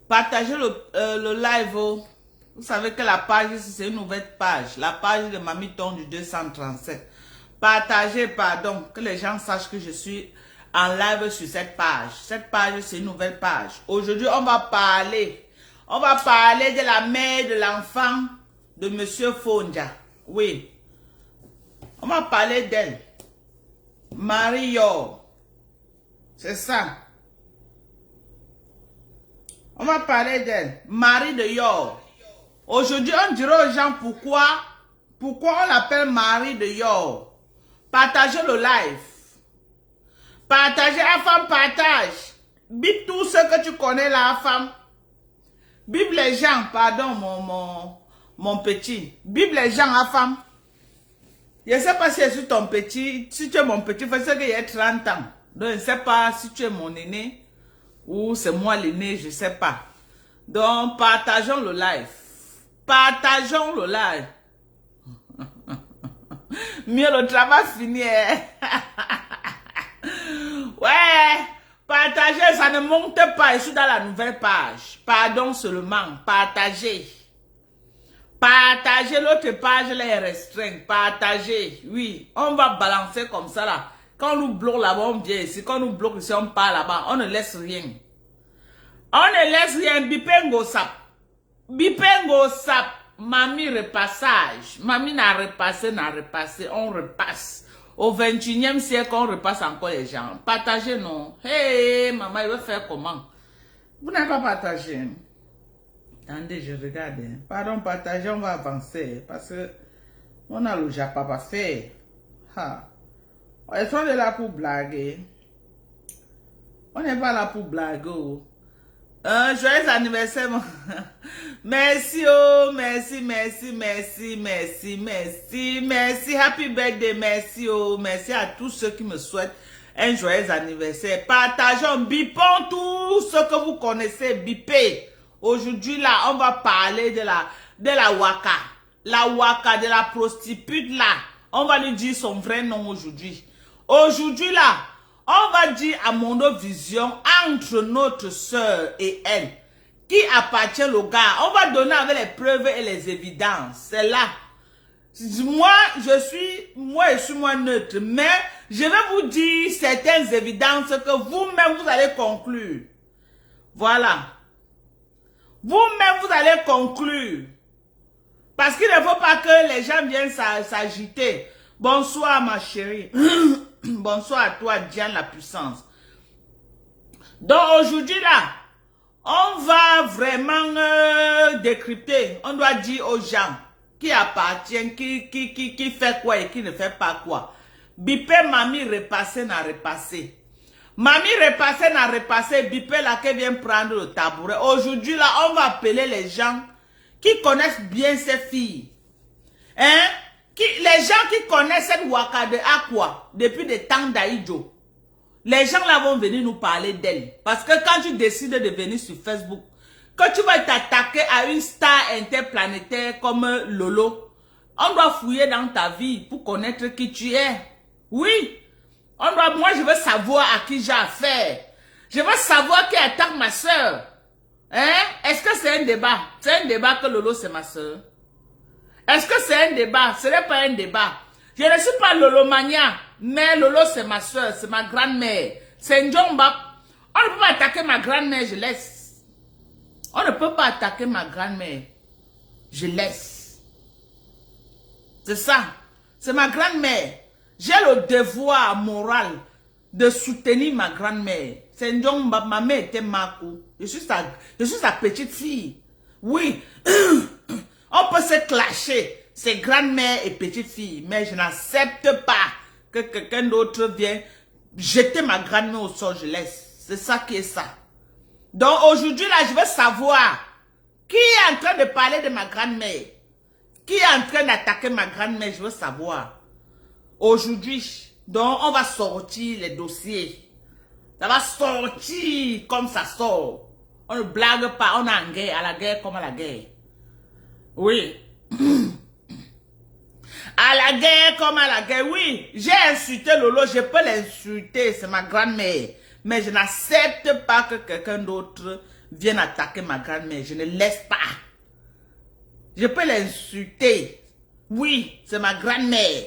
Partagez le live. Oh. Vous savez que la page, c'est une nouvelle page. La page de Mamie Ton du 237. Partagez, pardon, que les gens sachent que je suis en live sur cette page. Cette page, c'est une nouvelle page. Aujourd'hui, on va parler. On va parler de la mère de l'enfant de Monsieur Fonja. Oui. On va parler d'elle. Marie Yor. C'est ça. On va parler d'elle. Marie de Yor. Aujourd'hui, on dira aux gens pourquoi on l'appelle Marie de Yor. Partagez le live. Partagez, la femme partage. Bip tout ce que tu connais la femme. Bip les gens, pardon mon petit. Bip les gens la femme. Je ne sais pas si je suis ton petit. Si tu es mon petit, parce que j'ai 30 ans. Donc je ne sais pas si tu es mon aîné. Ou c'est moi l'aîné, je ne sais pas. Donc, partageons le live. Partageons le live. Mieux le travail fini. Ouais. Partagez, ça ne monte pas. Je suis dans la nouvelle page. Pardon seulement. Partagez. Partagez l'autre page, elle est restreinte. Partagez. Oui, on va balancer comme ça là. Quand on nous bloque là-bas, on vient ici. Quand on nous bloque ici, on part là-bas. On ne laisse rien. On ne laisse rien. Bipengo sap. Bipengo sap. Mamie repassage. Mamie n'a repassé. On repasse. Au 21e siècle, on repasse encore les gens. Partagez, non. Hey, maman, il veut faire comment? Vous n'avez pas partagé. Attendez, je regarde. Pardon, partagez, on va avancer. Parce que on a le Japon à faire. Ha. Ils sont là pour blaguer. On n'est pas là pour blaguer. Joyeux anniversaire. Merci, oh, merci. Happy birthday, merci, oh, merci à tous ceux qui me souhaitent un joyeux anniversaire. Partageons, bipons tout ce que vous connaissez, bipez. Aujourd'hui, là, on va parler de la waka. La waka, de la prostitute, là. On va lui dire son vrai nom aujourd'hui. Aujourd'hui, là, on va dire à Mondovision, entre notre soeur et elle, qui appartient au gars. On va donner avec les preuves et les évidences. C'est là. Moi, je suis moi neutre. Mais je vais vous dire certaines évidences que vous-même, vous allez conclure. Voilà. Vous-même, vous allez conclure. Parce qu'il ne faut pas que les gens viennent s'agiter. Bonsoir, ma chérie. Bonsoir à toi, Diane la puissance. Donc, aujourd'hui, là, on va vraiment décrypter. On doit dire aux gens qui appartiennent, qui fait quoi et qui ne fait pas quoi. Bipé, mamie, repassé, n'a repassé. Mamie repassé, n'a repassé. Bipé, là, qui vient prendre le tabouret. Aujourd'hui, là, on va appeler les gens qui connaissent bien ces filles. Hein? Les gens qui connaissent cette Waka de Aqua depuis des temps d'Aïdjo, les gens là vont venir nous parler d'elle. Parce que quand tu décides de venir sur Facebook, que tu vas t'attaquer à une star interplanétaire comme Lolo, on doit fouiller dans ta vie pour connaître qui tu es. Oui. Moi, je veux savoir à qui j'ai affaire. Je veux savoir qui attaque ma soeur. Hein? Est-ce que c'est un débat? C'est un débat que Lolo, c'est ma soeur. Est-ce que c'est un débat? Ce n'est pas un débat. Je ne suis pas Lolo Mania, mais Lolo, c'est ma soeur, c'est ma grand-mère. C'est Ndjomba. On ne peut pas attaquer ma grand-mère, je laisse. On ne peut pas attaquer ma grand-mère. Je laisse. C'est ça. C'est ma grand-mère. J'ai le devoir moral de soutenir ma grand-mère. C'est Ndjomba, ma mère était Makou. Je suis sa petite fille. Oui. On peut se clasher, c'est grand-mère et petite-fille, mais je n'accepte pas que quelqu'un d'autre vienne jeter ma grand-mère au sol, je laisse. C'est ça qui est ça. Donc aujourd'hui, là, je veux savoir qui est en train de parler de ma grand-mère. Qui est en train d'attaquer ma grand-mère, je veux savoir. Aujourd'hui, donc on va sortir les dossiers. Ça va sortir comme ça sort. On ne blague pas, on est en guerre, à la guerre comme à la guerre. Oui. À la guerre comme à la guerre, oui. J'ai insulté Lolo, je peux l'insulter, c'est ma grand-mère. Mais je n'accepte pas que quelqu'un d'autre vienne attaquer ma grand-mère. Je ne laisse pas. Je peux l'insulter. Oui, c'est ma grand-mère.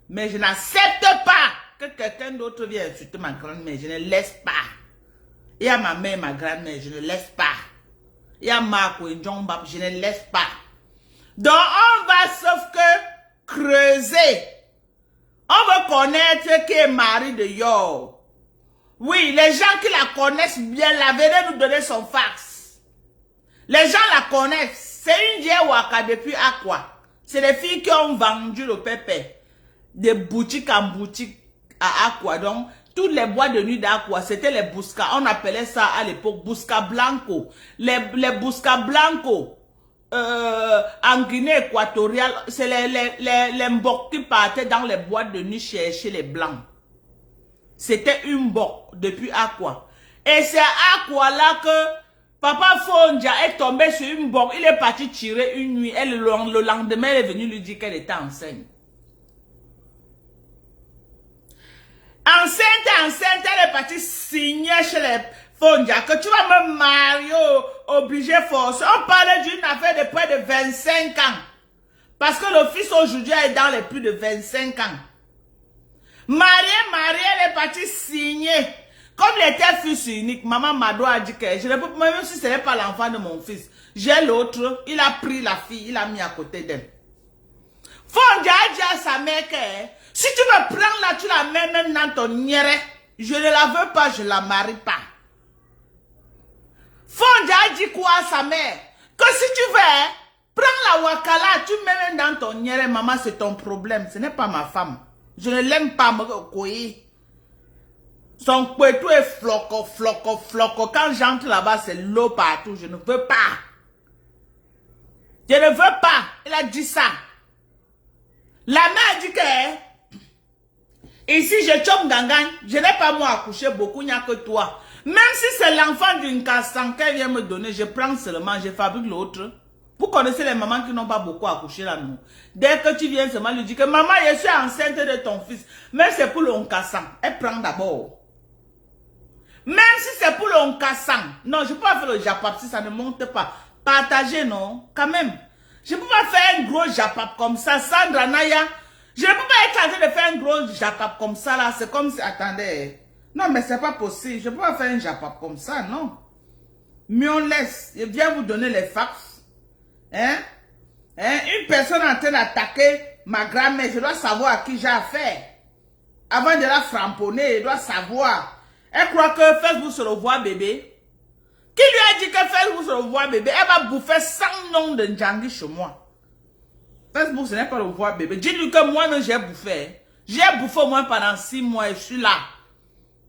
Mais je n'accepte pas que quelqu'un d'autre vienne insulter ma grand-mère. Je ne laisse pas. Il y a ma mère, ma grand-mère, je ne laisse pas. Il y a Marco et John Bap, je ne laisse pas. Donc, on va sauf que creuser. On veut connaître qui est Marie de Yor. Oui, les gens qui la connaissent bien, la venez nous donner son fax. Les gens la connaissent. C'est une vieille Waka depuis Aqua. C'est les filles qui ont vendu le pépé. De boutique en boutique à Aqua. Donc, toutes les boîtes de nuit d'Aqua, c'était les Busca. On appelait ça à l'époque Busca Blanco. Les Busca Blanco. En Guinée équatoriale, c'est les Mbok qui partaient dans les boîtes de nuit chercher les blancs. C'était une Mbok depuis Aqua. Et c'est à Aqua là que Papa Fondia est tombé sur une Mbok. Il est parti tirer une nuit. Et le lendemain, elle est venue lui dire qu'elle était enceinte. Enceinte, elle est partie signer chez les Fondia que tu vas me marier, obligé forcé. On parle d'une affaire de près de 25 ans. Parce que le fils aujourd'hui est dans les plus de 25 ans. Mariée, elle est partie signer. Comme il était fils unique, maman Mado a dit que je ne peux pas, même si ce n'est pas l'enfant de mon fils, j'ai l'autre, il a pris la fille, il l'a mis à côté d'elle. Fondia a dit à sa mère que si tu me prends là, tu la mets même dans ton nière, je ne la veux pas, je ne la marie pas. Fondia a dit quoi à sa mère? Que si tu veux, prends la wakala, tu mets même dans ton nière, maman, c'est ton problème, ce n'est pas ma femme. Je ne l'aime pas, me couiller. Son couetou est floco. Quand j'entre là-bas, c'est l'eau partout. Je ne veux pas. Je ne veux pas. Il a dit ça. La mère a dit que ici, je chope gangan. Je n'ai pas moi accouché beaucoup, il n'y a que toi. Même si c'est l'enfant d'une cassan qu'elle vient me donner, je prends seulement, je fabrique l'autre. Vous connaissez les mamans qui n'ont pas beaucoup accouché là, non? Dès que tu viens seulement lui dire que maman, je suis enceinte de ton fils. Même si c'est pour l'oncassan, elle prend d'abord. Même si c'est pour l'oncassan. Non, je ne peux pas faire le japap si ça ne monte pas. Partager, non? Quand même. Je ne peux pas faire un gros japap comme ça. Sandra Naya, je ne peux pas être en train de faire un gros japap comme ça là. C'est comme si, attendez. Non, mais c'est pas possible. Je ne peux pas faire un japap comme ça, non. Mais on laisse. Je viens vous donner les fax. Hein? Une personne en train d'attaquer ma grand-mère, je dois savoir à qui j'ai affaire. Avant de la framponner, je dois savoir. Elle croit que Facebook se le voit bébé. Qui lui a dit que Facebook se le voit bébé? Elle va bouffer 100 noms de Ndjangi chez moi. Facebook, ce n'est pas le voix bébé. Dis-lui que moi-même j'ai bouffé. J'ai bouffé au moins pendant 6 mois et je suis là.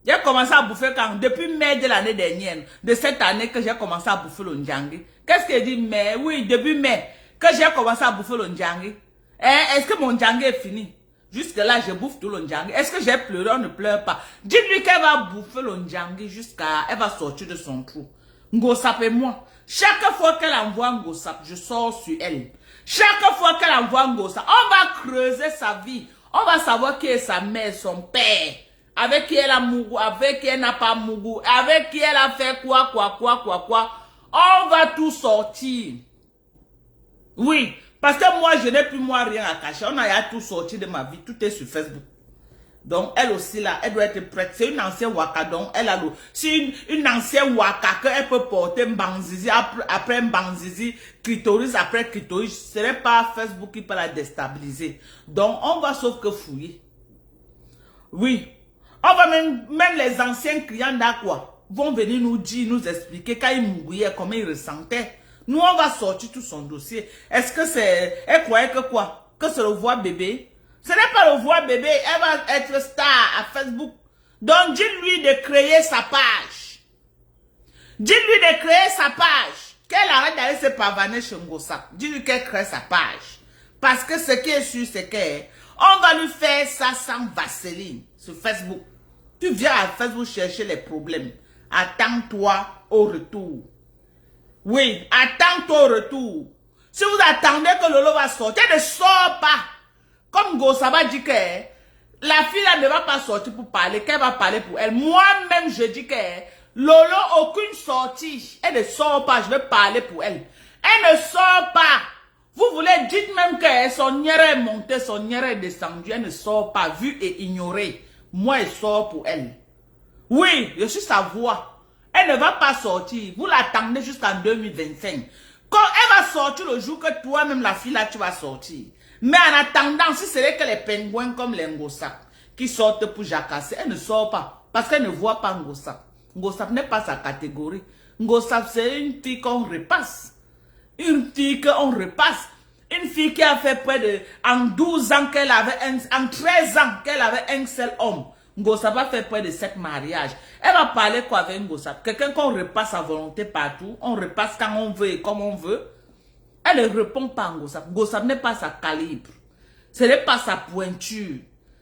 J'ai commencé à bouffer quand? Depuis mai de l'année dernière, de cette année que j'ai commencé à bouffer le ndjangi. Qu'est-ce que dit mai? Oui, depuis mai, que j'ai commencé à bouffer le ndjangi. Est-ce que mon ndjangi est fini? Jusque-là, je bouffe tout le ndjangi. Est-ce que j'ai pleuré? On ne pleure pas. Dites-lui qu'elle va bouffer le ndjangi jusqu'à... Elle va sortir de son trou. Ngosap et moi. Chaque fois qu'elle envoie Ngosap, je sors sur elle. Chaque fois qu'elle envoie Ngosap, on va creuser sa vie. On va savoir qui est sa mère, son père. Avec qui elle a mougou, avec qui elle n'a pas mougou, avec qui elle a fait quoi. On va tout sortir. Oui, parce que moi, je n'ai plus moi rien à cacher. On a tout sorti de ma vie. Tout est sur Facebook. Donc, elle aussi là, elle doit être prête. C'est une ancienne waka, donc elle a le... C'est une ancienne waka qu'elle peut porter Mbanzizi, après Mbanzizi, clitoris après clitoris. Ce n'est pas Facebook qui peut la déstabiliser. Donc, on va sauf que fouiller. Oui. On va même les anciens clients d'Aqua vont venir nous dire, nous expliquer quand ils mouillaient, comment ils ressentaient. Nous, on va sortir tout son dossier. Est-ce que c'est... Elle croyait que quoi? Que c'est le voix bébé? Ce n'est pas le voix bébé. Elle va être star à Facebook. Donc, dis-lui de créer sa page. Dis-lui de créer sa page. Qu'elle arrête d'aller se pavaner chez Ngosap. Dis-lui qu'elle crée sa page. Parce que ce qui est sûr, c'est qu'on va lui faire ça sans vaseline sur Facebook. Tu viens à Facebook chercher les problèmes. Attends-toi au retour. Oui, attends-toi au retour. Si vous attendez que Lolo va sortir, ne sort pas. Comme Ngosaba dit que la fille là ne va pas sortir pour parler, qu'elle va parler pour elle. Moi-même, je dis que Lolo, aucune sortie. Elle ne sort pas, je vais parler pour elle. Elle ne sort pas. Vous voulez, dites même que son nière est montée, son nière est descendue. Elle ne sort pas, vue et ignorée. Moi, elle sort pour elle. Oui, je suis sa voix. Elle ne va pas sortir. Vous l'attendez jusqu'en 2025. Quand elle va sortir le jour que toi-même, la fille là, tu vas sortir. Mais en attendant, si ce n'est que les pingouins comme les Ngosap qui sortent pour jacasser, elle ne sort pas. Parce qu'elle ne voit pas Ngosap. Ngosap n'est pas sa catégorie. Ngosap, c'est une fille qu'on repasse. Une fille qu'on repasse. Une fille qui a fait près de... En 12 ans qu'elle avait... En 13 ans qu'elle avait un seul homme. Ngosap a fait près de 7 mariages. Elle va parler quoi avec Ngosap? Quelqu'un qu'on repasse à volonté partout. On repasse quand on veut et comme on veut. Elle ne répond pas à Ngosap. Ngosap n'est pas sa calibre. Ce n'est pas sa pointure.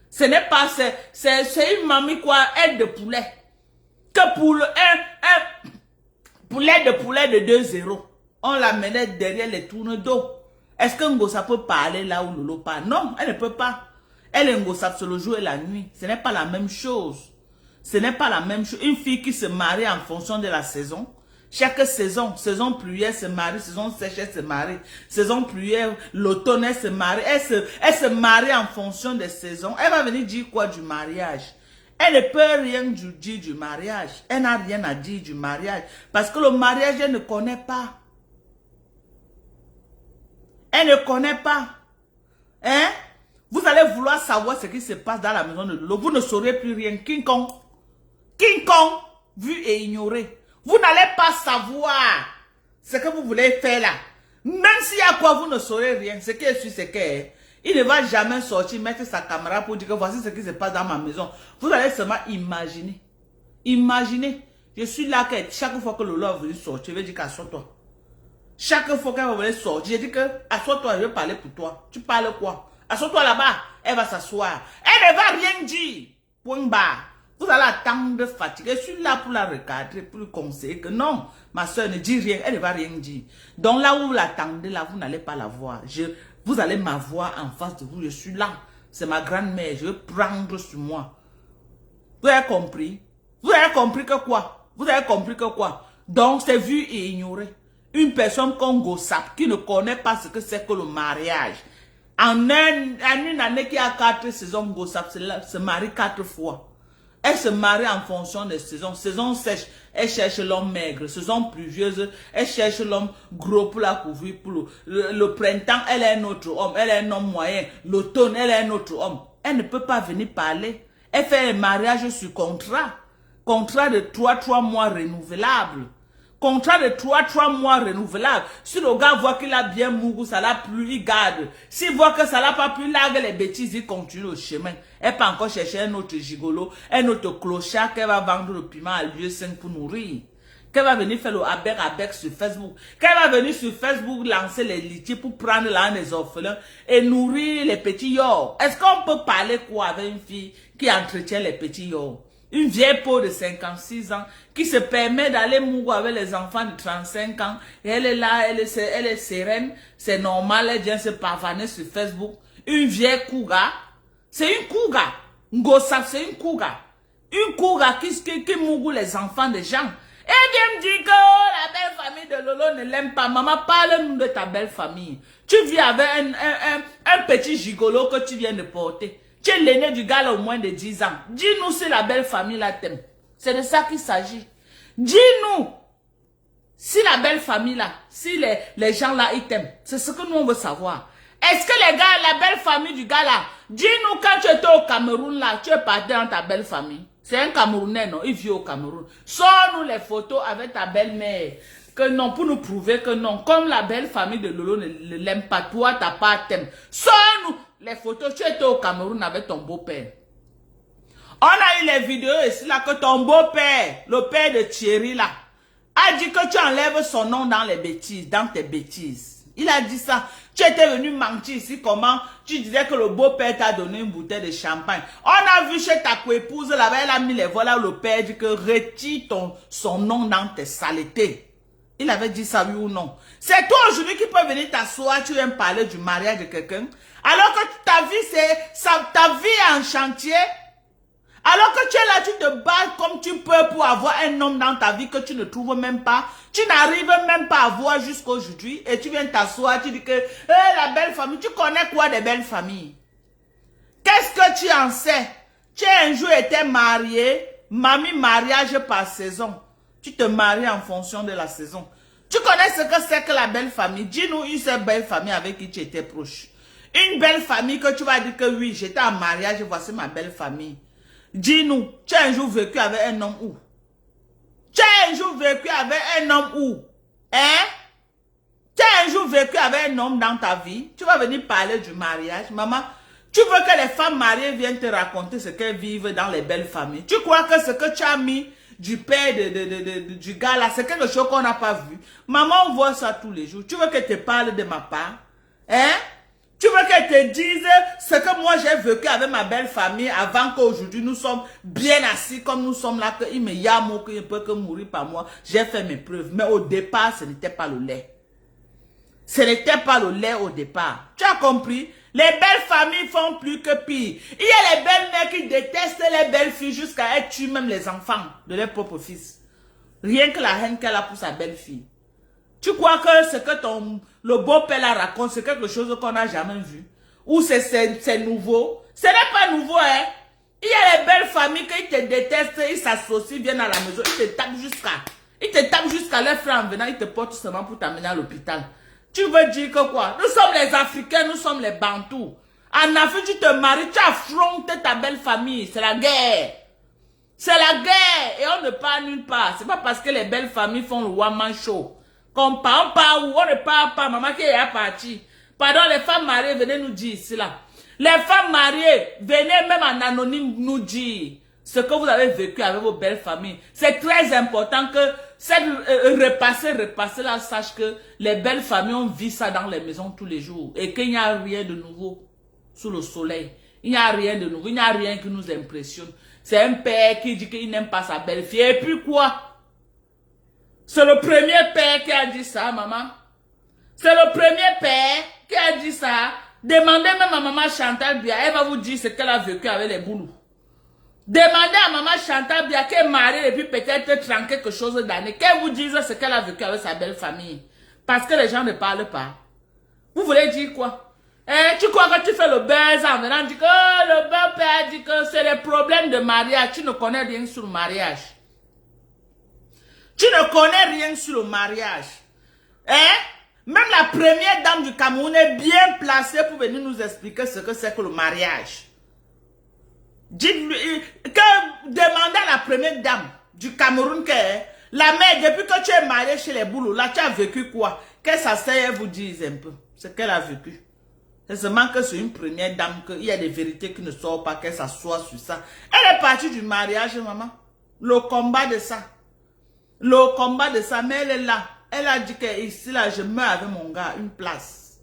Ce n'est pas... C'est une mamie quoi, aide de poulet. Que pour le... Un poulet de 2-0. On la menait derrière les tournes d'eau. Est-ce que Ngosap peut parler là où Lolo parle? Non, elle ne peut pas. Elle et Ngosap, c'est le jour et la nuit. Ce n'est pas la même chose. Ce n'est pas la même chose. Une fille qui se marie en fonction de la saison. Chaque saison, saison pluvière se marie, saison sèche elle se marie. Saison pluvière, l'automne elle se marie. Elle se marie en fonction des saisons. Elle va venir dire quoi du mariage? Elle ne peut rien dire du mariage. Elle n'a rien à dire du mariage. Parce que le mariage, elle ne connaît pas. Elle ne connaît pas. Hein? Vous allez vouloir savoir ce qui se passe dans la maison de Lolo. Vous ne saurez plus rien. King Kong. King Kong, vu et ignoré. Vous n'allez pas savoir ce que vous voulez faire là. Même s'il y a quoi, vous ne saurez rien. Ce qui est sûr, c'est qu'il ne va jamais sortir, mettre sa caméra pour dire que voici ce qui se passe dans ma maison. Vous allez seulement imaginer. Imaginez. Je suis là, chaque fois que Lolo va venir sortir, je vais dire qu'assois-toi. Chaque fois qu'elle va venir sortir, je dis que assois-toi, je vais parler pour toi. Tu parles quoi? Assois-toi là-bas, elle va s'asseoir. Elle ne va rien dire. Point barre. Vous allez attendre fatiguer. Je suis là pour la recadrer, pour lui conseiller que non, ma soeur ne dit rien, elle ne va rien dire. Donc là où vous l'attendez, là, vous n'allez pas la voir. Vous allez m'avoir en face de vous. Je suis là. C'est ma grand-mère. Je vais prendre sur moi. Vous avez compris? Vous avez compris que quoi? Vous avez compris que quoi? Donc c'est vu et ignoré. Une personne comme Ngosap qui ne connaît pas ce que c'est que le mariage. En une année qui a 4 saisons, Ngosap se marie 4 fois. Elle se marie en fonction des saisons. Saison sèche, elle cherche l'homme maigre. Saison pluvieuse, elle cherche l'homme gros pour la couvrir. Pour le printemps, elle est un autre homme. Elle est un homme moyen. L'automne, elle est un autre homme. Elle ne peut pas venir parler. Elle fait un mariage sur contrat. Contrat de 3 mois renouvelable. Contrat de 3 mois renouvelable. Si le gars voit qu'il a bien mouru, ça l'a plu, il garde. S'il voit que ça l'a pas plu, il largue les bêtises, il continue au chemin. Elle peut encore chercher un autre gigolo, un autre clochard qu'elle va vendre le piment à lieu 5 pour nourrir. Qu'elle va venir faire le abec sur Facebook. Qu'elle va venir sur Facebook lancer les litiges pour prendre l'un des orphelins et nourrir les petits yor. Est-ce qu'on peut parler quoi avec une fille qui entretient les petits yor? Une vieille peau de 56 ans qui se permet d'aller mourir avec les enfants de 35 ans. Et elle est là, elle est sereine. C'est normal, elle vient se pavaner sur Facebook. Une vieille couga. C'est une couga. Ngosa, c'est une couga. Une couga qui mouille les enfants des gens. Elle vient me dire que oh, la belle famille de Lolo ne l'aime pas. Maman, parle-nous de ta belle famille. Tu vis avec un petit gigolo que tu viens de porter. Tu es l'aîné du gars là au moins de 10 ans. Dis-nous si la belle famille là t'aime. C'est de ça qu'il s'agit. Dis-nous si la belle famille là, si les gens là ils t'aiment. C'est ce que nous on veut savoir. Est-ce que les gars, la belle famille du gars là, dis-nous quand tu étais au Cameroun là, tu es parti dans ta belle famille. C'est un Camerounais, non? Il vit au Cameroun. Sors-nous les photos avec ta belle-mère. Que non, pour nous prouver que non. Comme la belle famille de Lolo ne l'aime pas, toi, t'as pas thème. Sors-nous les photos. Tu étais au Cameroun avec ton beau-père. On a eu les vidéos ici là que ton beau-père, le père de Thierry là, a dit que tu enlèves son nom dans les bêtises, dans tes bêtises. Il a dit ça. Tu étais venu mentir ici, comment tu disais que le beau-père t'a donné une bouteille de champagne. On a vu chez ta co-épouse là-bas, elle a mis les voilà, le père dit que retire son nom dans tes saletés. Il avait dit ça, oui ou non? C'est toi aujourd'hui qui peux venir t'asseoir, tu viens me parler du mariage de quelqu'un, alors que ta vie, ta vie est en chantier. Alors que tu es là, tu te bats comme tu peux pour avoir un homme dans ta vie que tu ne trouves même pas. Tu n'arrives même pas à voir jusqu'à aujourd'hui. Et tu viens t'asseoir, tu dis que la belle famille, tu connais quoi des belles familles? Qu'est-ce que tu en sais? Tu as un jour été marié, mamie mariage par saison. Tu te maries en fonction de la saison. Tu connais ce que c'est que la belle famille? Dis-nous une seule belle famille avec qui tu étais proche. Une belle famille que tu vas dire que oui, j'étais en mariage, voici ma belle famille. Dis-nous, tu as un jour vécu avec un homme où? Tu as un jour vécu avec un homme où? Hein? Tu as un jour vécu avec un homme dans ta vie? Tu vas venir parler du mariage. Maman, tu veux que les femmes mariées viennent te raconter ce qu'elles vivent dans les belles familles. Tu crois que ce que tu as mis du père du gars là, c'est quelque chose qu'on n'a pas vu. Maman, on voit ça tous les jours. Tu veux qu'elle te parle de ma part? Hein? Tu veux qu'elle te dise ce que moi j'ai vécu avec ma belle famille avant qu'aujourd'hui nous sommes bien assis comme nous sommes là, qu'il me yamo, qu'il ne peut que mourir par moi. J'ai fait mes preuves. Mais au départ, ce n'était pas le lait. Ce n'était pas le lait au départ. Tu as compris? Les belles familles font plus que pire. Il y a les belles mères qui détestent les belles filles jusqu'à elles tuent même les enfants de leur propre fils. Rien que la haine qu'elle a pour sa belle fille. Tu crois que ce que le beau-père la raconte, c'est quelque chose qu'on n'a jamais vu? Ou c'est nouveau? Ce n'est pas nouveau, hein? Il y a les belles familles qui te détestent, ils s'associent, viennent à la maison, ils te tapent jusqu'à leur frère en venant, ils te portent seulement pour t'amener à l'hôpital. Tu veux dire que quoi? Nous sommes les Africains, nous sommes les Bantous. En Afrique, tu te maries, tu affrontes ta belle famille, c'est la guerre. C'est la guerre et on ne part nulle part. C'est pas parce que les belles familles font le one-man show. Qu'on part, on part où? On ne part pas. Maman qui est partie. Pardon, les femmes mariées, venez nous dire ici là. Les femmes mariées, venez même en anonyme nous dire ce que vous avez vécu avec vos belles familles. C'est très important que cette repasser là, sache que les belles familles, on vit ça dans les maisons tous les jours. Et qu'il n'y a rien de nouveau sous le soleil. Il n'y a rien de nouveau. Il n'y a rien qui nous impressionne. C'est un père qui dit qu'il n'aime pas sa belle-fille. Et puis quoi? C'est le premier père qui a dit ça, maman. C'est le premier père qui a dit ça. Demandez même à maman Chantal Bia, elle va vous dire ce qu'elle a vécu avec les boulous. Demandez à maman Chantal Bia qui est mariée depuis peut-être 30 quelque chose d'années, qu'elle vous dise ce qu'elle a vécu avec sa belle famille. Parce que les gens ne parlent pas. Vous voulez dire quoi? Hein? Tu crois que tu fais le buzz en venant dire que oh, le beau-père dit que c'est les problèmes de mariage. Tu ne connais rien sur le mariage. Tu ne connais rien sur le mariage. Hein? Même la première dame du Cameroun est bien placée pour venir nous expliquer ce que c'est que le mariage. Dites-lui que demandez à la première dame du Cameroun que La mère, depuis que tu es mariée chez les boulots, là, tu as vécu quoi? Que sa sœur vous dise un peu ce qu'elle a vécu. C'est seulement que c'est une première dame, qu'il y a des vérités qui ne sortent pas, qu'elle s'assoit sur ça. Elle est partie du mariage, maman. Le combat de ça. Le combat de ça, mais elle est là. Elle a dit que ici, là, je meurs avec mon gars, une place.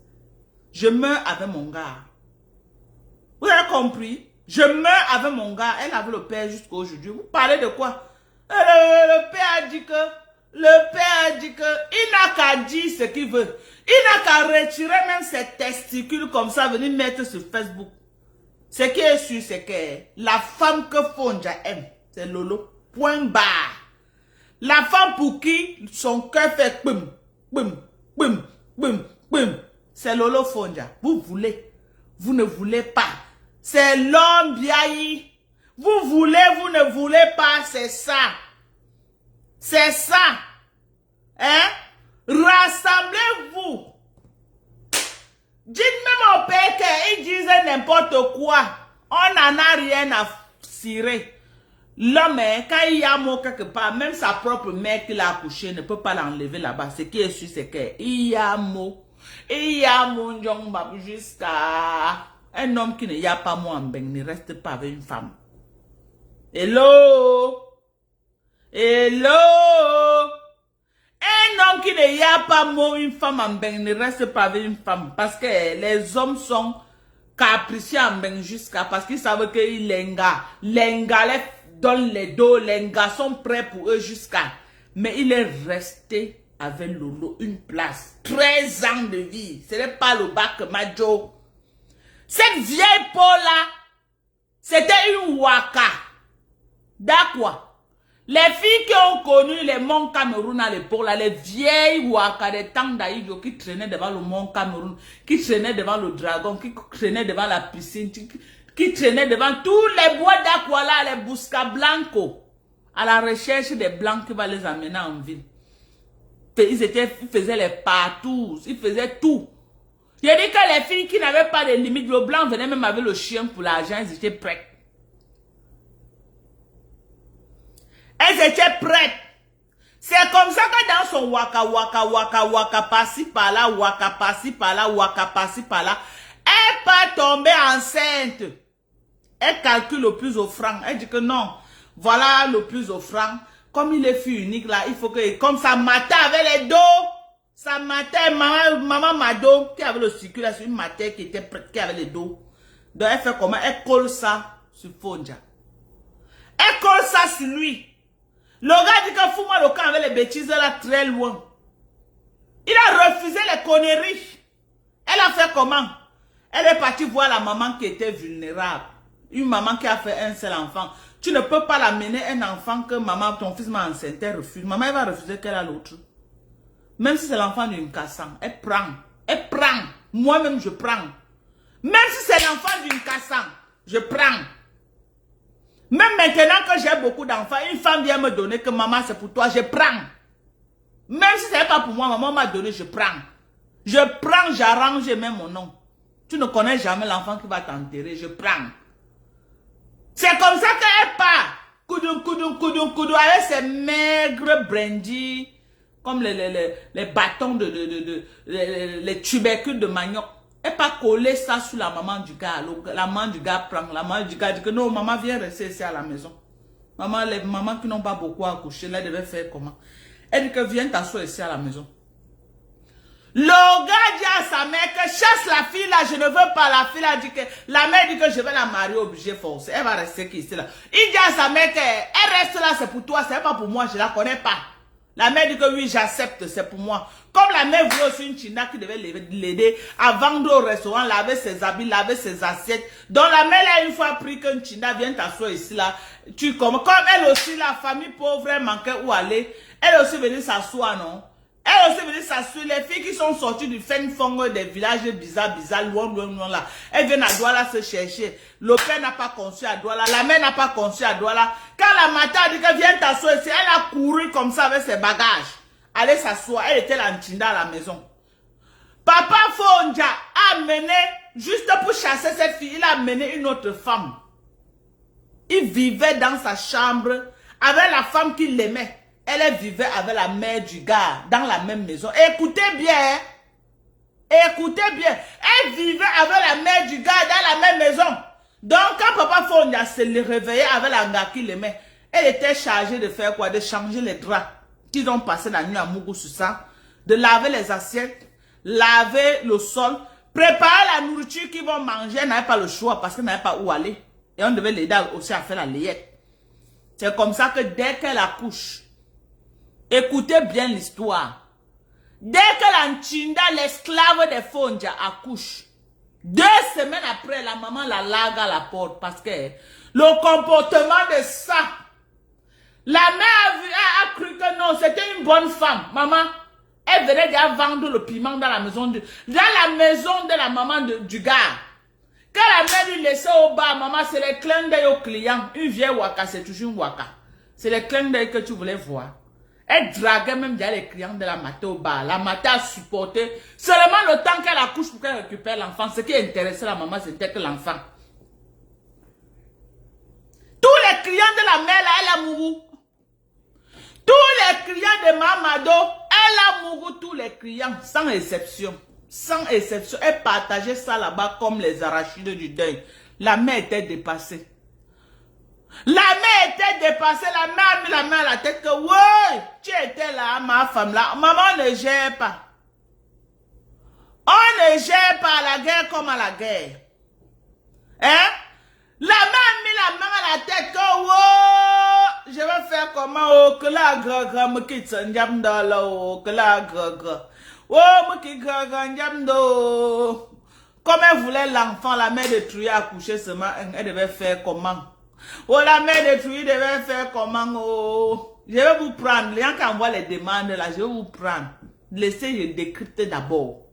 Je meurs avec mon gars. Vous avez compris? Je meurs avec mon gars. Elle avait le père jusqu'à aujourd'hui. Vous parlez de quoi? Le père a dit que... Le père a dit que... Il n'a qu'à dire ce qu'il veut. Il n'a qu'à retirer même ses testicules comme ça, venir mettre sur Facebook. Ce qui est sûr, c'est que la femme que Fonja aime, c'est Lolo. Point barre. La femme pour qui son cœur fait boum, boum, boum, boum, boum. C'est Lolo Fonja. Vous voulez. Vous ne voulez pas. C'est l'homme biaï. Vous voulez, vous ne voulez pas, c'est ça. C'est ça. Hein? Rassemblez-vous. Dites même au père qu'ils disent n'importe quoi. On n'en a rien à cirer. L'homme, quand il y a un mot quelque part, même sa propre mère qui l'a accouché ne peut pas l'enlever là-bas. Ce qui est sûr, c'est qu'il y a un mot. Il y a un mot jusqu'à... Un homme qui n'y a pas mot en ben ne reste pas avec une femme. Hello? Hello? Un homme qui n'y a pas mot une femme en ben ne reste pas avec une femme. Parce que les hommes sont capricieux en ben jusqu'à... Parce qu'ils savent que les gars les donnent les dos, les gars sont prêts pour eux jusqu'à... Mais il est resté avec Lolo une place. 13 ans de vie. Ce n'est pas le bac Majo. Cette vieille peau-là, c'était une waka. D'accord. Les filles qui ont connu les monts Cameroun à l'époque, là, les vieilles waka des temps d'Aïdio qui traînaient devant le mont Cameroun, qui traînaient devant le dragon, qui traînaient devant la piscine, qui traînaient devant tous les bois d'aqua là, les Busca Blanco, à la recherche des blancs qui va les amener en ville. Ils faisaient les partout, ils faisaient tout. J'ai dit que les filles qui n'avaient pas de limite, le blanc venait même avec le chien pour l'argent, ils étaient prêtes. Elles étaient prêtes. C'est comme ça que dans son waka, par-ci par-là, waka, par-ci par-là, waka, par-ci par-là, elle pas tomber enceinte. Elle calcule le plus offrant. Elle dit que non, voilà le plus offrant. Comme il est fille unique là, il faut que, comme ça matait avec les dos. Ça matait, maman Mado, qui avait le circulation, une mater qui était prête, qui avait les dos. Donc elle fait comment? Elle colle ça sur Fonja. Elle colle ça sur lui. Le gars dit que fous-moi le camp avec les bêtises là très loin. Il a refusé les conneries. Elle a fait comment? Elle est partie voir la maman qui était vulnérable. Une maman qui a fait un seul enfant. Tu ne peux pas l'amener un enfant que maman, ton fils m'a enceinte, elle refuse. Maman, elle va refuser qu'elle a l'autre. Même si c'est l'enfant d'une Kassan, elle prend. Elle prend. Moi-même, je prends. Même si c'est l'enfant d'une Kassan, je prends. Même maintenant que j'ai beaucoup d'enfants, une femme vient me donner que maman, c'est pour toi, je prends. Même si ce n'est pas pour moi, maman m'a donné, je prends. Je prends, j'arrange même mon nom. Tu ne connais jamais l'enfant qui va t'enterrer, je prends. C'est comme ça qu'elle part. Koudou, avec ses maigres brindilles. Comme les bâtons les tubercules de manioc. Et pas coller ça sur la maman du gars. La maman du gars prend. La maman du gars dit que non, maman vient rester ici à la maison. Maman, les mamans qui n'ont pas beaucoup à coucher, là, devaient faire comment? Elle dit que viens t'asseoir ici à la maison. Le gars dit à sa mère que chasse la fille là, je ne veux pas. La fille là dit que, la mère dit que je vais la marier obligée forcée. Elle va rester ici là. Il dit à sa mère qu'elle reste là, c'est pour toi, c'est pas pour moi, je la connais pas. La mère dit que oui, j'accepte, c'est pour moi. Comme la mère voulait aussi une china qui devait l'aider à vendre au restaurant, laver ses habits, laver ses assiettes. Donc la mère là, une fois pris qu'une china vient t'asseoir ici là, comme elle aussi, la famille pauvre, elle manquait où aller. Elle aussi venue s'asseoir, non? Elle aussi venue s'asseoir. Les filles qui sont sorties du fin fond des villages bizarres, loin là. Elles viennent à Douala se chercher. Le père n'a pas conçu à Douala. La mère n'a pas conçu à Douala. Quand la matin a dit qu'elle vient t'asseoir ici, elle a couru comme ça avec ses bagages. Allez s'asseoir. Elle était là en Tinda à la maison. Papa Fonja a mené, juste pour chasser cette fille, il a mené une autre femme. Il vivait dans sa chambre avec la femme qui l'aimait. elle vivait avec la mère du gars dans la même maison. Écoutez bien. Écoutez bien. Elle vivait avec la mère du gars dans la même maison. Donc, quand Papa Fondia se réveillait avec la gars qui l'aimait, elle était chargée de faire quoi? De changer les draps qu'ils ont passé la nuit à Mougou sur ça, de laver les assiettes, laver le sol, préparer la nourriture qu'ils vont manger. Elle n'avait pas le choix parce qu'elle n'avait pas où aller. Et on devait l'aider aussi à faire la layette. C'est comme ça que dès qu'elle accouche, écoutez bien l'histoire. Dès que l'Anchinda, l'esclave de Fondia, accouche, 2 semaines après, la maman la largue à la porte parce que le comportement de ça, la mère a cru que non, c'était une bonne femme. Maman, elle venait déjà vendre le piment dans la maison de la maman du gars. Quand la mère lui laissait au bas, maman, c'est les clins d'œil aux clients. Une vieille waka, c'est toujours une waka. C'est les clins d'œil que tu voulais voir. Elle draguait même déjà les clients de la maté au bar. La maté a supporté seulement le temps qu'elle accouche pour qu'elle récupère l'enfant. Ce qui intéressait la maman, c'était que l'enfant. Tous les clients de la mère, là, elle a mouru. Tous les clients de Mamado, elle a mouru, tous les clients, sans exception. Sans exception. Elle partageait ça là-bas comme les arachides du deuil. La mère était dépassée. La mère était dépassée, la mère a mis la main à la tête que, ouais, tu étais là, ma femme là. Maman, on ne gère pas. On ne gère pas à la guerre comme à la guerre. Hein? La mère a mis la main à la tête que, ouais, je vais faire comment, oh, que la gra me quitte, n'yamda là, oh, que la gra. Oh, me quitte gra, n'yamdo. Comme elle voulait l'enfant, la mère de Trouille a couché seulement, elle devait faire comment? Oh, la mère de Trouille devait faire comment? Oh, je vais vous prendre. Les gens qui envoient les demandes là, je vais vous prendre. Laissez, je décrypter d'abord.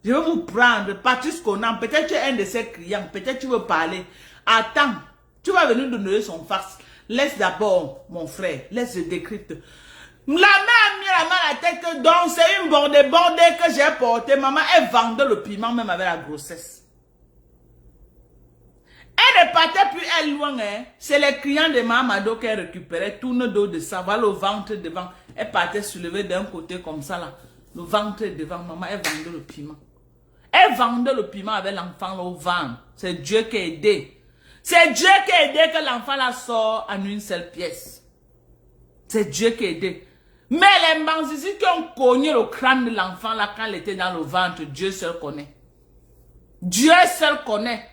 Je vais vous prendre. Patrice Conan, peut-être tu es un de ses clients. Peut-être tu veux parler. Attends, tu vas venir donner son face. Laisse d'abord, mon frère. Laisse, je décrypte. La mère a mis la main à la tête que donc c'est une bordée que j'ai portée. Maman, elle vendait le piment même avec la grossesse. Elle ne partait plus elle loin. Hein. C'est les clients de Mamado qu'elle récupérait. Tourne dos de ça. Voilà le ventre devant. Elle partait soulever d'un côté comme ça là. Le ventre devant. Maman, elle vendait le piment. Elle vendait le piment avec l'enfant au ventre. C'est Dieu qui a aidé. C'est Dieu qui a aidé que l'enfant la sort en une seule pièce. C'est Dieu qui a aidé. Mais les Mbanzizi qui ont cogné le crâne de l'enfant là quand elle était dans le ventre, Dieu seul connaît. Dieu seul connaît.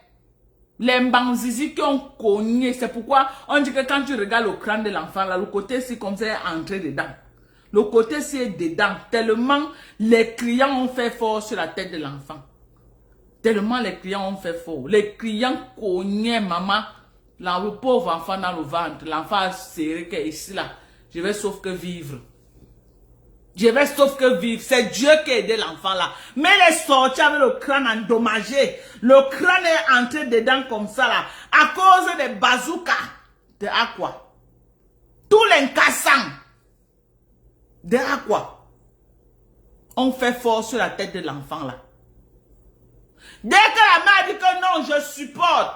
Les Mbanzizi qui ont cogné, c'est pourquoi on dit que quand tu regardes le crâne de l'enfant là, le côté-ci comme ça est entré dedans. Le côté-ci est dedans. Tellement les clients ont fait fort sur la tête de l'enfant. Tellement les clients ont fait fort. Les clients cognaient maman. Là, le pauvre enfant dans le ventre. L'enfant a serré que ici là. Je vais sauf que vivre. Je vais sauf que vivre. C'est Dieu qui a aidé l'enfant là. Mais il est sorti avec le crâne endommagé. Le crâne est entré dedans comme ça là. À cause des bazookas. De Aqua. Tous les cassants. De Aqua. On fait fort sur la tête de l'enfant là. Dès que la mère dit que non, je supporte.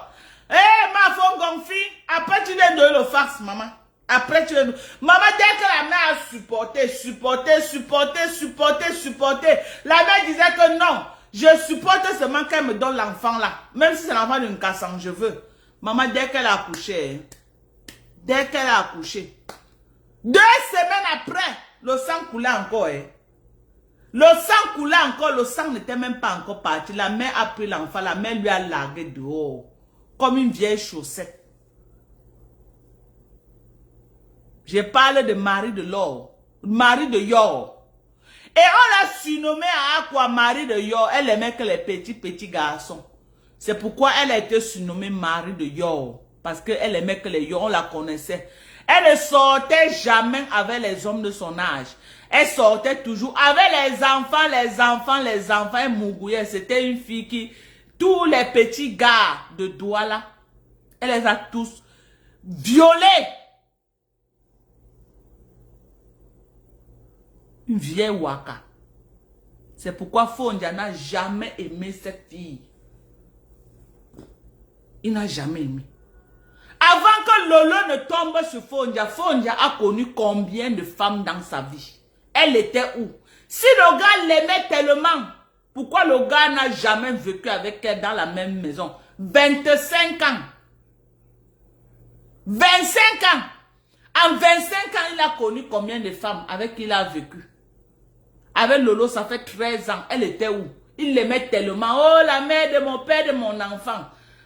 Eh, ma femme gonfie. Après tu viens de le farce, maman. Après tu viens de... Maman, dès que la mère a supporté. La mère disait que non, je supporte seulement qu'elle me donne l'enfant là. Même si c'est l'enfant d'une cassante, je veux. Maman, dès qu'elle a accouché, 2 semaines après, le sang coulait encore. Le sang coulait encore, le sang n'était même pas encore parti. La mère a pris l'enfant, la mère lui a largué dehors. Comme une vieille chaussette. Je parle de Marie de l'or. Marie de Yor. Et on l'a surnommée à Aqua Marie de Yor. Elle aimait que les petits garçons. C'est pourquoi elle a été surnommée Marie de Yor. Parce qu'elle aimait que les Yor, on la connaissait. Elle ne sortait jamais avec les hommes de son âge. Elle sortait toujours avec les enfants. Elle mougouillait. C'était une fille qui, tous les petits gars de Douala, elle les a tous violés. Une vieille waka. C'est pourquoi Fondia n'a jamais aimé cette fille. Il n'a jamais aimé. Avant que que Lolo ne tombe sur Fondia, Fondia a connu combien de femmes dans sa vie? Elle était où? Si le gars l'aimait tellement, pourquoi le gars n'a jamais vécu avec elle dans la même maison? 25 ans. 25 ans. En 25 ans, il a connu combien de femmes avec qui il a vécu? Avec Lolo, ça fait 13 ans. Elle était où? Il l'aimait tellement. Oh, la mère de mon père, de mon enfant.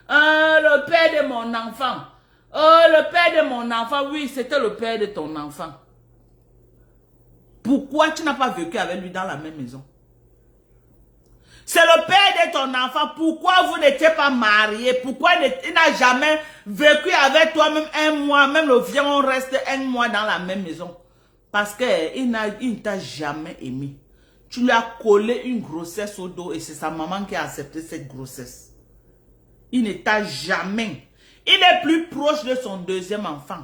Le père de mon enfant. Oh, le père de mon enfant. Oui, c'était le père de ton enfant. Pourquoi tu n'as pas vécu avec lui dans la même maison? C'est le père de ton enfant. Pourquoi vous n'étiez pas mariés? Pourquoi il n'a jamais vécu avec toi même un mois? Même le vieux, on reste un mois dans la même maison. Parce qu'il ne t'a jamais aimé. Tu lui as collé une grossesse au dos et c'est sa maman qui a accepté cette grossesse. Il ne t'a jamais. Il est plus proche de son deuxième enfant.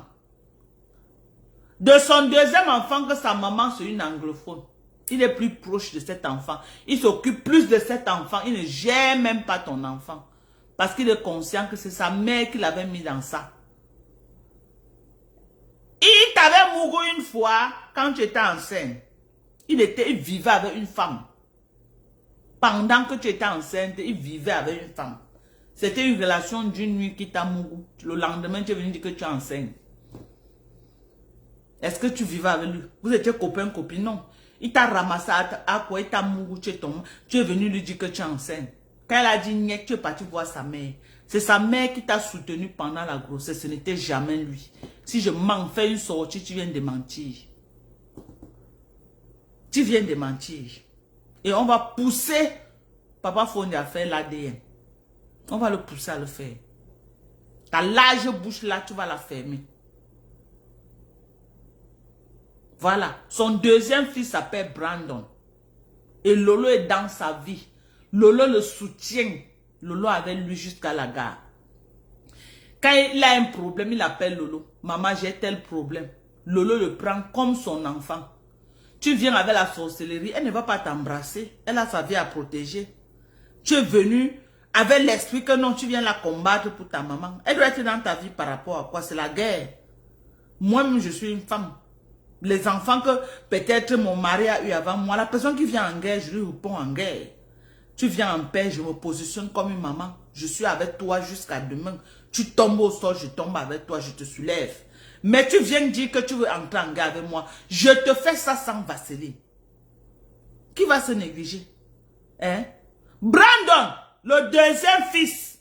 De son deuxième enfant que sa maman, c'est une anglophone. Il est plus proche de cet enfant. Il s'occupe plus de cet enfant. Il ne gère même pas ton enfant. Parce qu'il est conscient que c'est sa mère qui l'avait mis dans ça. Il t'avait mouru une fois quand tu étais enceinte. Il vivait avec une femme. Pendant que tu étais enceinte, il vivait avec une femme. C'était une relation d'une nuit qui t'a mouru. Le lendemain, tu es venu dire que tu es enceinte. Est-ce que tu vivais avec lui? Vous étiez copain, copine? Non. Il t'a ramassé à quoi? Il t'a mouru, tu es tombé. Tu es venu lui dire que tu es enceinte. Quand elle a dit niet, tu es parti voir sa mère. C'est sa mère qui t'a soutenu pendant la grossesse. Ce n'était jamais lui. Si je m'en fais une sortie, tu viens de mentir. Tu viens de mentir. Et on va pousser Papa Fondia à faire l'ADN. On va le pousser à le faire. Ta large bouche là, tu vas la fermer. Voilà. Son deuxième fils s'appelle Brandon. Et Lolo est dans sa vie. Lolo le soutient. Lolo avec lui jusqu'à la gare. Quand il a un problème, il appelle Lolo. Maman, j'ai tel problème. Lolo le prend comme son enfant. Tu viens avec la sorcellerie, elle ne va pas t'embrasser. Elle a sa vie à protéger. Tu es venu avec l'esprit que non, tu viens la combattre pour ta maman. Elle doit être dans ta vie par rapport à quoi? C'est la guerre. Moi-même, je suis une femme. Les enfants que peut-être mon mari a eu avant moi, la personne qui vient en guerre, je lui réponds en guerre. Tu viens en paix, je me positionne comme une maman. Je suis avec toi jusqu'à demain. Tu tombes au sol, je tombe avec toi, je te soulève. Mais tu viens dire que tu veux entrer en guerre avec moi. Je te fais ça sans vaseline. Qui va se négliger? Hein? Brandon, le deuxième fils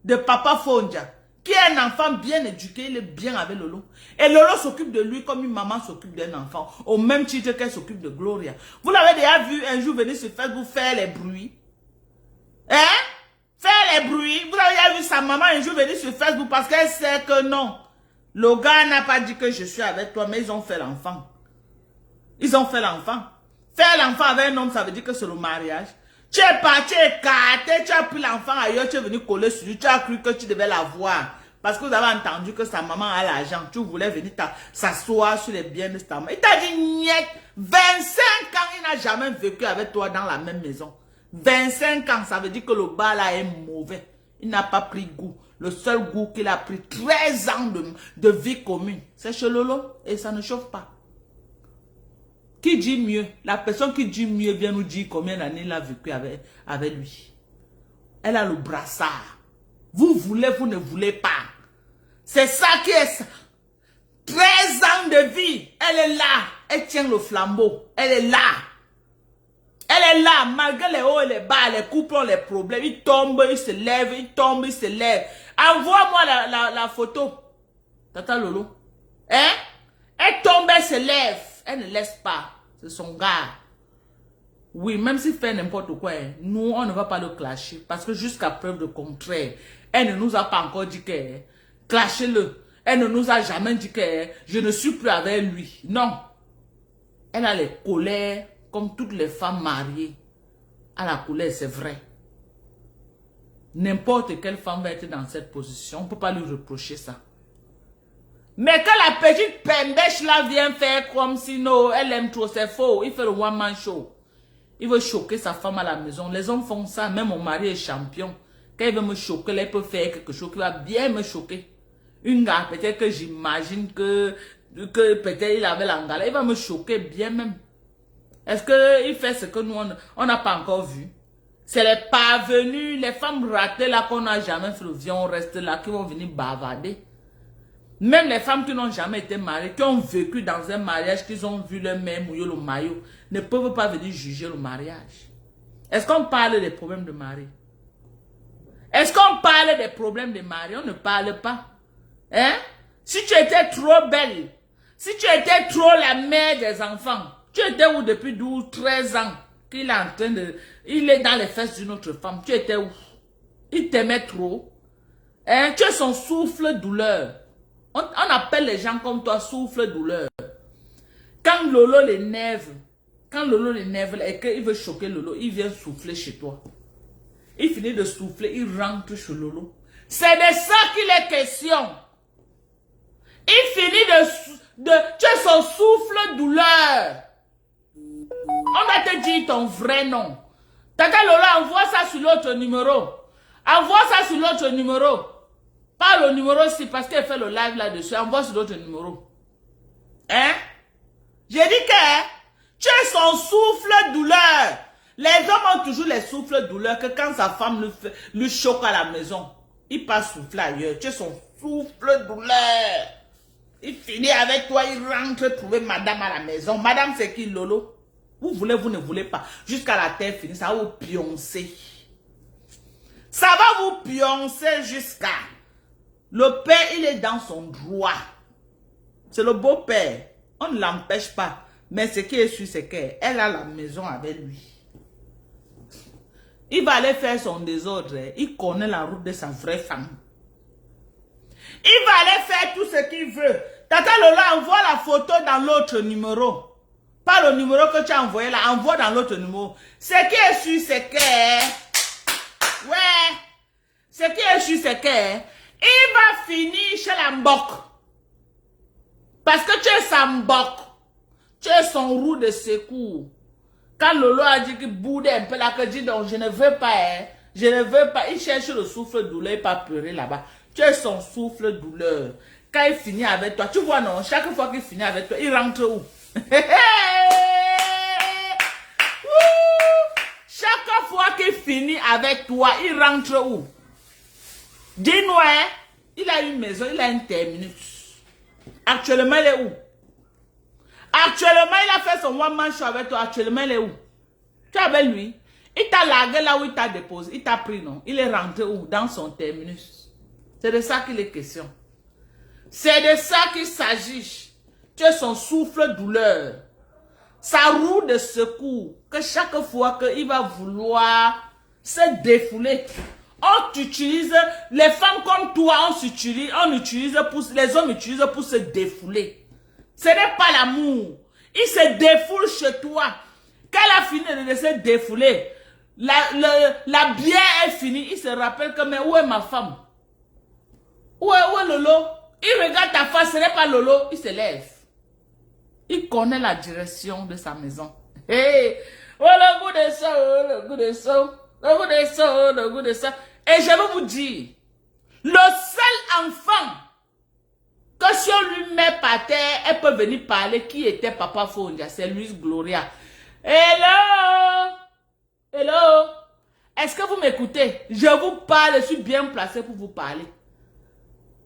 de Papa Fondia, qui est un enfant bien éduqué, il est bien avec Lolo. Et Lolo s'occupe de lui comme une maman s'occupe d'un enfant. Au même titre qu'elle s'occupe de Gloria. Vous l'avez déjà vu un jour venir sur Facebook faire les bruits? Hein? Faire les bruits. Vous avez déjà vu sa maman un jour venir sur Facebook parce qu'elle sait que non. Le gars n'a pas dit que je suis avec toi, mais ils ont fait l'enfant. Ils ont fait l'enfant. Faire l'enfant avec un homme, ça veut dire que c'est le mariage. Tu es parti écarté, tu as pris l'enfant ailleurs, tu es venu coller sur lui, tu as cru que tu devais l'avoir. Parce que vous avez entendu que sa maman a l'argent, tu voulais venir s'asseoir sur les biens de sa maman. Il t'a dit niet. 25 ans, il n'a jamais vécu avec toi dans la même maison. 25 ans, ça veut dire que le bas là est mauvais. Il n'a pas pris goût. Le seul goût qu'il a pris, 13 ans de vie commune, c'est chez Lolo et ça ne chauffe pas. Qui dit mieux? La personne qui dit mieux vient nous dire combien d'années il a vécu avec lui. Elle a le brassard. Vous voulez, vous ne voulez pas. C'est ça qui est ça. 13 ans de vie. Elle est là. Elle tient le flambeau. Elle est là. Elle est là. Malgré les hauts et les bas, les couples ont les problèmes. Il tombe, il se lève. Il tombe, il se lève. Envoie-moi la photo. Tata Lolo. Hein? Elle tombe, elle se lève. Elle ne laisse pas. C'est son gars. Oui, même s'il fait n'importe quoi, nous, on ne va pas le clasher. Parce que jusqu'à preuve de contraire, elle ne nous a pas encore dit que clashez-le. Elle ne nous a jamais dit que je ne suis plus avec lui. Non. Elle a les colères comme toutes les femmes mariées. À la colère, c'est vrai. N'importe quelle femme va être dans cette position. On ne peut pas lui reprocher ça. Mais quand la petite pembèche là vient faire comme si non, elle aime trop, c'est faux. Il fait le one-man show. Il veut choquer sa femme à la maison. Les hommes font ça. Même mon mari est champion. Quand il veut me choquer, là, il peut faire quelque chose qui va bien me choquer. Une gare, peut-être que j'imagine que peut-être il avait l'angala. Il va me choquer bien même. Est-ce qu'il fait ce que nous, on n'a pas encore vu? C'est les parvenus, les femmes ratées là qu'on n'a jamais fait le viol, on reste là, qui vont venir bavarder. Même les femmes qui n'ont jamais été mariées, qui ont vécu dans un mariage, qui ont vu leur mère mouiller le maillot, ne peuvent pas venir juger le mariage. Est-ce qu'on parle des problèmes de mari? Est-ce qu'on parle des problèmes de mari? On ne parle pas. Hein? Si tu étais trop belle, si tu étais trop la mère des enfants, tu étais où depuis 12, 13 ans? Qu'il est en train de... Il est dans les fesses d'une autre femme. Tu étais où? Il t'aimait trop. Hein? Tu es son souffle-douleur. On appelle les gens comme toi souffle-douleur. Quand Lolo l'énerve, et qu'il veut choquer Lolo, il vient souffler chez toi. Il finit de souffler, il rentre chez Lolo. C'est de ça qu'il est question. Il finit tu es son souffle-douleur. On va te dire ton vrai nom. Tata Lola, envoie ça sur l'autre numéro. Envoie ça sur l'autre numéro. Pas le numéro 6 parce qu'elle fait le live là-dessus. Envoie sur l'autre numéro. Hein? J'ai dit que tu es son souffle-douleur. Les hommes ont toujours les souffles-douleurs que quand sa femme lui choque à la maison, il passe souffler ailleurs. Tu es son souffle-douleur. Il finit avec toi, il rentre trouver madame à la maison. Madame, c'est qui, Lolo? Vous voulez, vous ne voulez pas. Jusqu'à la terre finie, ça va vous pioncer. Ça va vous pioncer jusqu'à... Le père, il est dans son droit. C'est le beau-père. On ne l'empêche pas. Mais ce qui est sûr, c'est qu'elle a la maison avec lui. Il va aller faire son désordre. Il connaît la route de sa vraie femme. Il va aller faire tout ce qu'il veut. Tata Lola, envoie la photo dans l'autre numéro. Pas le numéro que tu as envoyé là, envoie dans l'autre numéro. Ce qui est sûr, c'est que... Ouais. Ce qui est sûr, c'est que... Il va finir chez la Mbok. Parce que tu es sa Mbok. Tu es son roue de secours. Quand Lolo a dit qu'il boudait un peu là, que dit donc je ne veux pas, hein. Je ne veux pas. Il cherche le souffle-douleur, il va pleurer là-bas. Tu es son souffle-douleur. Quand il finit avec toi, tu vois non, chaque fois qu'il finit avec toi, il rentre où? Chaque fois qu'il finit avec toi, il rentre où? Dis-nous, hein? Il a une maison, il a un terminus. Actuellement, il est où? Actuellement, il a fait son one-man show avec toi. Actuellement, il est où? Tu es avec lui. Il t'a largué là où il t'a déposé. Il t'a pris, non? Il est rentré où? Dans son terminus. C'est de ça qu'il est question. C'est de ça qu'il s'agit. Tu es son souffle-douleur. Sa roue de secours. Que chaque fois qu'il va vouloir se défouler, on utilise, les femmes comme toi, les hommes utilisent pour se défouler. Ce n'est pas l'amour. Il se défoule chez toi. Quand elle a fini de se défouler, la bière est finie. Il se rappelle que, mais où est ma femme? Où est Lolo? Il regarde ta face, ce n'est pas Lolo. Il se lève. Il connaît la direction de sa maison. Hey! Oh, le goût de ça, oh, le goût de ça. Le goût de ça, oh, le goût de ça. Et je vais vous dire, le seul enfant que si on lui met par terre, elle peut venir parler qui était Papa Fondia, c'est Louise Gloria. Hello! Hello! Est-ce que vous m'écoutez? Je vous parle, je suis bien placé pour vous parler.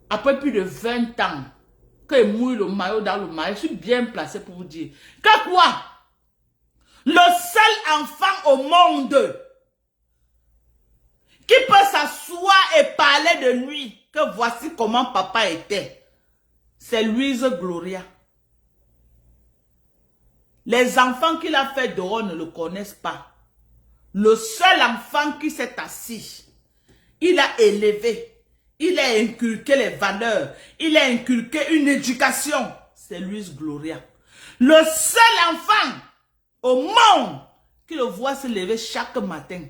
Après plus de 20 ans, que mouille le maillot dans le maillot, je suis bien placé pour vous dire. Que quoi? Le seul enfant au monde qui peut s'asseoir et parler de lui, que voici comment papa était, c'est Louise Gloria. Les enfants qu'il a fait dehors ne le connaissent pas. Le seul enfant qui s'est assis, il a élevé, il a inculqué les valeurs, il a inculqué une éducation, c'est Louise Gloria. Le seul enfant au monde qui le voit se lever chaque matin,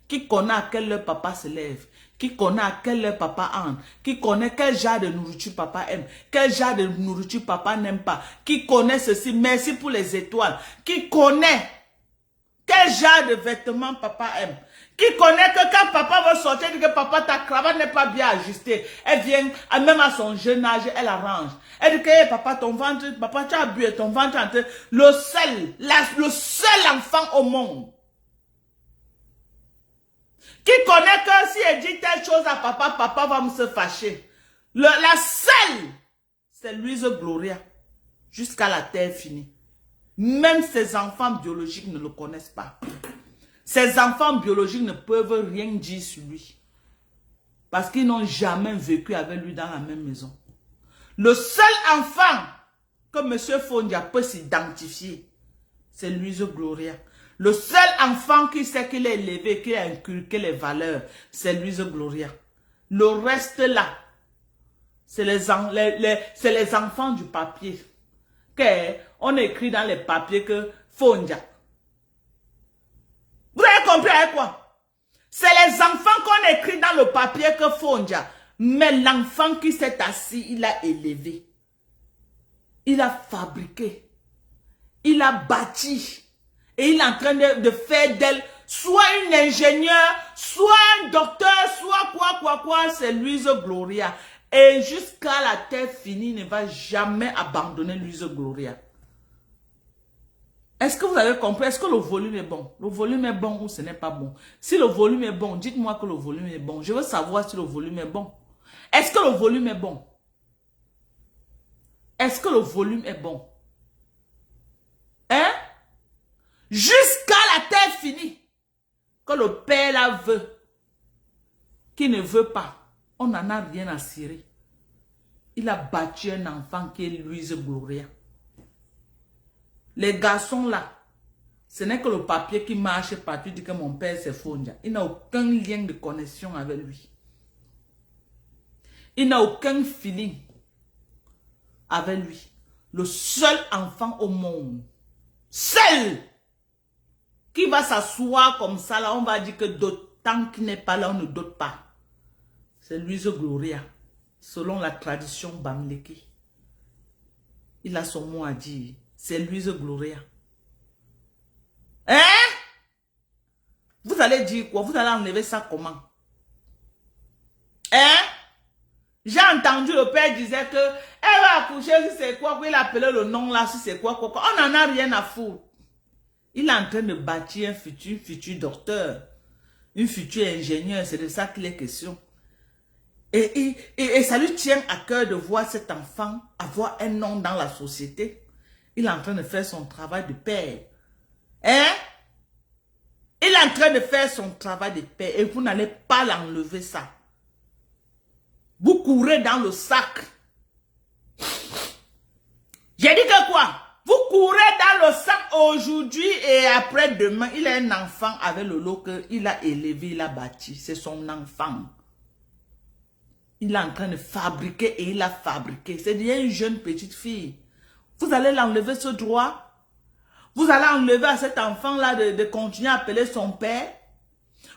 qui connaît à quelle heure papa se lève, qui connaît à quelle heure papa entre, qui connaît quel genre de nourriture papa aime, quel genre de nourriture papa n'aime pas, qui connaît ceci, merci pour les étoiles, qui connaît quel genre de vêtements papa aime, Qui connaît que quand papa va sortir, elle dit que papa, ta cravate n'est pas bien ajustée. Elle vient, même à son jeune âge, elle arrange. Elle dit que hey, papa, ton ventre, papa, tu as bu et ton ventre est en train. Le seul enfant au monde. Qui connaît que si elle dit telle chose à papa, papa va me se fâcher. La seule, c'est Louise Gloria. Jusqu'à la terre finie. Même ses enfants biologiques ne le connaissent pas. Ses enfants biologiques ne peuvent rien dire sur lui. Parce qu'ils n'ont jamais vécu avec lui dans la même maison. Le seul enfant que M. Fondia peut s'identifier, c'est Louise Gloria. Le seul enfant qui sait qu'il est élevé, qui a inculqué les valeurs, c'est Louise Gloria. Le reste là, c'est les enfants du papier. On écrit dans les papiers que Fondia. Vous avez compris avec quoi? C'est les enfants qu'on écrit dans le papier que Fondia. Mais l'enfant qui s'est assis, il a élevé. Il a fabriqué. Il a bâti. Et il est en train de faire d'elle soit une ingénieure, soit un docteur, soit quoi. C'est Louise Gloria. Et jusqu'à la terre finie, il ne va jamais abandonner Louise Gloria. Est-ce que vous avez compris? Est-ce que le volume est bon? Le volume est bon ou ce n'est pas bon? Si le volume est bon, dites-moi que le volume est bon. Je veux savoir si le volume est bon. Est-ce que le volume est bon? Est-ce que le volume est bon? Hein? Jusqu'à la terre finie. Que le père là veut. Qui ne veut pas. On n'en a rien à cirer. Il a battu un enfant qui est Louise Gloria. Les garçons là, ce n'est que le papier qui marche partout, dit que mon père c'est Fondia. Il n'a aucun lien de connexion avec lui. Il n'a aucun feeling avec lui. Le seul enfant au monde, seul, qui va s'asseoir comme ça là, on va dire que tant qu'il n'est pas là, on ne dote pas. C'est Louise Gloria, selon la tradition Bamileke. Il a son mot à dire. C'est Louise Gloria. Hein? Vous allez dire quoi? Vous allez enlever ça comment? Hein? J'ai entendu le père disait que elle va accoucher si c'est quoi, il appelait le nom là, si c'est quoi. On n'en a rien à foutre. Il est en train de bâtir un futur docteur, une future ingénieure, c'est de ça qu'il est question. Et ça lui tient à cœur de voir cet enfant avoir un nom dans la société. Il est en train de faire son travail de père. Hein? Il est en train de faire son travail de père et vous n'allez pas l'enlever ça. Vous courez dans le sac. J'ai dit que quoi? Vous courez dans le sac aujourd'hui et après demain, il a un enfant avec le lot qu'il a élevé, il a bâti. C'est son enfant. Il est en train de fabriquer et il a fabriqué. C'est une jeune petite fille. Vous allez l'enlever ce droit. Vous allez enlever à cet enfant-là de continuer à appeler son père.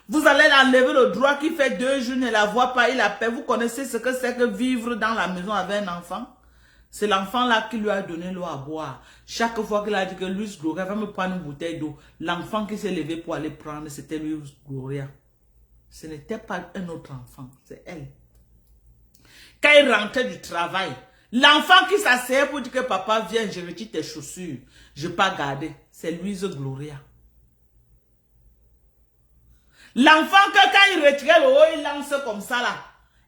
Vous allez l'enlever le droit qui fait 2 jours, ne la voit pas, il appelle. Vous connaissez ce que c'est que vivre dans la maison avec un enfant? C'est l'enfant-là qui lui a donné l'eau à boire. Chaque fois qu'il a dit que Louise Gloria va me prendre une bouteille d'eau, l'enfant qui s'est levé pour aller prendre, c'était Louise Gloria. Ce n'était pas un autre enfant, c'est elle. Quand il rentrait du travail, l'enfant qui s'asseyait pour dire que papa viens, je retire tes chaussures, je ne vais pas garder, c'est Louise Gloria. L'enfant que quand il retirait le haut, il lance comme ça là.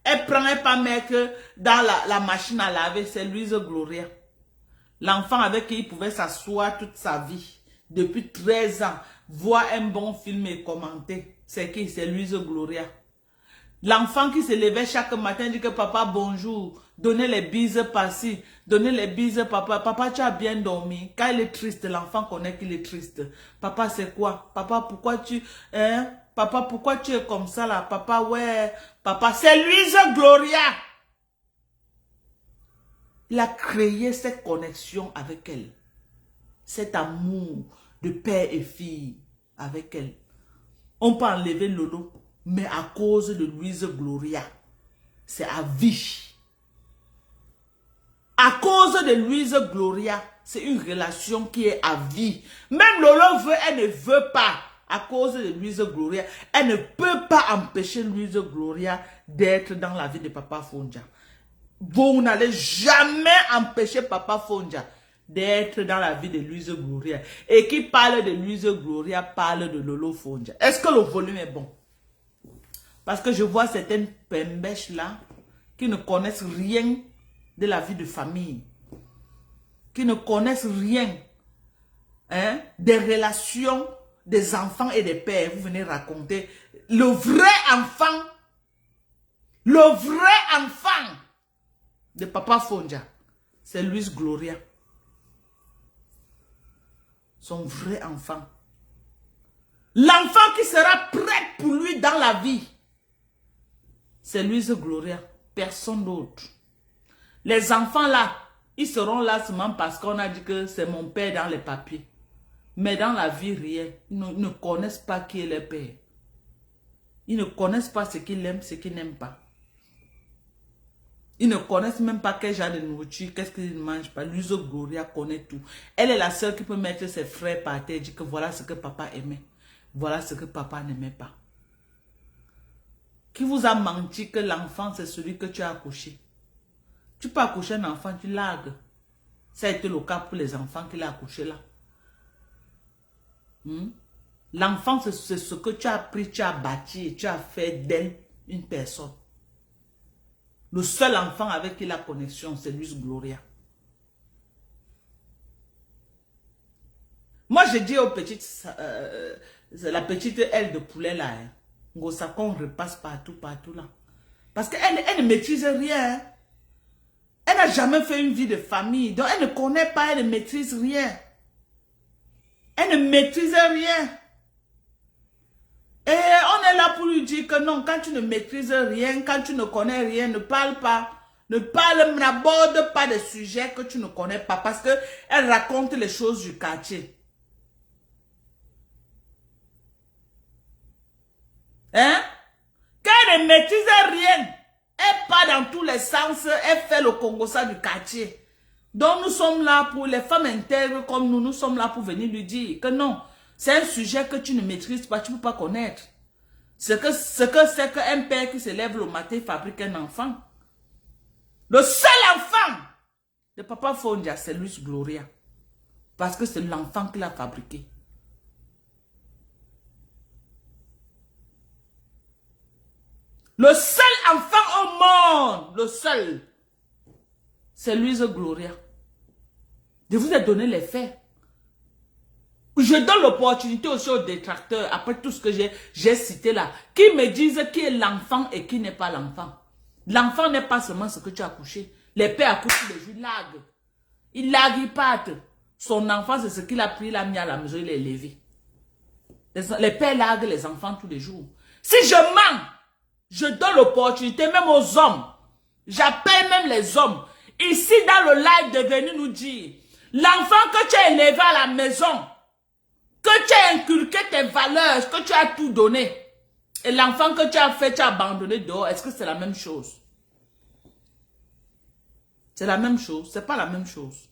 Elle prend et pas mettre dans la machine à laver, c'est Louise Gloria. L'enfant avec qui il pouvait s'asseoir toute sa vie, depuis 13 ans, voir un bon film et commenter, c'est qui? C'est Louise Gloria. L'enfant qui se levait chaque matin dit que papa bonjour, donnez les bises par-ci, donnez les bises papa. Papa tu as bien dormi. Quand il est triste, l'enfant connaît qu'il est triste. Papa c'est quoi? Papa pourquoi tu... Hein? Papa pourquoi tu es comme ça là? Papa ouais. Papa c'est Louise Gloria. Il a créé cette connexion avec elle. Cet amour de père et fille avec elle. On peut enlever Lolo. Mais à cause de Louise Gloria, c'est à vie. À cause de Louise Gloria, c'est une relation qui est à vie. Même Lolo veut, elle ne veut pas. à cause de Louise Gloria, elle ne peut pas empêcher Louise Gloria d'être dans la vie de Papa Fonja. Vous n'allez jamais empêcher Papa Fonja d'être dans la vie de Louise Gloria. Et qui parle de Louise Gloria parle de Lolo Fonja. Est-ce que le volume est bon? Parce que je vois certaines pembèches là qui ne connaissent rien de la vie de famille. Qui ne connaissent rien des relations des enfants et des pères. Vous venez raconter le vrai enfant de Papa Fonja, c'est Louise Gloria. Son vrai enfant. L'enfant qui sera prêt pour lui dans la vie, c'est Louise Gloria. Personne d'autre. Les enfants là, ils seront là seulement parce qu'on a dit que c'est mon père dans les papiers. Mais dans la vie réelle, ils ne connaissent pas qui est leur père. Ils ne connaissent pas ce qu'ils aiment, ce qu'ils n'aiment pas. Ils ne connaissent même pas quel genre de nourriture, qu'est-ce qu'ils ne mangent pas. Louise Gloria connaît tout. Elle est la seule qui peut mettre ses frères par terre et dire que voilà ce que papa aimait. Voilà ce que papa n'aimait pas. Qui vous a menti que l'enfant c'est celui que tu as accouché? Tu peux accoucher un enfant, tu largues. Ça a été le cas pour les enfants qu'il a accouché là. L'enfant, c'est ce que tu as pris, tu as bâti et tu as fait d'elle une personne. Le seul enfant avec qui la connexion, c'est Louise Gloria. Moi, je dis aux petites, la petite aile de poulet là, ça qu'on repasse partout là. Parce qu'elle ne maîtrise rien. Elle n'a jamais fait une vie de famille. Donc, elle ne connaît pas, elle ne maîtrise rien. Elle ne maîtrise rien. Et on est là pour lui dire que non, quand tu ne maîtrises rien, quand tu ne connais rien, ne parle pas. N'aborde pas des sujets que tu ne connais pas. Parce qu'elle raconte les choses du quartier. Hein? Quand elle ne maîtrise rien, elle part dans tous les sens, elle fait le Congossa du quartier. Donc nous sommes là pour les femmes intègres comme nous sommes là pour venir lui dire que non, c'est un sujet que tu ne maîtrises pas, tu ne peux pas connaître. Ce que c'est qu'un père qui se lève le matin fabrique un enfant. Le seul enfant de Papa Fonja, c'est Louise Gloria. Parce que c'est l'enfant qu'il a fabriqué. Le seul enfant au monde, le seul, c'est Louise Gloria. Je vous ai donné les faits. Je donne l'opportunité aussi aux détracteurs, après tout ce que j'ai cité là, qui me disent qui est l'enfant et qui n'est pas l'enfant. L'enfant n'est pas seulement ce que tu as accouché. Les pères accouchent tous les jours, ils laguent. Ils laguent, ils partent. Son enfant, c'est ce qu'il a pris, il l'a mis à la maison, il l'a élevé. Les pères laguent les enfants tous les jours. Si je mens, je donne l'opportunité même aux hommes. J'appelle même les hommes. Ici, dans le live, de venir nous dire, l'enfant que tu as élevé à la maison, que tu as inculqué tes valeurs, que tu as tout donné, et l'enfant que tu as fait, tu as abandonné dehors, est-ce que c'est la même chose? C'est la même chose, c'est pas la même chose.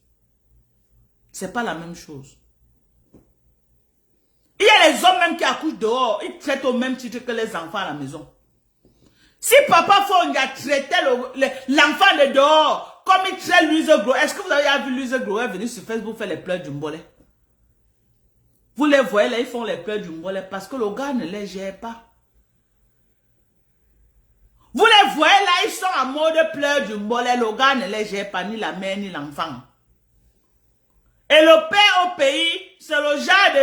C'est pas la même chose. Il y a les hommes même qui accouchent dehors, ils traitent au même titre que les enfants à la maison. Si Papa Fonja traitait l'enfant de dehors comme il traite Louise Gloria, est-ce que vous avez vu Louise Gloria venir sur Facebook faire les pleurs du mbolet? Vous les voyez là, ils font les pleurs du mbolet parce que le gars ne les gère pas. Vous les voyez là, ils sont en mode pleurs du mbolet, le gars ne les gère pas, ni la mère ni l'enfant. Et le père au pays, c'est le genre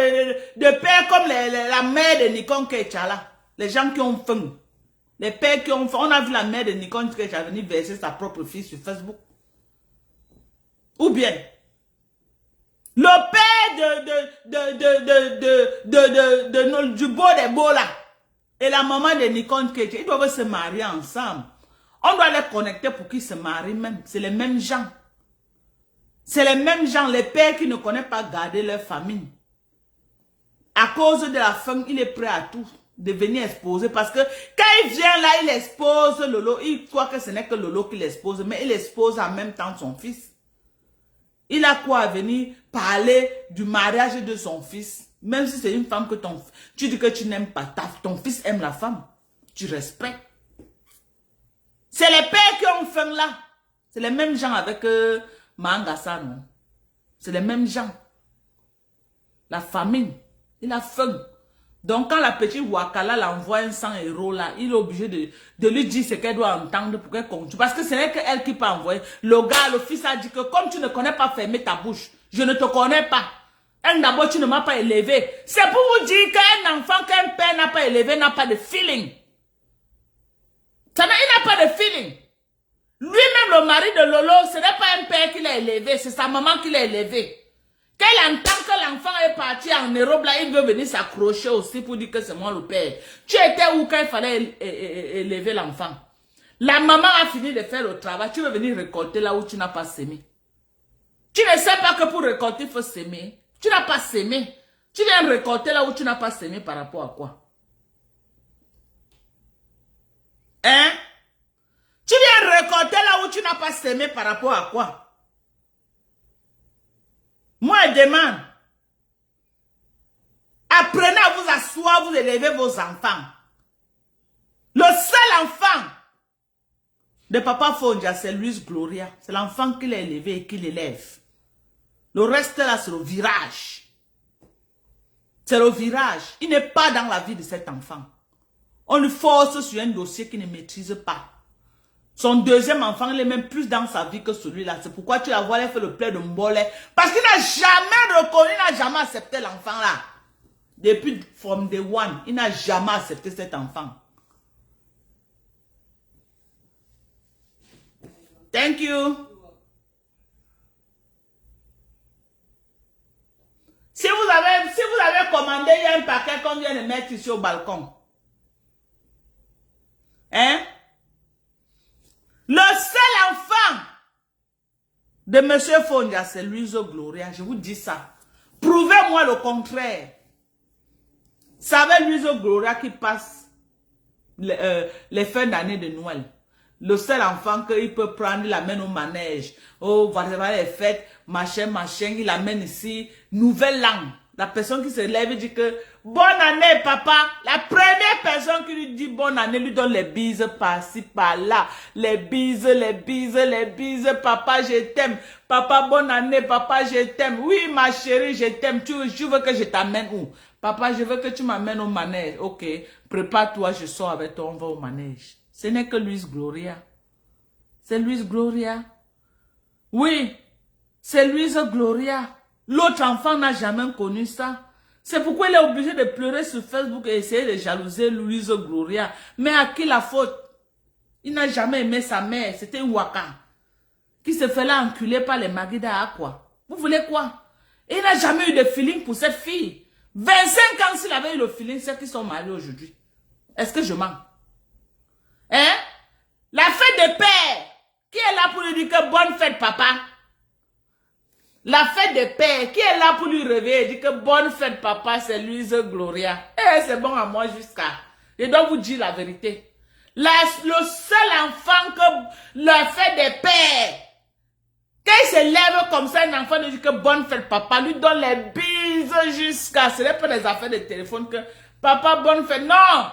de père comme la mère de Nikon Ketchala. Les gens qui ont faim. Les pères qui ont faim. On a vu la mère de Nikon Ketchala venir verser sa propre fille sur Facebook. Ou bien, le père du beau des beaux là, et la maman de Nikon Ketchala, ils doivent se marier ensemble. On doit les connecter pour qu'ils se marient même. C'est les mêmes gens. C'est les mêmes gens, les pères qui ne connaissent pas garder leur famille. À cause de la faim, il est prêt à tout, de venir exposer. Parce que quand il vient là, il expose Lolo. Il croit que ce n'est que Lolo qui l'expose, mais il expose en même temps son fils. Il a quoi à venir parler du mariage de son fils Même si c'est une femme que tu dis que tu n'aimes pas, ton fils aime la femme. Tu respectes. C'est les pères qui ont faim là. C'est les mêmes gens avec Mangasa, non? C'est les mêmes gens. La famine, il a faim. Donc quand la petite Wakala l'envoie un 100 € là, il est obligé de lui dire ce qu'elle doit entendre pour qu'elle continue. Parce que ce n'est qu'elle qui peut envoyer. Le gars, le fils a dit que comme tu ne connais pas fermer ta bouche, je ne te connais pas. D'abord, tu ne m'as pas élevé. C'est pour vous dire qu'un enfant qu'un père n'a pas élevé n'a pas de feeling. Il n'a pas de feeling. Lui-même, le mari de Lolo, ce n'est pas un père qui l'a élevé, c'est sa maman qui l'a élevé. Qu'elle entend que l'enfant est parti en Europe, là, il veut venir s'accrocher aussi pour dire que c'est moi le père. Tu étais où quand il fallait élever l'enfant? La maman a fini de faire le travail, tu veux venir récolter là où tu n'as pas sémé. Tu ne sais pas que pour récolter, il faut s'aimer. Tu n'as pas sémé. Tu viens récolter là où tu n'as pas sémé par rapport à quoi? Hein? Tu viens récolter là où tu n'as pas sémé par rapport à quoi? Moi, je demande. Apprenez à vous asseoir, vous élevez vos enfants. Le seul enfant de Papa Fondia, c'est Luis Gloria. C'est l'enfant qu'il a élevé et qu'il élève. Le reste là, c'est le virage. C'est le virage. Il n'est pas dans la vie de cet enfant. On le force sur un dossier qu'il ne maîtrise pas. Son deuxième enfant, il est même plus dans sa vie que celui-là. C'est pourquoi tu la vois, elle fait le plein de mbolé. Parce qu'il n'a jamais reconnu, il n'a jamais accepté l'enfant là. Depuis from day one, il n'a jamais accepté cet enfant. Thank you. Si vous avez commandé, il y a un paquet qu'on vient de mettre ici au balcon. Hein? Le seul enfant de M. Fondia, c'est Luiso Gloria. Je vous dis ça. Prouvez-moi le contraire. Savez Luiso Gloria qui passe les fins d'année de Noël. Le seul enfant qu'il peut prendre, il l'amène au manège. Oh, voilà les fêtes, machin, machin, il l'amène ici. Nouvelle langue. La personne qui se lève et dit que bonne année, papa. La première personne qui lui dit bonne année lui donne les bises par-ci, par-là. Les bises, les bises, les bises. Papa, je t'aime. Papa, bonne année. Papa, je t'aime. Oui, ma chérie, je t'aime. Tu veux que je t'amène où? Papa, je veux que tu m'amènes au manège. Ok, prépare-toi, je sors avec toi, on va au manège. Ce n'est que Luis Gloria. C'est Luis Gloria. Oui, c'est Luis Gloria. L'autre enfant n'a jamais connu ça. C'est pourquoi il est obligé de pleurer sur Facebook et essayer de jalouser Luis Gloria. Mais à qui la faute? Il n'a jamais aimé sa mère. C'était une Waka. Qui se fait là enculer par les Magida à quoi? Vous voulez quoi? Et il n'a jamais eu de feeling pour cette fille. 25 ans s'il avait eu le feeling, c'est qu'ils sont mariés aujourd'hui. Est-ce que je mens? Hein? La fête de père. Qui est là pour lui dire que bonne fête, papa? La fête de père. Qui est là pour lui réveiller et dire que bonne fête, papa, c'est Luis Gloria. Eh, c'est bon à moi jusqu'à. Je dois vous dire la vérité. Le seul enfant que la fête de père. Quand il se lève comme ça, un enfant lui dit que bonne fête, papa, lui donne les bises jusqu'à. Ce n'est pas des affaires de téléphone que papa, bonne fête. Non!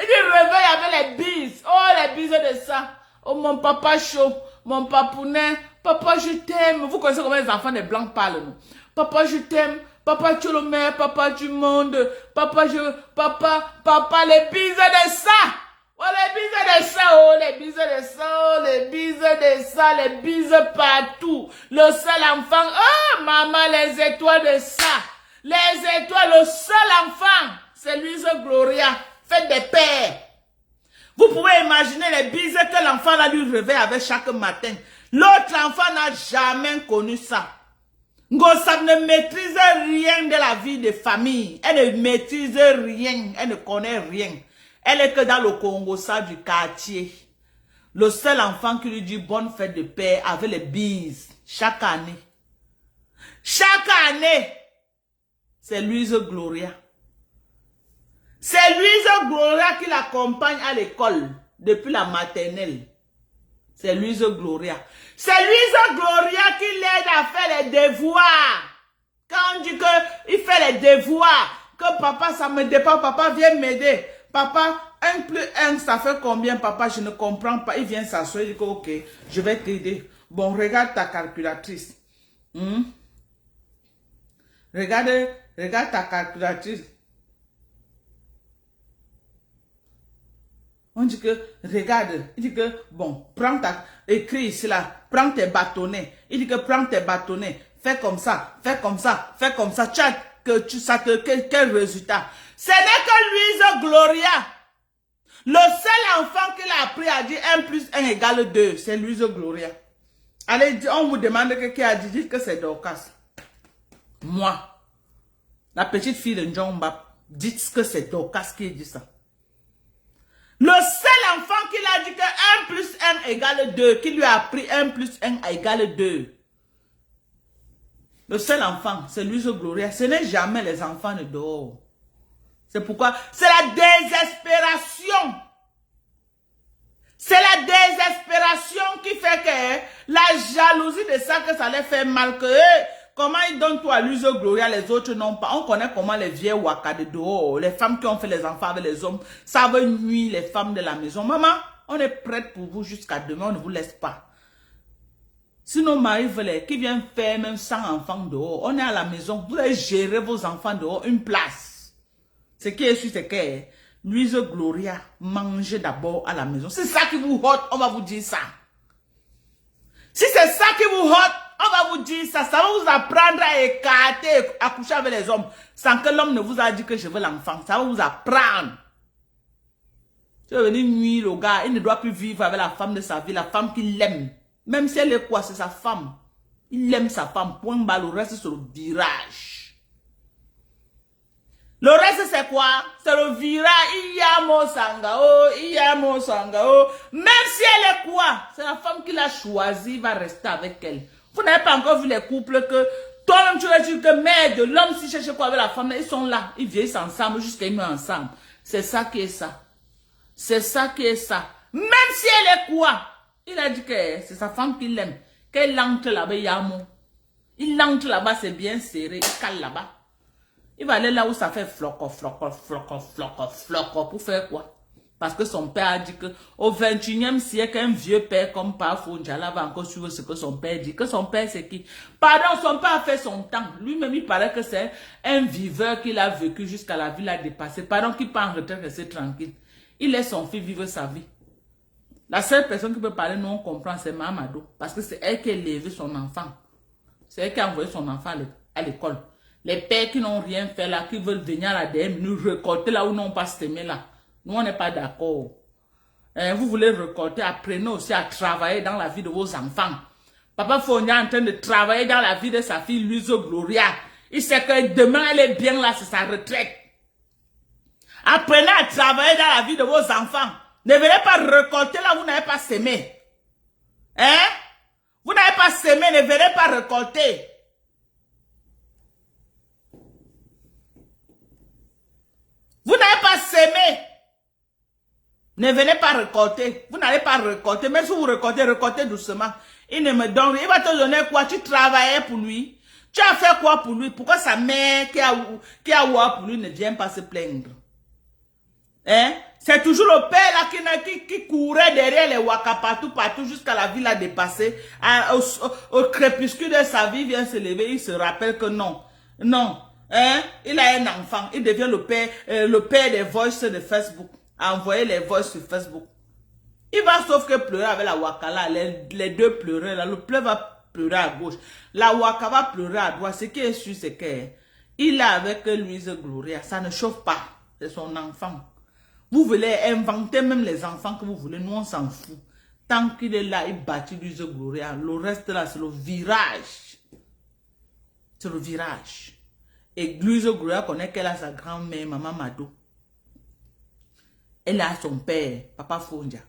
Il dit réveille avec les bises. Oh, les bises de ça. Oh, mon papa chaud, mon papounet. Papa, je t'aime. Vous connaissez comment les enfants des blancs parlent, non? Papa, je t'aime. Papa, tu es le meilleur papa du monde. Papa, papa, les bises de ça. Oh, les bises de ça, oh, les bises de ça, oh, les bises de ça, les bises partout. Le seul enfant, oh, maman, les étoiles de ça. Les étoiles, le seul enfant, c'est Luis Gloria. Faites des pères. Vous pouvez imaginer les bises que l'enfant a lui réveille avec chaque matin. L'autre enfant n'a jamais connu ça. Ngossab ne maîtrise rien de la vie de famille. Elle ne maîtrise rien. Elle ne connaît rien. Elle est que dans le Congo, ça du quartier. Le seul enfant qui lui dit bonne fête de père avec les bises chaque année. Chaque année, c'est Luis Gloria. C'est Luis Gloria qui l'accompagne à l'école depuis la maternelle. C'est Luis Gloria. C'est Luis Gloria qui l'aide à faire les devoirs. Quand on dit qu'il fait les devoirs, que papa, ça me dépend, papa vient m'aider. Papa, 1 plus 1, ça fait combien, papa? Je ne comprends pas. Il vient s'asseoir, il dit, ok, je vais t'aider. Bon, regarde ta calculatrice. Regarde ta calculatrice. On dit que, regarde, il dit que, bon, écris ici là, prends tes bâtonnets. Il dit que prends tes bâtonnets, fais comme ça, fais comme ça, fais comme ça. Quel résultat? Ce n'est que Louise Gloria. Le seul enfant qu'il a appris à dire 1 plus 1 égale 2, c'est Louise Gloria. Allez, on vous demande qui a dit que c'est Dorcas. Moi, la petite fille de Njomba, dites que c'est Dorcas qui dit ça. Le seul enfant qu'il a dit que 1 plus 1 égale 2, qui lui a appris 1 plus 1 égale 2. Le seul enfant, c'est Louise Gloria. Ce n'est jamais les enfants de dehors. C'est pourquoi c'est la désespération. C'est la désespération qui fait que la jalousie de ça, que ça les fait mal. Que comment ils donnent tout à Louise Gloria, les autres n'ont pas. On connaît comment les vieilles waka de dehors, les femmes qui ont fait les enfants avec les hommes, ça veut nuire les femmes de la maison. Maman, on est prête pour vous jusqu'à demain, on ne vous laisse pas. Si nos maris veulent, qui viennent faire même 100 enfants dehors, on est à la maison, vous allez gérer vos enfants dehors, une place. Ce qui est sûr, c'est que Louise Gloria mange d'abord à la maison. C'est ça qui vous hôte, on va vous dire ça. Si c'est ça qui vous hôte, on va vous dire ça. Ça va vous apprendre à écarter, à coucher avec les hommes, sans que l'homme ne vous a dit que je veux l'enfant. Ça va vous apprendre. Tu vas venir nuire le gars, il ne doit plus vivre avec la femme de sa vie, la femme qu'il aime. Même si elle est quoi, c'est sa femme. Il aime sa femme, point barre, le reste c'est le virage. Le reste c'est quoi? C'est le virage. Iyamo Sangao. Même si elle est quoi? C'est la femme qu'il a choisie, va rester avec elle. Vous n'avez pas encore vu les couples que toi-même tu vas dire que merde, l'homme si cherche quoi avec la femme, ils sont là, ils vieillissent ensemble jusqu'à ils meurent ensemble. C'est ça qui est ça. C'est ça qui est ça. Même si elle est quoi? Il a dit que c'est sa femme qu'il aime. Qu'elle entre là-bas, Yamo. Il entre là-bas, c'est bien serré. Il cale là-bas. Il va aller là où ça fait floco pour faire quoi? Parce que son père a dit que au 21e siècle, un vieux père comme Pafo Njala va encore suivre ce que son père dit. Que son père c'est qui? Pardon, son père a fait son temps. Lui-même, il paraît que c'est un viveur qu'il a vécu jusqu'à la vie l'a dépassé. Pardon, qu'il part en retraite, rester tranquille. Il laisse son fils vivre sa vie. La seule personne qui peut parler, nous on comprend, c'est Mamadou. Parce que c'est elle qui a élevé son enfant. C'est elle qui a envoyé son enfant à l'école. Les pères qui n'ont rien fait là, qui veulent venir à la DM, nous récolter là où n'ont pas semé là. Nous on n'est pas d'accord. Vous voulez récolter, apprenez aussi à travailler dans la vie de vos enfants. Papa Fournier est en train de travailler dans la vie de sa fille Louise Gloria. Il sait que demain elle est bien là, c'est sa retraite. Apprenez à travailler dans la vie de vos enfants. Ne venez pas récolter là où vous n'avez pas semé. Hein? Vous n'avez pas semé, ne venez pas récolter. Vous n'avez pas semé. Ne venez pas récolter. Vous n'allez pas récolter. Même si vous récoltez, récoltez doucement. Il ne me donne rien. Il va te donner quoi? Tu travaillais pour lui. Tu as fait quoi pour lui? Pourquoi sa mère qui a ouah pour lui ne vient pas se plaindre? Hein? C'est toujours le père là qui courait derrière les waka partout jusqu'à la vie l'a dépassé. Au crépuscule de sa vie, il vient se lever, il se rappelle que non. Non. Hein? Il a un enfant. Il devient le père des voices de Facebook. A envoyé les voices sur Facebook. Il va sauf que pleurer avec la waka là. Les deux pleuraient là. Le pleur va pleurer à gauche. La waka va pleurer à droite. Ce qui est sûr, c'est que il est avec Louise Gloria. Ça ne chauffe pas. C'est son enfant. Vous voulez inventer même les enfants que vous voulez, nous on s'en fout. Tant qu'il est là, il bâtit Louise Gloria. Le reste là, c'est le virage. C'est le virage. Et Louise Gloria connaît qu'elle a sa grand-mère, Maman Mado. Elle a son père, Papa Fondia.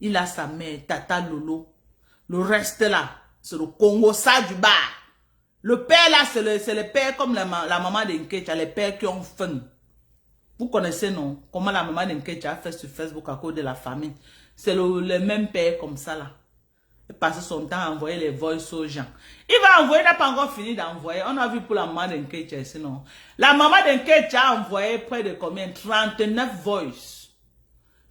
Il a sa mère, Tata Lolo. Le reste là, c'est le Congo, ça du bas. Le père là, c'est le père comme la maman d'Inkecha, les pères qui ont faim. Vous connaissez, non? Comment la maman d'Inkecha a fait sur Facebook à cause de la famine. C'est le même père comme ça, là. Il passe son temps à envoyer les voices aux gens. Il va envoyer, il n'a pas encore fini d'envoyer. On a vu pour la maman d'Nkecha, sinon. La maman d'Nkecha a envoyé près de combien? 39 voices.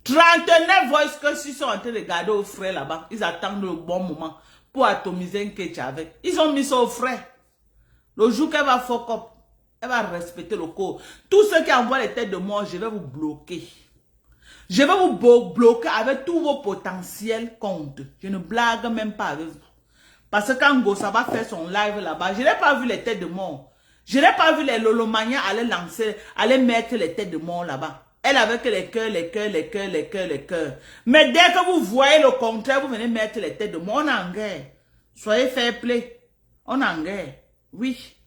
39 voices que s'ils sont en train de garder au frais là-bas, ils attendent le bon moment pour atomiser Nkecha avec. Ils ont mis ça au frais. Le jour qu'elle va fuck up, elle va respecter le code. Tous ceux qui envoient les têtes de mort, je vais vous bloquer. Je vais vous bloquer avec tous vos potentiels comptes. Je ne blague même pas avec vous. Parce que quand Gossa va faire son live là-bas, je n'ai pas vu les têtes de mort. Je n'ai pas vu les Lolomania aller lancer, aller mettre les têtes de mort là-bas. Elle avait que les cœurs, les cœurs, les cœurs, les cœurs, les cœurs. Mais dès que vous voyez le contraire, vous venez mettre les têtes de mort. On est en guerre. Soyez fair play. On est en guerre. Oui.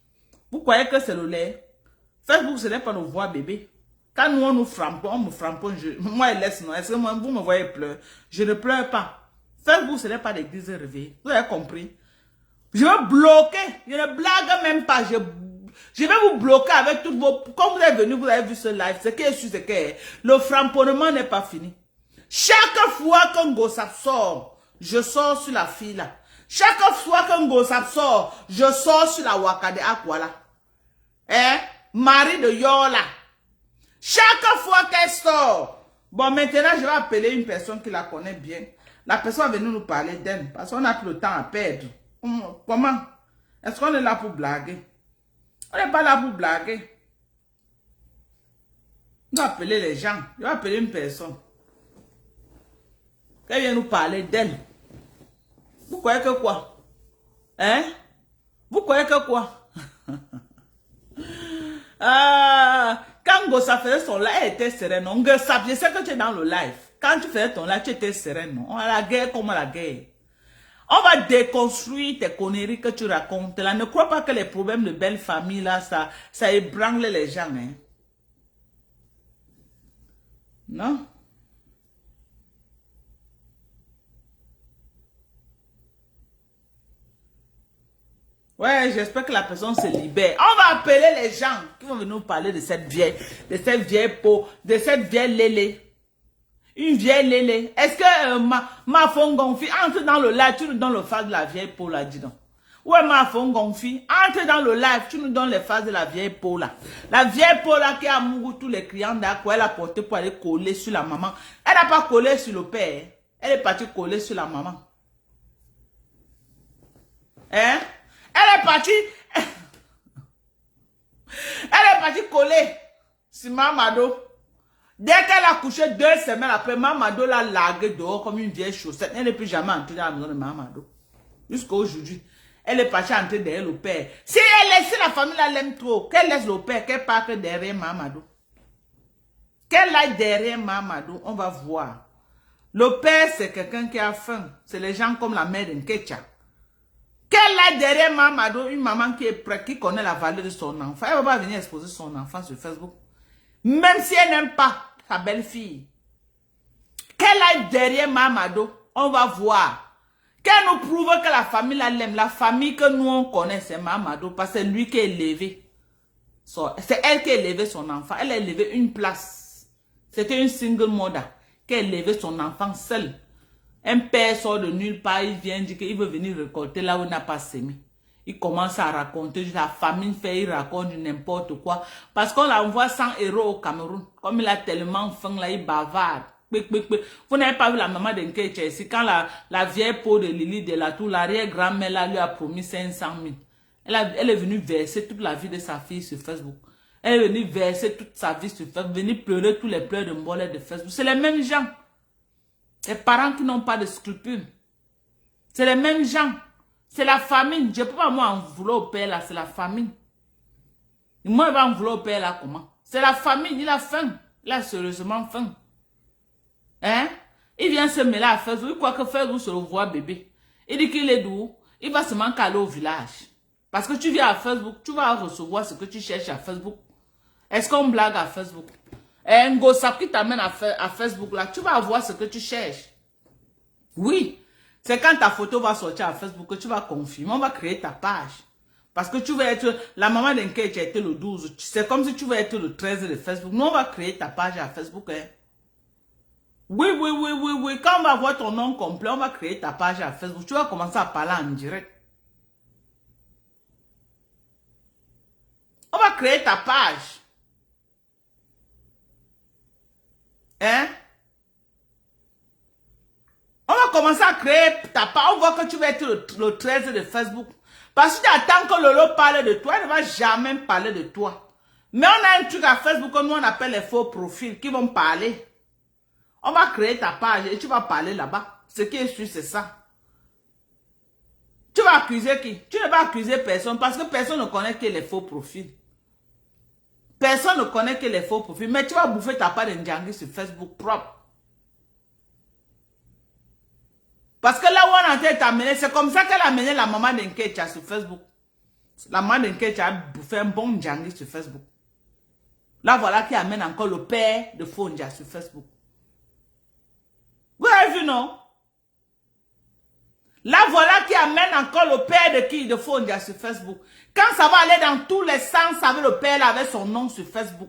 Vous croyez que c'est le lait? Facebook, ce n'est pas nos voix bébé. Quand nous, on nous frappons, moi, elle laisse, non. Est-ce que moi, vous me voyez pleurer? Je ne pleure pas. Facebook, ce n'est pas l'église réveillée. Vous avez compris? Je vais bloquer. Je ne blague même pas. Je vais vous bloquer avec toutes vos... Comme vous êtes venu, vous avez vu ce live. Ce qui est sûr, c'est que le framponnement n'est pas fini. Chaque fois qu'un gosse sort, je sors sur la fille là. Chaque fois qu'un gosse sort, je sors sur la Wakade Akwala. Hein? Marie de Yola. Chaque fois qu'elle sort. Bon, maintenant, je vais appeler une personne qui la connaît bien. La personne va venir nous parler d'elle. Parce qu'on n'a plus le temps à perdre. Comment? Est-ce qu'on est là pour blaguer? On n'est pas là pour blaguer. On va appeler les gens. Je vais appeler une personne. Qu'elle vient nous parler d'elle. Vous croyez que quoi? Hein? Vous croyez que quoi? Quand Gossa faisait son live, elle était sereine. Je sais que tu es dans le live. Quand tu faisais ton live, tu étais sereine. On a la guerre comme la guerre. On va déconstruire tes conneries que tu racontes là. Ne crois pas que les problèmes de belle famille là, ça ébranle les gens. Hein? Non? Ouais, j'espère que la personne se libère. On va appeler les gens qui vont venir nous parler de cette vieille peau, de cette vieille lélé. Une vieille lélé. Est-ce que ma fond gonfie, entre dans le live, tu nous donnes le face de la vieille peau là, dis donc. Ouais, ma fond gonfie, entre dans le live, tu nous donnes les faces de la vieille peau là. La vieille peau là qui a mouru tous les clients d'accord, elle a porté pour aller coller sur la maman. Elle n'a pas collé sur le père. Elle est partie coller sur la maman. Hein? Elle est partie. Elle est partie coller sur Mamado. Dès qu'elle a couché 2 semaines après, Mamado l'a largué dehors comme une vieille chaussette. Elle n'est plus jamais entrée dans la maison de Mamado. Jusqu'à aujourd'hui. Elle est partie entrer derrière le père. Si la famille l'aime trop, qu'elle laisse le père, qu'elle parte derrière Mamado. Qu'elle aille derrière Mamado, on va voir. Le père, c'est quelqu'un qui a faim. C'est les gens comme la mère d'Nkecha. Qu'elle a derrière Mamado, une maman qui est prête, qui connaît la valeur de son enfant. Elle ne va pas venir exposer son enfant sur Facebook. Même si elle n'aime pas sa belle-fille. Qu'elle a derrière Mamado, on va voir. Qu'elle nous prouve que la famille l'aime. La famille que nous on connaît, c'est Mamado. Parce que c'est lui qui a élevé. C'est elle qui a élevé son enfant. Elle a élevé une place. C'était une single mother qui a élevé son enfant seule. Un père sort de nulle part, il vient dire qu'il veut venir récolter là où il n'a pas semé. Il commence à raconter, la famine fait, il raconte n'importe quoi. Parce qu'on l'envoie sans héros au Cameroun. Comme il a tellement faim là, il bavarde. Vous n'avez pas vu la maman d'Nkecha ici, quand la vieille peau de Lily de la Tour, l'arrière-grand-mère là lui a promis 500 000. Elle est venue verser toute la vie de sa fille sur Facebook. Elle est venue verser toute sa vie sur Facebook, venue pleurer tous les pleurs de mbolet de Facebook. C'est les mêmes gens. Les parents qui n'ont pas de scrupules. C'est les mêmes gens. C'est la famine. Je ne peux pas moi en vouloir au père là. C'est la famine. Moi, il va en vouloir au père là comment? C'est la famine. Il a faim. Il a sérieusement faim. Hein? Il vient se mêler à Facebook. Il croit que Facebook se le voit bébé. Il dit qu'il est d'où? Il va seulement caler au village. Parce que tu viens à Facebook. Tu vas recevoir ce que tu cherches à Facebook. Est-ce qu'on blague à Facebook? Un gossap qui t'amène à Facebook là, tu vas avoir ce que tu cherches. Oui, c'est quand ta photo va sortir à Facebook que tu vas confirmer, on va créer ta page. Parce que tu vas être, la maman d'Nkecha était le 12, c'est comme si tu vas être le 13 de Facebook. Nous, on va créer ta page à Facebook. Hein. Oui, oui, oui, oui, oui. Quand on va voir ton nom complet, on va créer ta page à Facebook. Tu vas commencer à parler en direct. On va créer ta page. Hein? On va commencer à créer ta page. On voit que tu vas être le 13 de Facebook. Parce que tu attends que Lolo parle de toi, il ne va jamais parler de toi. Mais on a un truc à Facebook que nous on appelle les faux profils qui vont parler. On va créer ta page et tu vas parler là-bas. Ce qui est sûr, c'est ça. Tu vas accuser qui? Tu ne vas accuser personne parce que personne ne connaît que les faux profils. Personne ne connaît que les faux profils. Mais tu vas bouffer ta part de Ndjangi sur Facebook propre. Parce que là où on a été amené, c'est comme ça qu'elle a amené la maman d'Nkecha sur Facebook. La maman d'Nkecha a bouffé un bon Ndjangi sur Facebook. Là voilà qui amène encore le père de Fondia sur Facebook. Vous avez vu, non? Là, voilà qui amène encore le père de qui? De Fondia sur Facebook. Quand ça va aller dans tous les sens avec le père, là, avec son nom sur Facebook.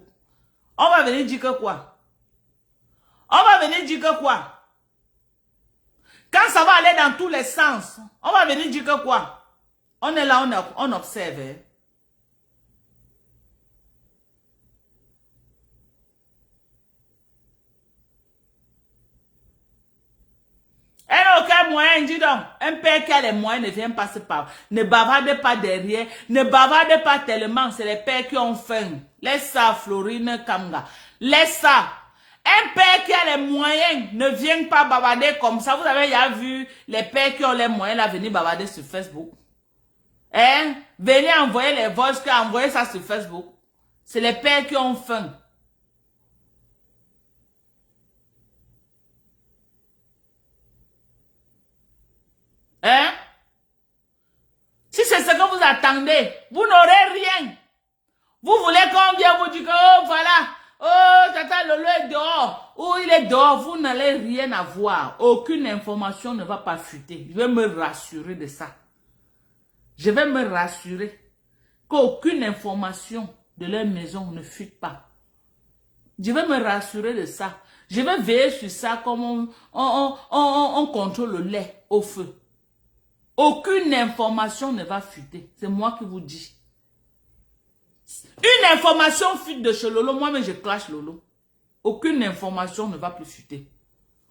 On va venir dire que quoi? On va venir dire que quoi? Quand ça va aller dans tous les sens, on va venir dire que quoi? On est là, on observe. Hein? Elle n'a aucun moyen, dis donc. Un père qui a les moyens ne vient pas se parler. Ne bavardez pas derrière. Ne bavardez pas tellement. C'est les pères qui ont faim. Laisse ça, Florine Kamga. Laisse ça. Un père qui a les moyens ne vient pas bavarder comme ça. Vous avez déjà vu les pères qui ont les moyens là venir bavarder sur Facebook. Hein? Venez envoyer les voices, envoyer ça sur Facebook. C'est les pères qui ont faim. Hein? Si c'est ce que vous attendez, vous n'aurez rien. Vous voulez qu'on vienne vous dire que, oh voilà, oh tata Lolo est dehors, oh il est dehors, vous n'allez rien avoir. Aucune information ne va pas fuiter. Je vais me rassurer de ça. Je vais me rassurer qu'aucune information de leur maison ne fuite pas. Je vais me rassurer de ça. Je vais veiller sur ça comme on contrôle le lait au feu. Aucune information ne va fuiter. C'est moi qui vous dis. Une information fuite de chez Lolo, moi-même je clash Lolo. Aucune information ne va plus fuiter.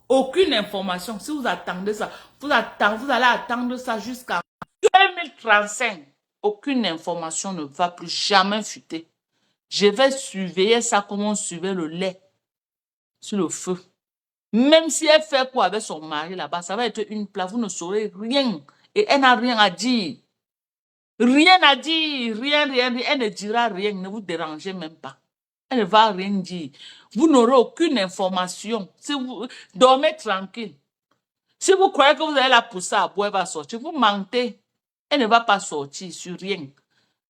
Aucune information. Si vous attendez ça, vous allez attendre ça jusqu'à 2035. Aucune information ne va plus jamais fuiter. Je vais surveiller ça comme on surveille le lait sur le feu. Même si elle fait quoi avec son mari là-bas, ça va être une plaie, vous ne saurez rien. Et elle n'a rien à dire. Rien à dire, rien. Elle ne dira rien, ne vous dérangez même pas. Elle ne va rien dire. Vous n'aurez aucune information. Si vous dormez tranquille. Si vous croyez que vous allez la pousser à boire, elle va sortir. Vous mentez. Elle ne va pas sortir sur rien.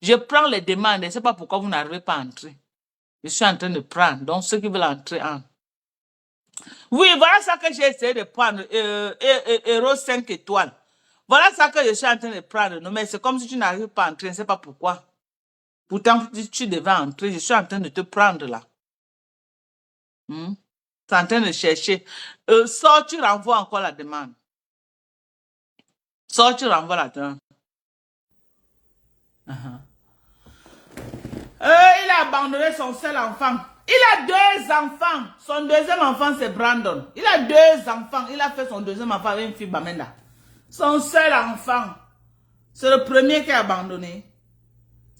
Je prends les demandes. Je ne sais pas pourquoi vous n'arrivez pas à entrer. Je suis en train de prendre. Donc, ceux qui veulent entrer, entrent. Oui, voilà ça que j'ai essayé de prendre. Héros 5 étoiles. Voilà ça que je suis en train de prendre. Non, mais c'est comme si tu n'arrives pas à entrer. Je ne sais pas pourquoi. Pourtant, tu devais entrer. Je suis en train de te prendre là. Tu es en train de chercher. Sors, tu renvoies encore la demande. Sors, tu renvoies la demande. Il a abandonné son seul enfant. Il a 2 enfants. Son deuxième enfant, c'est Brandon. Il a 2 enfants. Il a fait son deuxième enfant avec une fille Bamenda. Son seul enfant. C'est le premier qui a abandonné.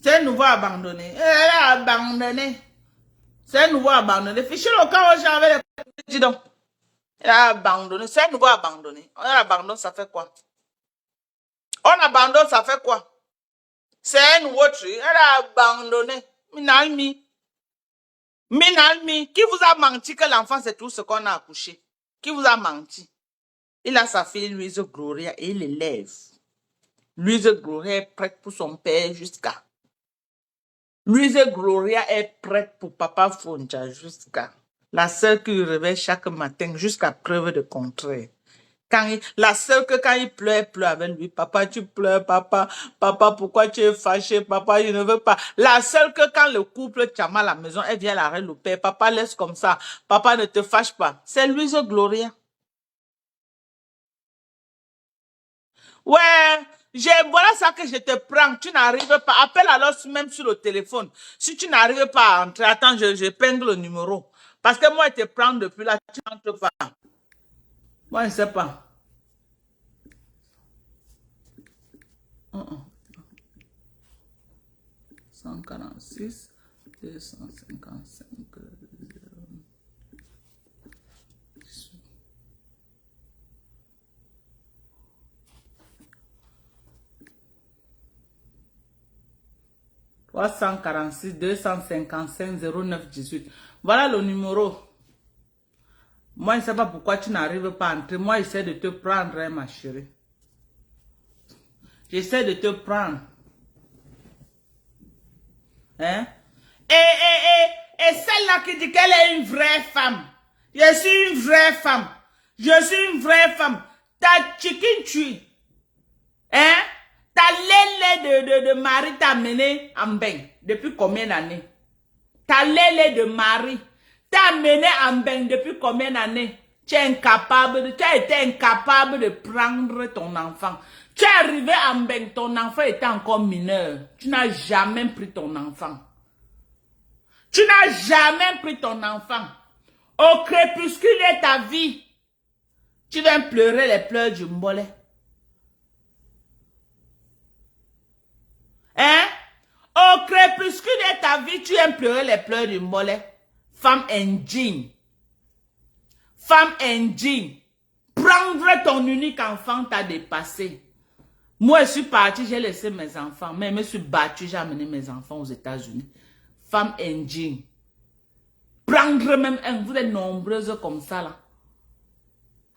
C'est un nouveau abandonné. Elle a abandonné. C'est un nouveau abandonné. Fichez le camp aux gens avec les... Dis donc. Elle a abandonné. C'est un nouveau abandonné. On abandonne, ça fait quoi? On abandonne, ça fait quoi? C'est un nouveau truc. Elle a abandonné. Minalmi. Minalmi. Qui vous a menti que l'enfant, c'est tout ce qu'on a accouché? Qui vous a menti? Il a sa fille Louise Gloria et il l'élève. Louise Gloria est prête pour son père jusqu'à. Louise Gloria est prête pour papa Fonja jusqu'à. La sœur qui le réveille chaque matin jusqu'à preuve de contraire. La seule que quand il pleure, elle pleure avec lui. Papa, tu pleures, papa. Papa, pourquoi tu es fâché? Papa, je ne veux pas. La seule que quand le couple tient à la maison, elle vient la reine le père. Papa, laisse comme ça. Papa, ne te fâche pas. C'est Louise Gloria. Ouais, voilà ça que je te prends. Tu n'arrives pas. Appelle alors même sur le téléphone. Si tu n'arrives pas à entrer, attends, je peigne le numéro. Parce que moi, je te prends depuis là, tu n'entres pas. Moi, je ne sais pas. 146, 255, 346 255 09 18. Voilà le numéro. Moi, je ne sais pas pourquoi tu n'arrives pas à entrer. Moi, j'essaie de te prendre, hein, ma chérie. J'essaie de te prendre. Hein? Et celle-là qui dit qu'elle est une vraie femme. Je suis une vraie femme. Je suis une vraie femme. Ta chicken tue. Hein? Ta lélé de mari t'a mené en bain. Depuis combien d'années? Ta lélé de mari t'a mené en bain depuis combien d'années? Tu as été incapable de prendre ton enfant. Tu es arrivé en bain, ton enfant était encore mineur. Tu n'as jamais pris ton enfant. Tu n'as jamais pris ton enfant. Au crépuscule de ta vie, tu viens pleurer les pleurs du mbolet. Hein? Au crépuscule de ta vie, tu viens pleurer les pleurs du mbolet. Femme indigne. Femme indigne. Prendre ton unique enfant t'a dépassé. Moi, je suis partie, j'ai laissé mes enfants. Mais je me suis battue, j'ai amené mes enfants aux États-Unis. Femme indigne. Prendre même un, vous êtes nombreuses comme ça là.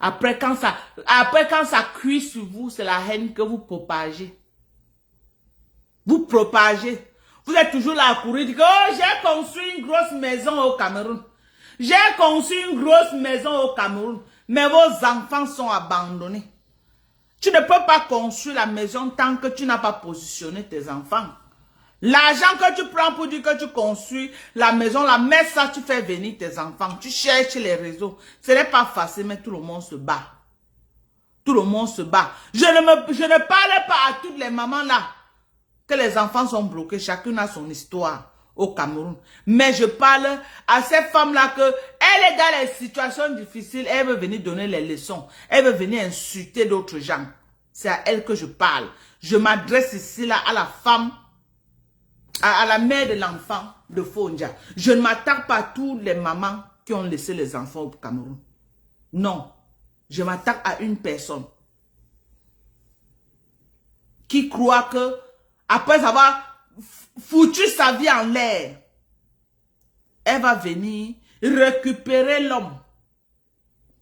Après quand ça cuit sur vous, c'est la haine que vous propagez. Vous propagez. Vous êtes toujours là à courir, dire que oh, j'ai construit une grosse maison au Cameroun. J'ai construit une grosse maison au Cameroun. Mais vos enfants sont abandonnés. Tu ne peux pas construire la maison tant que tu n'as pas positionné tes enfants. L'argent que tu prends pour dire que tu construis la maison, la mets ça, tu fais venir tes enfants. Tu cherches les réseaux. Ce n'est pas facile, mais tout le monde se bat. Tout le monde se bat. Je ne parle pas à toutes les mamans là que les enfants sont bloqués. Chacune a son histoire au Cameroun. Mais je parle à ces femmes-là que elle est dans les situations difficiles. Elle veut venir donner les leçons. Elle veut venir insulter d'autres gens. C'est à elle que je parle. Je m'adresse ici là à la femme, à la mère de l'enfant de Fonja. Je ne m'attaque pas à toutes les mamans qui ont laissé les enfants au Cameroun. Non. Je m'attaque à une personne qui croit que après avoir foutu sa vie en l'air, elle va venir récupérer l'homme.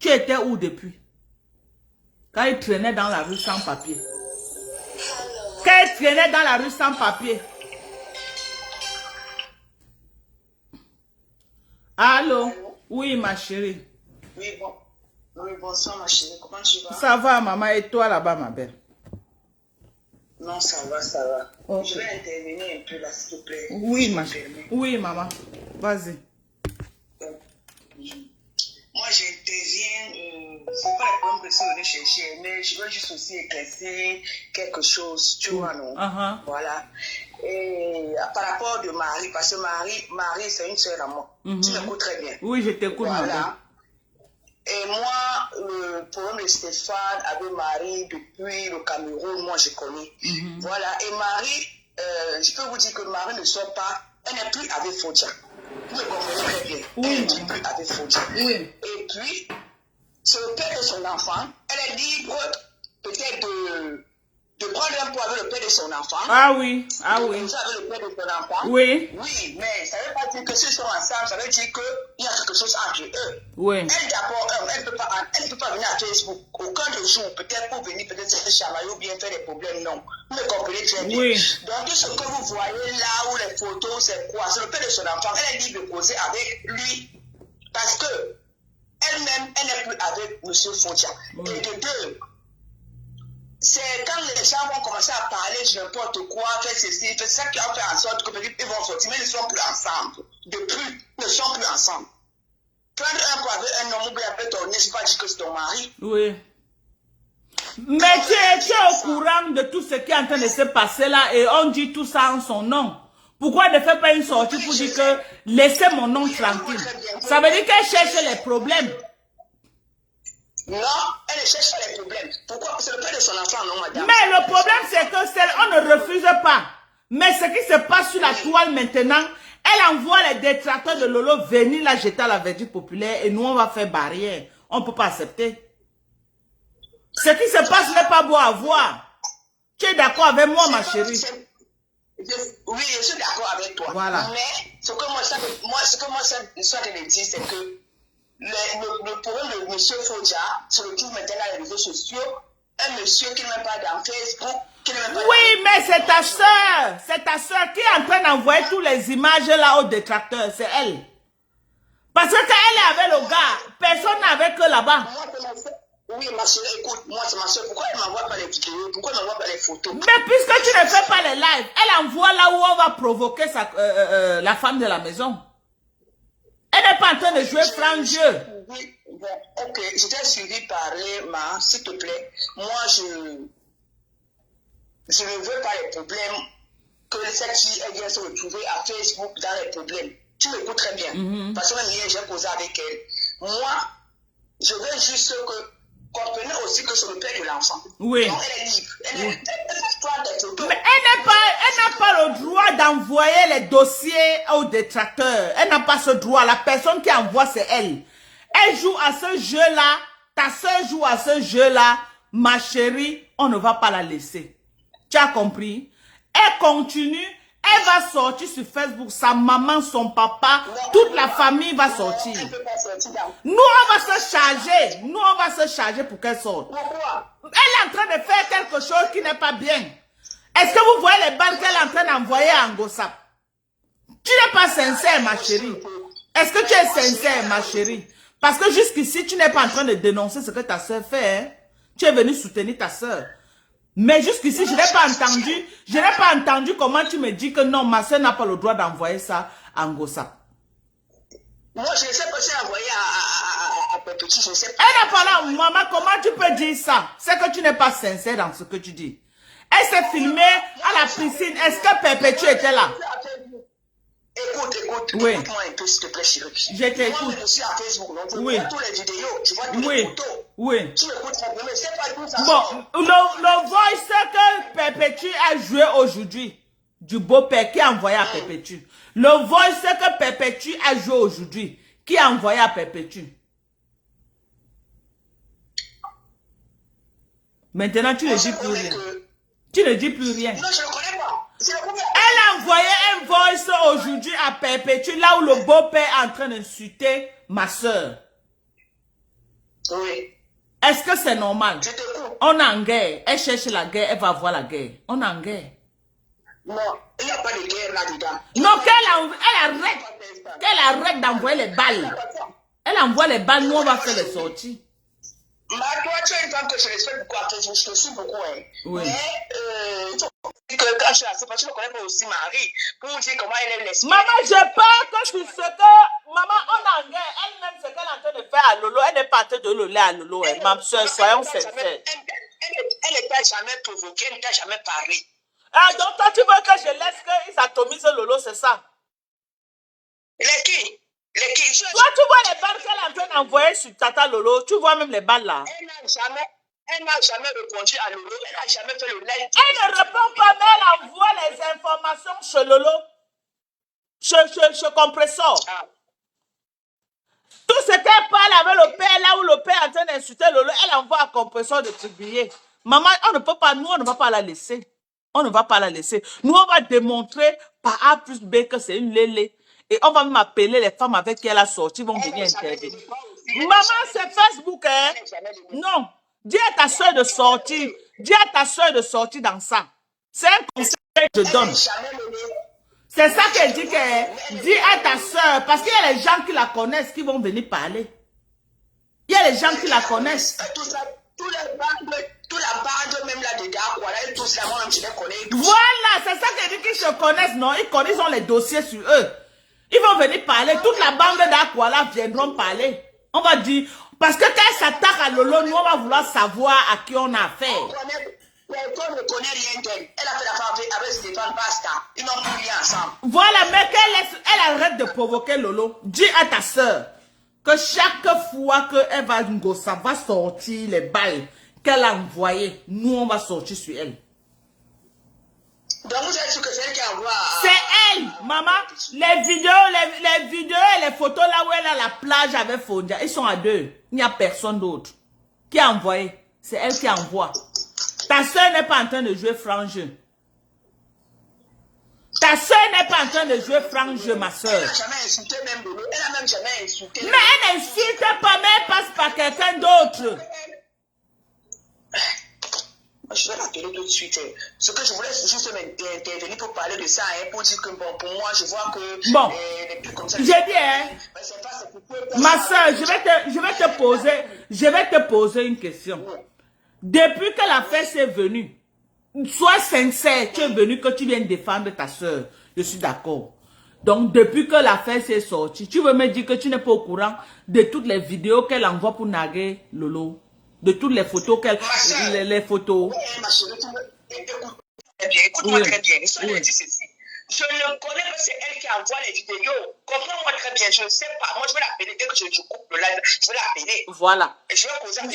Tu étais où depuis? Quand il traînait dans la rue sans papier. Quand il traînait dans la rue sans papier. Allô? Allô? Oui, ma chérie. Oui, bon. Oui, bonsoir, ma chérie. Comment tu vas? Ça va, maman. Et toi, là-bas, ma belle? Non, ça va, ça va. Okay. Je vais intervenir un peu là, s'il te plaît. Oui, ma chérie. Oui, maman. Vas-y. Moi, j'interviens, c'est pas la problème que c'est de chercher, mais je veux juste aussi éclaircir quelque chose, tu vois, non? Voilà. Et par rapport de Marie, parce que Marie c'est une sœur à moi. Tu m'écoutes très bien. Oui, je t'écoute. Voilà. Et moi, le problème de Stéphane avec Marie depuis le Cameroun, moi je connais. Voilà. Et Marie, je peux vous dire que Marie ne sort pas, elle n'est plus avec Fodja. Vous me comprenez très bien. Oui. Elle n'est plus avec Fodja. Oui. Et puis, c'est le père de son enfant. Elle est libre peut-être de prendre un poids avec le père de son enfant. Ah oui, ah oui. Avec le père de son enfant. Oui. Oui, mais ça ne veut pas dire que s'ils sont ensemble, ça veut dire qu'il y a quelque chose entre eux. Oui. Elle d'abord, elle ne peut pas venir à Facebook aucun des jours, peut-être pour venir, peut-être se chamailler ou bien faire des problèmes, non. Vous me comprenez très bien. Oui. Donc tout ce que vous voyez là, où les photos, c'est quoi? C'est le père de son enfant. Elle est libre de causer avec lui parce que elle-même, elle n'est plus avec M. Fodja. Et de deux, c'est quand les gens vont commencer à parler de n'importe quoi, faire ceci, c'est ça qui a fait en sorte que peut-être ils vont sortir, mais ils ne sont plus ensemble. Depuis, ils ne sont plus ensemble. Prendre un coup avec un homme ou bien avec ton n'est-ce pas dire que c'est ton mari. Oui. Mais tu es au courant de tout ce qui est en train de se passer là et on dit tout ça en son nom. Pourquoi ne fait pas une sortie pour dire que laissez mon nom tranquille? Ça veut dire qu'elle cherche les problèmes. Non, elle ne cherche pas les problèmes. Pourquoi? C'est le père de son enfant, non, madame. Mais le problème, c'est que on ne refuse pas. Mais ce qui se passe sur la toile maintenant, elle envoie les détracteurs de Lolo venir la jeter à la verdure populaire et nous, on va faire barrière. On ne peut pas accepter. Ce qui se passe n'est pas beau à voir. Tu es d'accord avec moi, ma chérie? Oui, je suis d'accord avec toi. Voilà. Mais ce que moi, ça me dit, c'est que le problème de M. Fodja se retrouve maintenant dans les réseaux sociaux. Un monsieur qui n'est même pas dans Facebook, qui n'est même pas oui, mais c'est ta soeur. C'est ta soeur qui est en train d'envoyer toutes les images là aux détracteurs. C'est elle. Parce que quand elle est avec le gars, personne n'avait que là-bas. Oui, ma soeur, écoute, moi c'est ma soeur. Pourquoi elle ne m'envoie pas les vidéos? Pourquoi elle ne m'envoie pas les photos? Mais puisque tu ne fais pas les lives, elle envoie là où on va provoquer la femme de la maison. Elle n'est pas en train de jouer franc jeu. Oui, bon, ok, je t'ai suivi parler, ma, s'il te plaît. Moi, je ne veux pas les problèmes que cette fille elle vient se retrouver à Facebook dans les problèmes. Tu m'écoutes très bien. Parce que même hier, j'ai causé avec elle. Moi, je veux juste que comprenez aussi que c'est le père de l'enfant. Oui. Donc, elle est libre. Elle fait des photos. Mais elle n'a pas le droit d'envoyer les dossiers aux détracteurs. Elle n'a pas ce droit. La personne qui envoie, c'est elle. Elle joue à ce jeu-là. Ta soeur joue à ce jeu-là. Ma chérie, on ne va pas la laisser. Tu as compris? Elle continue. Elle va sortir sur Facebook. Sa maman, son papa, toute la famille va sortir. Nous, on va se charger. Nous, on va se charger pour qu'elle sorte. Elle est en train de faire quelque chose qui n'est pas bien. Est-ce que vous voyez les balles qu'elle est en train d'envoyer à Angossap? Tu n'es pas sincère, ma chérie. Est-ce que tu es sincère, ma chérie? Parce que jusqu'ici, tu n'es pas en train de dénoncer ce que ta soeur fait. Hein? Tu es venu soutenir ta soeur. Mais jusqu'ici, je n'ai pas entendu comment tu me dis que non, ma soeur n'a pas le droit d'envoyer ça à Angossap. Moi, je ne sais pas si elle a envoyé à Petit, je ne sais pas. Elle n'a pas là, maman, comment tu peux dire ça? C'est que tu n'es pas sincère dans ce que tu dis. Elle s'est filmée à la piscine. Est-ce que Perpétue était là? Écoute, oui. Écoute-moi un peu, s'il te plaît, chérie. Je t'écoute. Moi, je suis à Facebook, donc je oui. vois toutes les vidéos, je vois toutes les photos. Oui. Tu m'écoutes, mais c'est pas tout ça. Bon, le voice que Perpétue a joué aujourd'hui, du beau-père qui a envoyé à Perpétue. Le voice que Perpétue a joué aujourd'hui, qui a envoyé à Perpétue. Maintenant, tu ne dis plus rien. Tu ne dis plus rien. Non, je ne connais pas. Elle a envoyé un voice aujourd'hui à Perpétue, là où le beau-père est en train d'insulter ma soeur. Oui. Est-ce que c'est normal? Je t'écoute. On est en guerre. Elle cherche la guerre, elle va voir la guerre. On est en guerre. Non, il n'y a pas de guerre là-dedans. Non, qu'elle arrête d'envoyer les balles. Elle envoie les balles, nous on va faire les sorties. Mais toi, tu es une femme que je respecte beaucoup, je te suis beaucoup. Hein. Oui. Mais quand je suis là, c'est parce que je ne connais pas aussi Marie. Pour dire comment elle est l'esprit. Maman, je parle que sur ce que... Maman, on est en guerre. Elle-même, ce qu'elle est en train de faire à Lolo, elle n'est pas en train de le lire à Lolo. Hein. Ma soeur, soyons sincères. Elle ne t'a jamais provoqué, elle ne t'a jamais parlé. Ah, donc toi, tu veux que je laisse qu'ils atomisent Lolo, c'est ça? Les qui? Toi, tu vois les balles qu'elle est en train d'envoyer sur Tata Lolo. Tu vois même les balles là. Elle n'a jamais répondu à Lolo. Elle n'a jamais fait le live. Elle ne répond pas, mais elle envoie les informations chez Lolo. Chez Compressor. Ah. Tout ce qu'elle parle avec le père, là où le père est en train d'insulter Lolo, elle envoie à Compressor de publier. Maman, on ne peut pas, nous, on ne va pas la laisser. On ne va pas la laisser. Nous, on va démontrer par A plus B que c'est une lélé. Et on va même appeler les femmes avec qui elle a sorti, vont venir intervenir. Maman, c'est Facebook, hein? Non. Dis à ta soeur de sortir. Dis à ta soeur de sortir dans ça. C'est un conseil que je donne. C'est ça qu'elle dit que dis à ta soeur. Parce qu'il y a les gens qui la connaissent qui vont venir parler. Il y a les gens qui la connaissent. Tout ça, toute la bande, même là dedans, voilà, tout ça, moi, je les connais. Voilà, c'est ça que je dis qu'ils se connaissent, non? Ils connaissent, ils ont les dossiers sur eux. Ils vont venir parler. Toute la bande d'Aquala viendront parler. On va dire, parce que quand elle s'attaque à Lolo, nous, on va vouloir savoir à qui on a affaire. Personne ne connaît rien d'elle. Elle a fait la femme avec Stéphane Basta. Ils n'ont plus rien ensemble. Voilà, mais elle arrête de provoquer Lolo. Dis à ta soeur que chaque fois qu'elle va Ngossa va sortir les balles qu'elle a envoyées, nous, on va sortir sur elle. Donc, vous êtes sûr que c'est elle qui envoie... C'est elle, maman. Les vidéos et les photos là où elle est à la plage avec Fondia, ils sont à deux. Il n'y a personne d'autre. Qui a envoyé? C'est elle qui envoie. Ta soeur n'est pas en train de jouer franc jeu. Ta soeur n'est pas en train de jouer franc jeu, ma soeur. Elle n'a jamais insulté même Lolo. Elle n'a même jamais insulté. Mais elle n'insulte pas, mais elle passe par quelqu'un d'autre. Je vais l'appeler tout de suite. Ce que je voulais juste intervenir pour parler de ça, pour dire que bon, pour moi, je vois que... Bon, les plus comme ça, j'ai dit, hein, ma soeur, je vais te poser une question. Depuis que l'affaire s'est venue, sois sincère, tu es venu que tu viennes défendre ta soeur. Je suis d'accord. Donc, depuis que l'affaire s'est sortie, tu veux me dire que tu n'es pas au courant de toutes les vidéos qu'elle envoie pour narguer Lolo? De toutes les photos qu'elle... Les photos. Oui, ma chérie, écoute-moi très bien. Je ne connais pas, c'est elle qui envoie les vidéos. Comprends-moi très bien, je ne sais pas. Moi, je vais l'appeler. Dès que je coupe le live, je vais l'appeler. Voilà. Et je vais poser avec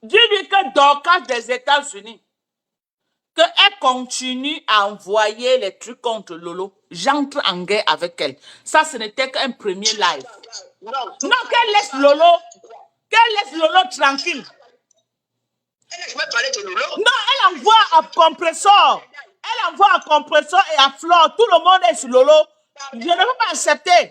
dis-lui que Dorcas des États-Unis, qu'elle continue à envoyer les trucs contre Lolo. J'entre en guerre avec elle. Ça, ce n'était qu'un premier live. Non, qu'elle laisse Lolo. Qu'elle laisse Lolo tranquille. Je vais parler de Lolo. Non, elle envoie à compresseur. Elle envoie à compresseur et à Flore. Tout le monde est sur Lolo. Je ne peux pas accepter.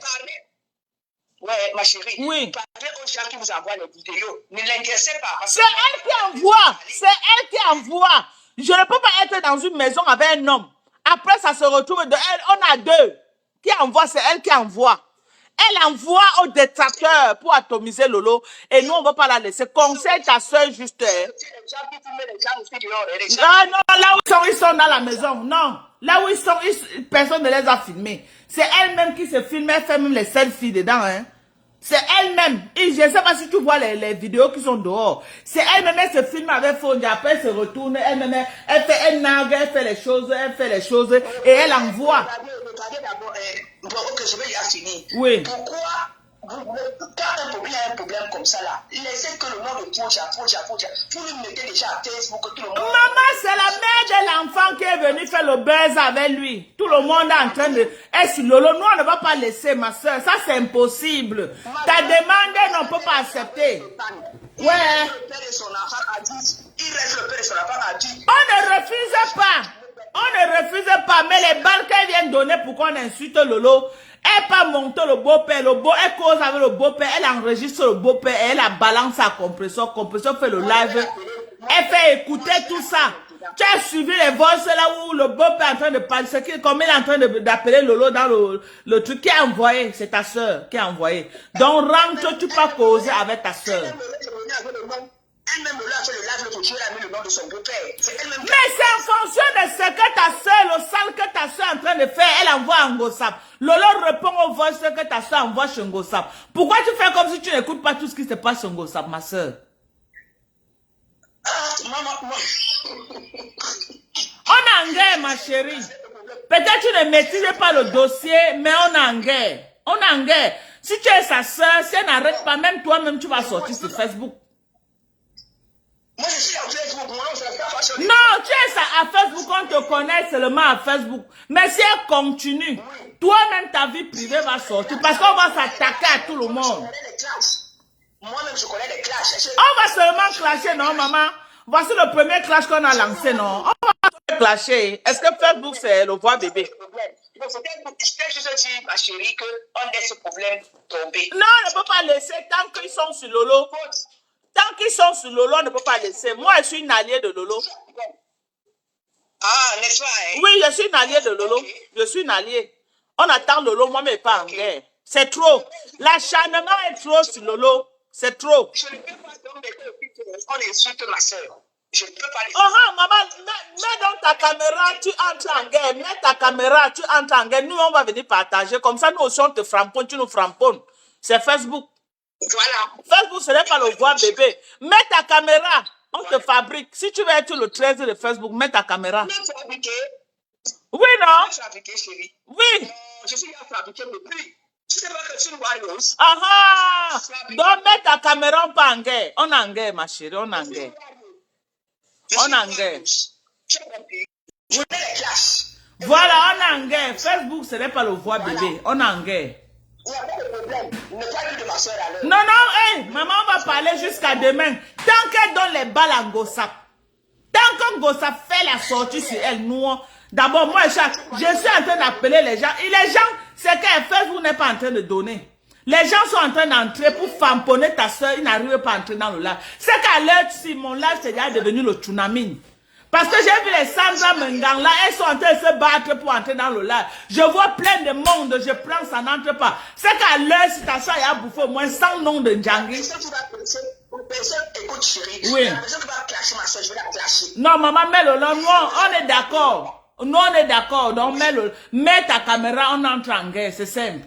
Oui, ma chérie. Oui. Parlez aux gens qui vous envoient les vidéos. Ne l'inquiétez pas. C'est elle qui envoie. C'est elle qui envoie. Je ne peux pas être dans une maison avec un homme. Après, ça se retrouve de elle. On a deux. Qui envoie, c'est elle qui envoie. Elle envoie aux détracteurs pour atomiser Lolo. Et nous, on ne va pas la laisser. Conseille ta soeur juste. Ah non, là où ils sont dans la maison. Non. Là où ils sont, personne ne les a filmés. C'est elle-même qui se filme. Elle fait même les selfies dedans. Hein. C'est elle-même. Je ne sais pas si tu vois les vidéos qui sont dehors. C'est elle-même, elle se filme avec Fondia. Après, elle se retourne. Elle-même, elle fait, elle nague, elle fait les choses. Et elle envoie. Regardez d'abord, ok, je vais y finir. Oui. Pourquoi, quand il y a un problème comme ça là, laissez que le nom de Poja, vous le mettez déjà à Facebook, tout le monde. Maman, c'est la mère de l'enfant qui est venue faire le buzz avec lui. Tout le monde est en train de... Est sur Lolo, nous on ne va pas laisser, ma soeur. Ça, c'est impossible. Ta demande, on ne peut pas accepter. Ouais. Il reste le père et son enfant à dire. On ne refuse pas. On ne refuse pas, mais les balles qu'elle vient donner pour qu'on insulte Lolo, elle pas monter le beau-père, elle cause avec le beau-père, elle enregistre le beau-père, elle la balance à compresseur fait le live, elle fait écouter tout ça. Tu as suivi les voix là où le beau-père est en train de parler, comme il est en train d'appeler Lolo dans le truc qui a envoyé, c'est ta soeur qui a envoyé. Donc rentre, tu peux causer avec ta soeur. Elle-même a fait le live pour tuer le nom de son beau-père. Mais c'est en fonction de ce que ta soeur, le sale que ta soeur est en train de faire, elle envoie à Ngossap. Lolo répond aux voix que ta soeur envoie chez Ngossap. Pourquoi tu fais comme si tu n'écoutes pas tout ce qui se passe chez Ngossap, ma soeur? Maman. On est en guerre, ma chérie. Peut-être tu ne maîtrises pas le dossier, mais on est en guerre. On est en guerre. Si tu es sa soeur, si elle n'arrête pas, même toi-même, tu vas sortir sur Facebook. Moi, je suis à Facebook. Non, tu es à Facebook, on te connaît seulement à Facebook. Mais si elle continue, toi-même, ta vie privée va sortir. Parce qu'on va s'attaquer à tout le monde. Moi-même, je connais les clashs. On va seulement clasher, non, maman? Voici le premier clash qu'on a lancé, non? On va clasher. Est-ce que Facebook, c'est le voix bébé? C'était juste dire, ma chérie, qu'on laisse ce problème tomber. Non, on ne peut pas laisser tant qu'ils sont sur Lolo. Tant qu'ils sont sur Lolo, on ne peut pas laisser. Moi, je suis une alliée de Lolo. Ah, n'est-ce pas? Hein? Oui, je suis une alliée de Lolo. Okay. Je suis une alliée. On attend Lolo, moi, mais pas en guerre. C'est trop. L'acharnement est trop sur Lolo. C'est trop. Je ne peux pas donc on insulte ma soeur. Je ne peux pas les... Oh, maman, mets dans ta caméra, tu entres en guerre. Mets ta caméra, tu entres en guerre. Nous, on va venir partager. Comme ça, nous aussi, on te framponne, tu nous framponnes. C'est Facebook. Voilà. Facebook, ce n'est pas le voir bébé. Mets ta caméra. On te fabrique. Si tu veux être le 13 de Facebook, mets ta caméra. Même fabriqué. Oui, non? Même fabriqué, chérie. Oui. Je suis fabriqué depuis. Tu sais pas que tu nous vois, Rose. Ah ah. Donc, mets ta caméra, on pas en guerre. On est en guerre, ma chérie. On est en guerre. On est en guerre. Je mets les clashs. Voilà, on est en guerre. Facebook, ce n'est pas le voir bébé. On est en guerre. Il n'y a pas de problème. Ne pas dire de ma soeur à l'heure. Non, non, hey, maman, on va parler jusqu'à demain. Tant qu'elle donne les balles à Gossap, tant que Gossap fait la sortie sur elle, nous, d'abord, moi, je suis en train d'appeler les gens. Et les gens, c'est que Facebook n'est pas en train de donner. Les gens sont en train d'entrer pour famponner ta soeur. Ils n'arrivent pas à entrer dans le live. C'est qu'à l'heure, si mon live, c'est déjà devenu le tsunami. Parce que j'ai vu les Sandra Mengang là, elles sont en train de se battre pour entrer dans le live. Je vois plein de monde, je prends, ça n'entre pas. C'est qu'à l'heure, si ta soeur a bouffé au moins 100 noms de Ndjangi. Personne écoute chérie. Oui. La personne qui va clasher ma soeur, je vais la clasher. Non, maman, mets-le là. Non, on est d'accord. Nous, on est d'accord. Donc, mets ta caméra, on entre en guerre. C'est simple.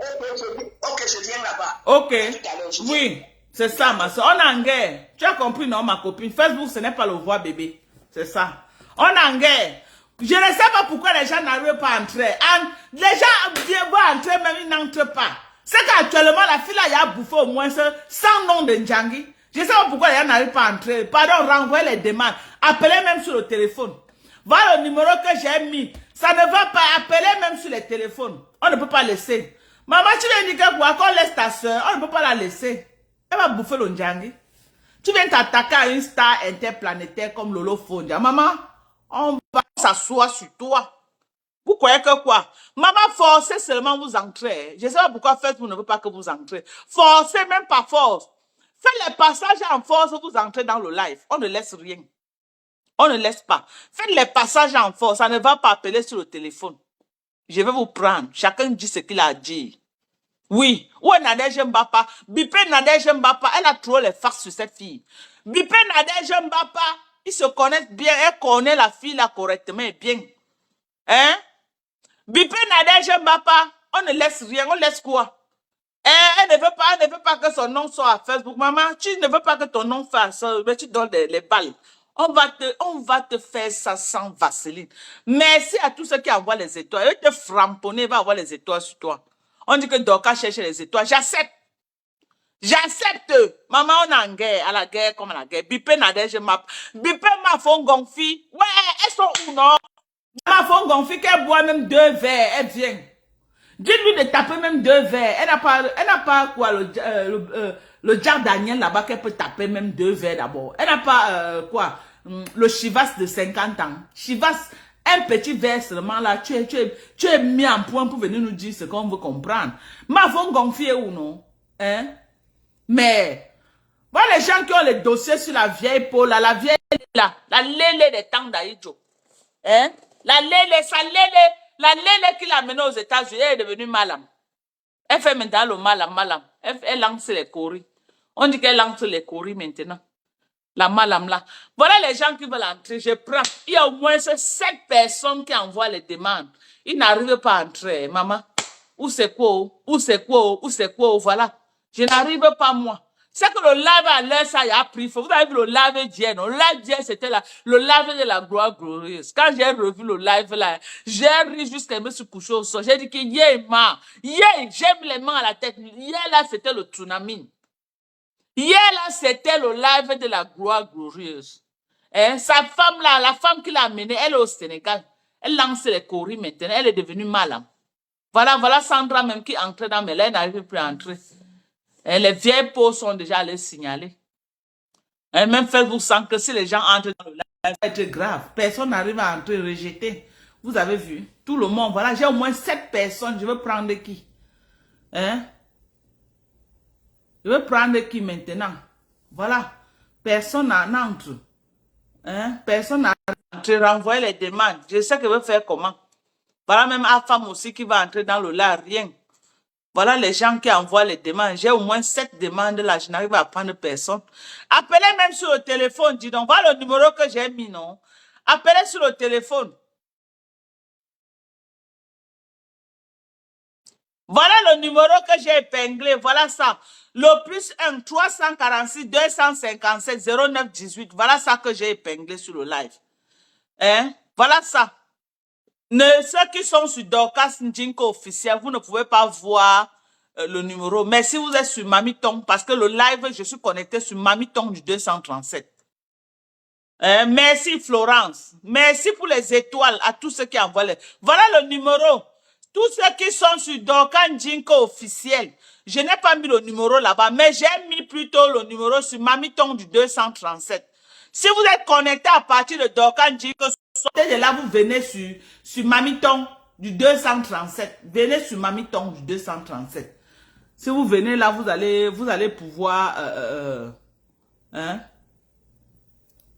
Ok, je viens là-bas. Ok. Oui, c'est ça, ma soeur. On est en guerre. Tu as compris, non, ma copine? Facebook, ce n'est pas le voir bébé. C'est ça. On est en guerre. Je ne sais pas pourquoi les gens n'arrivent pas à entrer. Les gens vont entrer, même ils n'entrent pas. C'est qu'actuellement, la fille là, il a bouffé au moins 100 noms de Ndjangi. Je ne sais pas pourquoi les gens n'arrivent pas à entrer. Pardon, renvoyez les demandes. Appelez même sur le téléphone. Voilà le numéro que j'ai mis. Ça ne va pas. Appeler même sur les téléphones. On ne peut pas laisser. Maman, tu viens dire quoi? Qu'on laisse ta soeur, on ne peut pas la laisser. Elle va bouffer le Ndjangi. Tu viens t'attaquer à une star interplanétaire comme Lolo Fondia. Maman, on va s'asseoir sur toi. Vous croyez que quoi? Maman, forcez seulement vous entrer. Je ne sais pas pourquoi Facebook ne veut pas que vous entrez. Forcez même pas force. Faites les passages en force, vous entrez dans le live. On ne laisse rien. On ne laisse pas. Faites les passages en force. Ça ne va pas appeler sur le téléphone. Je vais vous prendre. Chacun dit ce qu'il a à dire. Oui. Où est Nadège Mbapa? Bipé Nadège Mbapa, elle a trop les farces sur cette fille. Bipé Nadège Mbapa, ils se connaissent bien. Elle connaît la fille là correctement et bien. Hein? Bipé Nadège Mbapa, on ne laisse rien. On laisse quoi? Elle ne veut pas que son nom soit à Facebook. Maman, tu ne veux pas que ton nom fasse ça, mais tu donnes les balles. On va te faire ça sans vaseline. Merci à tous ceux qui envoient les étoiles. Eux te framponner, va avoir les étoiles sur toi. On dit que Dorcas cherche les étoiles. J'accepte. J'accepte. Maman, on est en guerre. À la guerre comme à la guerre. Bipé Nadège m'a. Bipé m'a fait gonfi. Ouais, elles sont où, non? M'a fait gonfi qu'elle boit même 2 verres. Elle vient. Dites-lui de taper même 2 verres. Elle n'a pas quoi, le Jack Daniel là-bas qu'elle peut taper même 2 verres d'abord. Elle n'a pas, quoi, le Chivas de 50 ans. Chivas, un petit verre seulement là, tu es mis en point pour venir nous dire ce qu'on veut comprendre. Ma femme gonflée ou non? Hein? Mais, voilà les gens qui ont les dossiers sur la vieille peau là, la vieille là, la lélé des temps d'Aïdjo. Hein? La lélé qui l'a menée aux États-Unis, elle est devenue malam. Elle fait maintenant le malam. Elle lance les coris. On dit qu'elle lance les coris maintenant. La malam là. Voilà les gens qui veulent entrer. Je prends. Il y a au moins 7 personnes qui envoient les demandes. Ils n'arrivent pas à entrer. Maman, où c'est quoi? Voilà. Je n'arrive pas moi. C'est que le live à l'heure, ça y a pris. Vous avez vu le live d'hier, non? Le live d'hier, c'était le live de la gloire glorieuse. Quand j'ai revu le live là, j'ai ri jusqu'à me suis couché au sol. J'ai dit que hier, j'aime les mains à la tête. Hier là, c'était le tsunami. Hier là, c'était le live de la gloire glorieuse. Hein? Sa femme là, la femme qui l'a amenée, elle est au Sénégal. Elle lance les coris maintenant. Elle est devenue malade. Voilà Sandra même qui entrait dans mes lèvres, elle n'arrive plus à entrer. Et les vieilles peaux sont déjà allées signaler. Et même Facebook sent que si les gens entrent dans le live, ça va être grave. Personne n'arrive à entrer, rejeter. Vous avez vu? Tout le monde. Voilà, j'ai au moins 7 personnes. Je veux prendre qui? Hein? Je veux prendre qui maintenant? Voilà. Personne n'entre. Hein? Personne n'entre. Renvoyer les demandes. Je sais que je vais faire comment. Voilà même la femme aussi qui va entrer dans le live. Rien. Voilà les gens qui envoient les demandes. J'ai au moins 7 demandes là, je n'arrive à prendre personne. Appelez même sur le téléphone, dis donc. Voilà le numéro que j'ai mis, non? Appelez sur le téléphone. Voilà le numéro que j'ai épinglé, voilà ça. Le plus 1, 346 257 09 18. Voilà ça que j'ai épinglé sur le live. Hein? Voilà ça. Ceux qui sont sur Dorcas Njinko officiel, vous ne pouvez pas voir le numéro. Mais si vous êtes sur Mamiton, parce que le live, je suis connecté sur Mamiton du 237. Merci Florence. Merci pour les étoiles à tous ceux qui envoient les... Voilà le numéro. Tous ceux qui sont sur Dorcas Njinko officiel. Je n'ai pas mis le numéro là-bas, mais j'ai mis plutôt le numéro sur Mamiton du 237. Si vous êtes connecté à partir de Dorcas Njinko, de là, vous venez sur Mamiton du 237. Venez sur Mamiton du 237. Si vous venez là, vous allez pouvoir...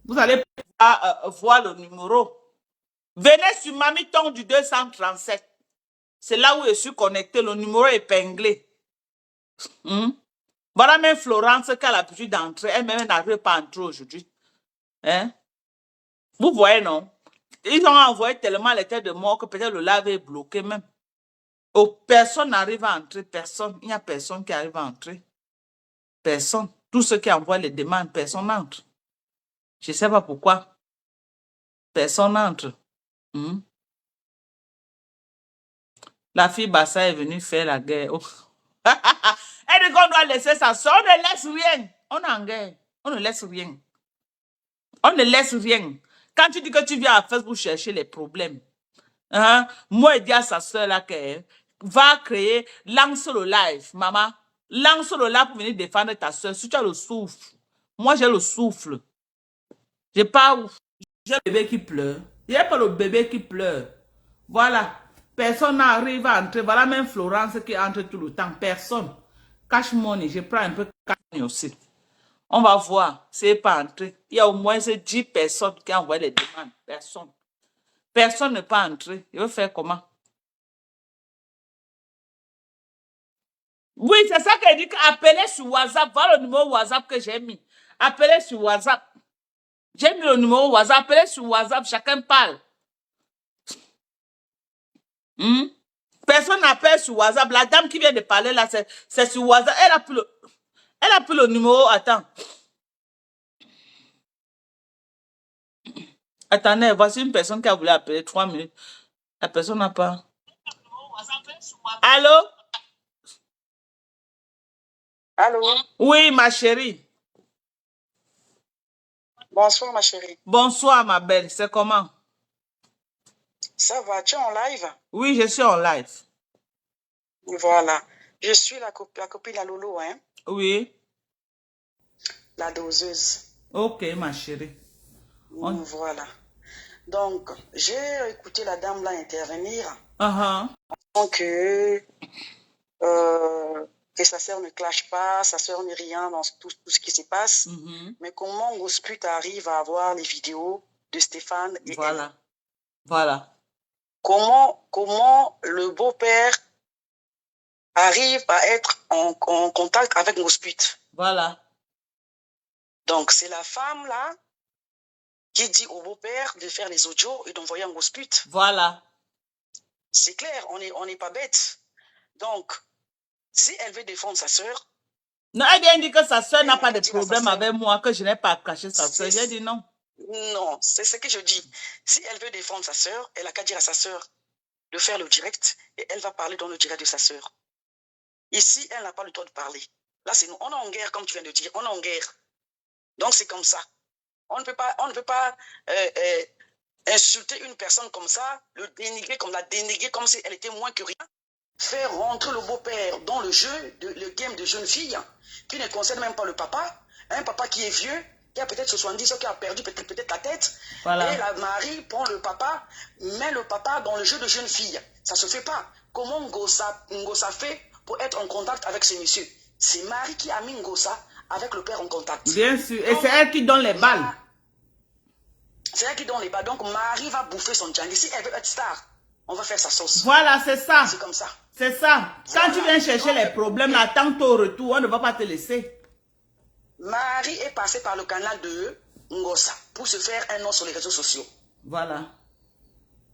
vous allez pouvoir voir le numéro. Venez sur Mamiton du 237. C'est là où je suis connecté. Le numéro est épinglé. Voilà même Florence qui a l'habitude d'entrer. Elle-même n'arrive pas à entrer aujourd'hui. Vous voyez, non? Ils ont envoyé tellement les têtes de mort que peut-être le live est bloqué même. Oh, personne n'arrive à entrer. Personne. Il n'y a personne qui arrive à entrer. Personne. Tous ceux qui envoient les demandes, personne n'entre. Je ne sais pas pourquoi. Personne n'entre. La fille Bassa est venue faire la guerre. Oh. Elle dit qu'on doit laisser ça. On ne laisse rien. On est en guerre. On ne laisse rien. On ne laisse rien. Quand tu dis que tu viens à Facebook chercher les problèmes, moi, je dis à sa soeur là qu'elle va créer, lance le live, maman. Lance le live pour venir défendre ta soeur. Si tu as le souffle, moi j'ai le souffle. J'ai pas j'ai le bébé qui pleure. Il n'y a pas le bébé qui pleure. Voilà. Personne n'arrive à entrer. Voilà même Florence qui entre tout le temps. Personne. Cash money. Je prends un peu de cash money aussi. On va voir. C'est pas entré. Il y a au moins 10 personnes qui ont envoyé les demandes. Personne. Personne ne peut entrer. Il veut faire comment? Oui, c'est ça qu'elle dit. Appelez sur WhatsApp. Voilà le numéro WhatsApp que j'ai mis. Appelez sur WhatsApp. J'ai mis le numéro WhatsApp. Appelez sur WhatsApp. Chacun parle. Personne n'appelle sur WhatsApp. La dame qui vient de parler là, c'est sur WhatsApp. Elle a pris le numéro. Attends. Attendez, voici une personne qui a voulu appeler 3 minutes. La personne n'a pas. Allô? Allô? Oui, ma chérie. Bonsoir, ma chérie. Bonsoir, ma belle. C'est comment? Ça va, tu es en live? Oui, je suis en live. Voilà. Je suis la copine à Lolo, hein? Oui. La doseuse. Ok, ma chérie. Voilà. Donc, j'ai écouté la dame là intervenir. Donc, que sa sœur ne clash pas, sa sœur n'est rien dans tout ce qui se passe. Mais comment Gosput arrive à avoir les vidéos de Stéphane et elle? Voilà. Comment le beau-père arrive à être en contact avec Gosput? Voilà. Donc, c'est la femme là qui dit au beau-père de faire les audios et d'envoyer un Gosput. Voilà. C'est clair, on n'est pas bête. Donc, si elle veut défendre sa sœur... Non, elle vient dire que sa sœur n'a pas de problème avec moi, que je n'ai pas caché sa sœur. J'ai dit non. Non, c'est ce que je dis. Si elle veut défendre sa sœur, elle n'a qu'à dire à sa sœur de faire le direct et elle va parler dans le direct de sa sœur. Ici, elle n'a pas le droit de parler. Là, c'est nous. On est en guerre, comme tu viens de dire. On est en guerre. Donc, c'est comme ça. On ne peut pas insulter une personne comme ça, la dénigrer comme si elle était moins que rien. Faire rentrer le beau-père dans le jeu, le game de jeune fille, qui ne concerne même pas le papa. Un papa qui est vieux, qui a peut-être 70 ans, qui a perdu peut-être la tête. Voilà. Et la Marie prend le papa, met le papa dans le jeu de jeune fille. Ça ne se fait pas. Comment Ngossa fait pour être en contact avec ce monsieur? C'est Marie qui a mis Ngossa avec le père en contact. Bien sûr. Et c'est elle qui donne les balles. C'est elle qui donne les balles. Donc Marie va bouffer son Django. Si elle veut être star, On va faire sa sauce. Voilà, c'est ça. C'est comme ça. C'est ça. Quand tu viens chercher les problèmes, attends ton retour, on ne va pas te laisser. Marie est passée par le canal de Ngosa pour se faire un nom sur les réseaux sociaux. Voilà.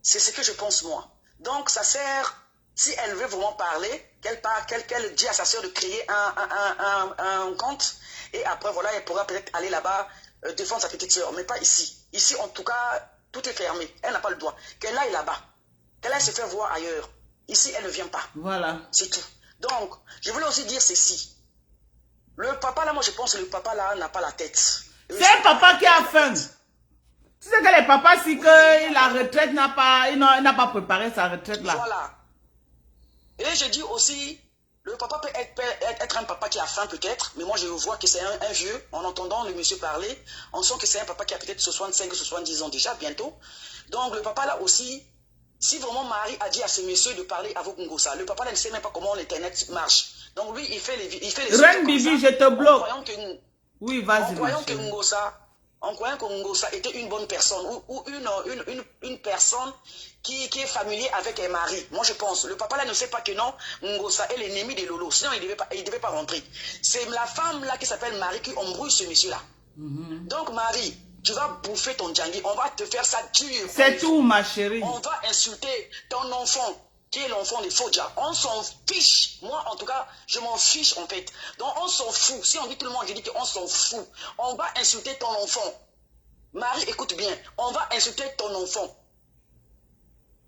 C'est ce que je pense moi. Donc ça sert, si elle veut vraiment parler, qu'elle dit à sa soeur de créer un compte. Et après, voilà, elle pourra peut-être aller là-bas défendre sa petite soeur. Mais pas ici. Ici, en tout cas, tout est fermé. Elle n'a pas le droit. Qu'elle aille là-bas. Qu'elle aille se faire voir ailleurs. Ici, elle ne vient pas. Voilà. C'est tout. Donc, je voulais aussi dire ceci. Le papa là, moi je pense que le papa là n'a pas la tête. C'est un papa qui a faim. Tu sais que les papas, si que la retraite il n'a pas préparé sa retraite là. Voilà. Et je dis aussi, le papa peut être un papa qui a faim peut-être, mais moi je vois que c'est un vieux. En entendant le monsieur parler, on sent que c'est un papa qui a peut-être 65 ou 70 ans déjà, bientôt. Donc le papa là aussi, si vraiment Marie a dit à ce monsieur de parler avec Ngosa, le papa là ne sait même pas comment l'internet marche. Donc lui, il fait les Reine Bibi, je te bloque. Oui, vas-y. En croyant que Ngosa était une bonne personne ou une personne qui est familier avec un mari. Moi, je pense. Le papa là ne sait pas que non, Ngosa est l'ennemi de Lolo. Sinon, il ne devait pas rentrer. C'est la femme là qui s'appelle Marie qui embrouille ce monsieur-là. Donc, Marie, tu vas bouffer ton djangui. On va te faire ça dur. C'est tout, ma chérie. On va insulter ton enfant, qui est l'enfant de Fodja. On s'en fiche. Moi, en tout cas, je m'en fiche, en fait. Donc, on s'en fout. Si on dit tout le monde, je dis qu'on s'en fout. On va insulter ton enfant. Marie, écoute bien. On va insulter ton enfant.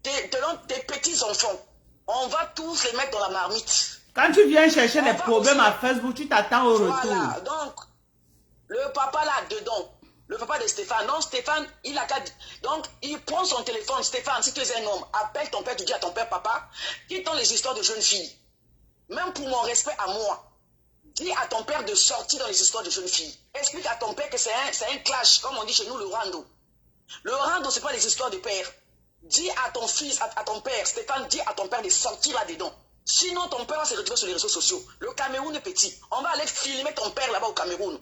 Tes petits-enfants. On va tous les mettre dans la marmite. Quand tu viens chercher les problèmes à Facebook, tu t'attends au retour. Voilà. Donc, le papa là-dedans, le papa de Stéphane, non, Stéphane, il a qu'à... Donc, il prend son téléphone. Stéphane, si tu es un homme, appelle ton père, tu dis à ton père, papa, quittons les histoires de jeunes filles. Même pour mon respect à moi, dis à ton père de sortir dans les histoires de jeunes filles. Explique à ton père que c'est un clash, comme on dit chez nous, le rando. Le rando, c'est pas les histoires de père. Dis à ton fils, à ton père, Stéphane, dis à ton père de sortir là-dedans. Sinon, ton père va se retrouver sur les réseaux sociaux. Le Cameroun est petit. On va aller filmer ton père là-bas au Cameroun.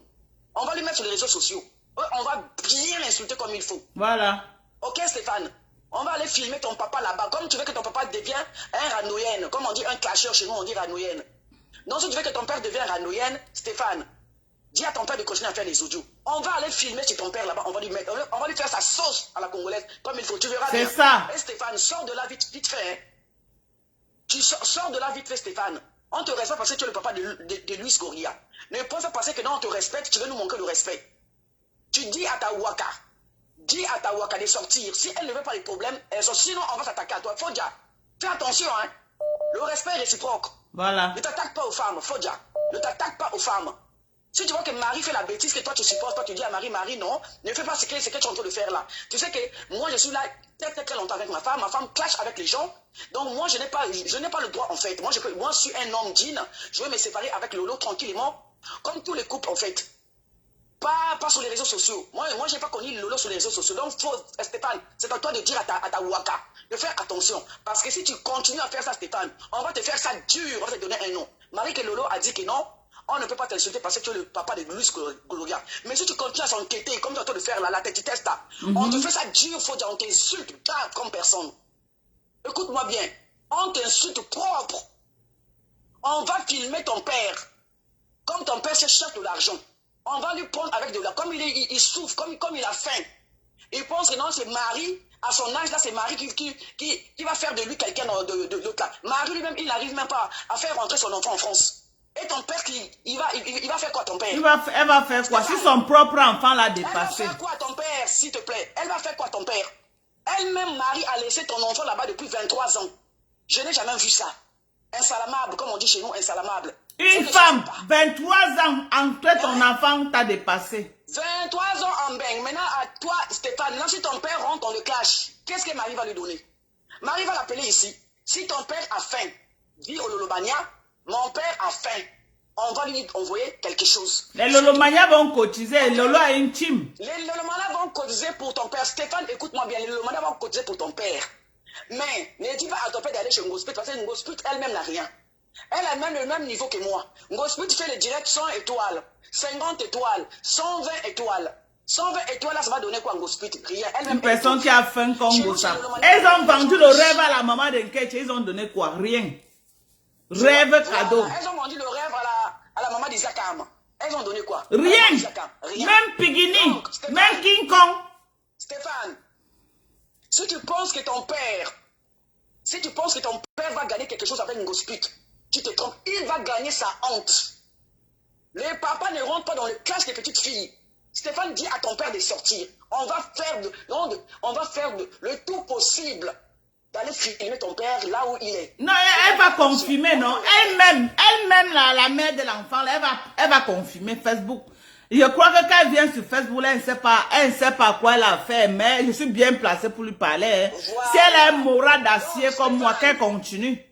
On va lui mettre sur les réseaux sociaux. On va bien l'insulter comme il faut. Voilà. Ok, Stéphane? On va aller filmer ton papa là-bas. Comme tu veux que ton papa devienne un ranoyenne. Comme on dit un clasheur chez nous, on dit ranoyenne. Donc, si tu veux que ton père devienne ranoyenne, Stéphane, dis à ton père de continuer à faire les audios. On va aller filmer chez ton père là-bas. On va lui faire sa sauce à la congolaise. Comme il faut. Tu verras bien. C'est ça. Et Stéphane, sors de là vite fait. Hein. Tu sors de là vite fait, Stéphane. On te respecte parce que tu es le papa de Luis Goria. Ne pense pas parce que non, on te respecte, tu veux nous manquer le respect. Tu dis à ta Waka de sortir. Si elle ne veut pas les problèmes, elle sort. Sinon, on va s'attaquer à toi. Fodja, fais attention, hein. Le respect est réciproque. Voilà. Ne t'attaque pas aux femmes, Fodja. Ne t'attaque pas aux femmes. Si tu vois que Marie fait la bêtise que toi tu supportes, toi tu dis à Marie, non, ne fais pas ce que tu es en train de faire là. Tu sais que moi je suis là très longtemps avec ma femme clash avec les gens. Donc moi je n'ai pas le droit en fait. Moi je suis un homme digne, je vais me séparer avec Lolo tranquillement, comme tous les couples en fait. Pas sur les réseaux sociaux. Moi je n'ai pas connu Lolo sur les réseaux sociaux. Donc Stéphane, c'est à toi de dire à ta Waka de faire attention. Parce que si tu continues à faire ça, Stéphane, on va te faire ça dur, on va te donner un nom. Marie que Lolo a dit que non. On ne peut pas t'insulter parce que tu es le papa de Luis Gloria. Mais si tu continues à s'enquêter, comme tu es en train de faire là, la tête test là, on te fait ça dur, faut dire, on t'insulte grave comme personne. Écoute-moi bien, on t'insulte propre. On va filmer ton père. Comme ton père cherche de l'argent. On va lui prendre avec de l'argent. Comme il souffre, comme il a faim. Il pense que non, c'est Marie, à son âge là, c'est Marie qui va faire de lui quelqu'un de l'autre là. Marie lui-même, il n'arrive même pas à faire rentrer son enfant en France. Et ton père, il va faire quoi ton père? Elle va faire quoi si son propre enfant l'a dépassé? Elle va faire quoi ton père, s'il te plaît? Elle va faire quoi ton père? Elle-même, Marie, a laissé ton enfant là-bas depuis 23 ans. Je n'ai jamais vu ça. Insalamable, comme on dit chez nous, insalamable. Une femme, 23 ans, entre ton enfant t'a dépassé. 23 ans en bang. Maintenant, à toi, Stéphane, là, si ton père rentre dans le clash, qu'est-ce que Marie va lui donner? Marie va l'appeler ici. Si ton père a faim, dis au Lolobania, mon père a faim. On va lui envoyer quelque chose. Les Lolomania vont cotiser. Lolo a une team. Les Lolomania vont cotiser pour ton père. Stéphane, écoute-moi bien. Les Lolomania vont cotiser pour ton père. Mais ne dis pas à ton père d'aller chez Ngospit parce que Ngospit elle-même n'a rien. Elle a même le même niveau que moi. Ngospit fait le direct 100 étoiles, 50 étoiles, 120 étoiles. 120 étoiles là, ça va donner quoi en gospel? Rien. Une personne qui a faim comme ça. Ils ont vendu le rêve à la maman d'Enkeche. Ils ont donné quoi? Rien. Rêve cadeau. Elles ont vendu le rêve à la maman d'Isakam. Elles ont donné quoi? Rien. Même Pigini. Même King Kong. Stéphane, si tu penses que ton père va gagner quelque chose avec une gospel, tu te trompes. Il va gagner sa honte. Les papas ne rentrent pas dans les classes des petites filles. Stéphane dit à ton père de sortir. On va faire le tout possible d'aller filmer ton père là où il est. Non, elle va confirmer, non? Elle-même, la mère de l'enfant, elle va confirmer Facebook. Je crois que quand elle vient sur Facebook, elle ne sait pas quoi elle a fait, mais je suis bien placée pour lui parler. Hein. Voilà. Si elle a un moral d'acier comme moi, qu'elle continue.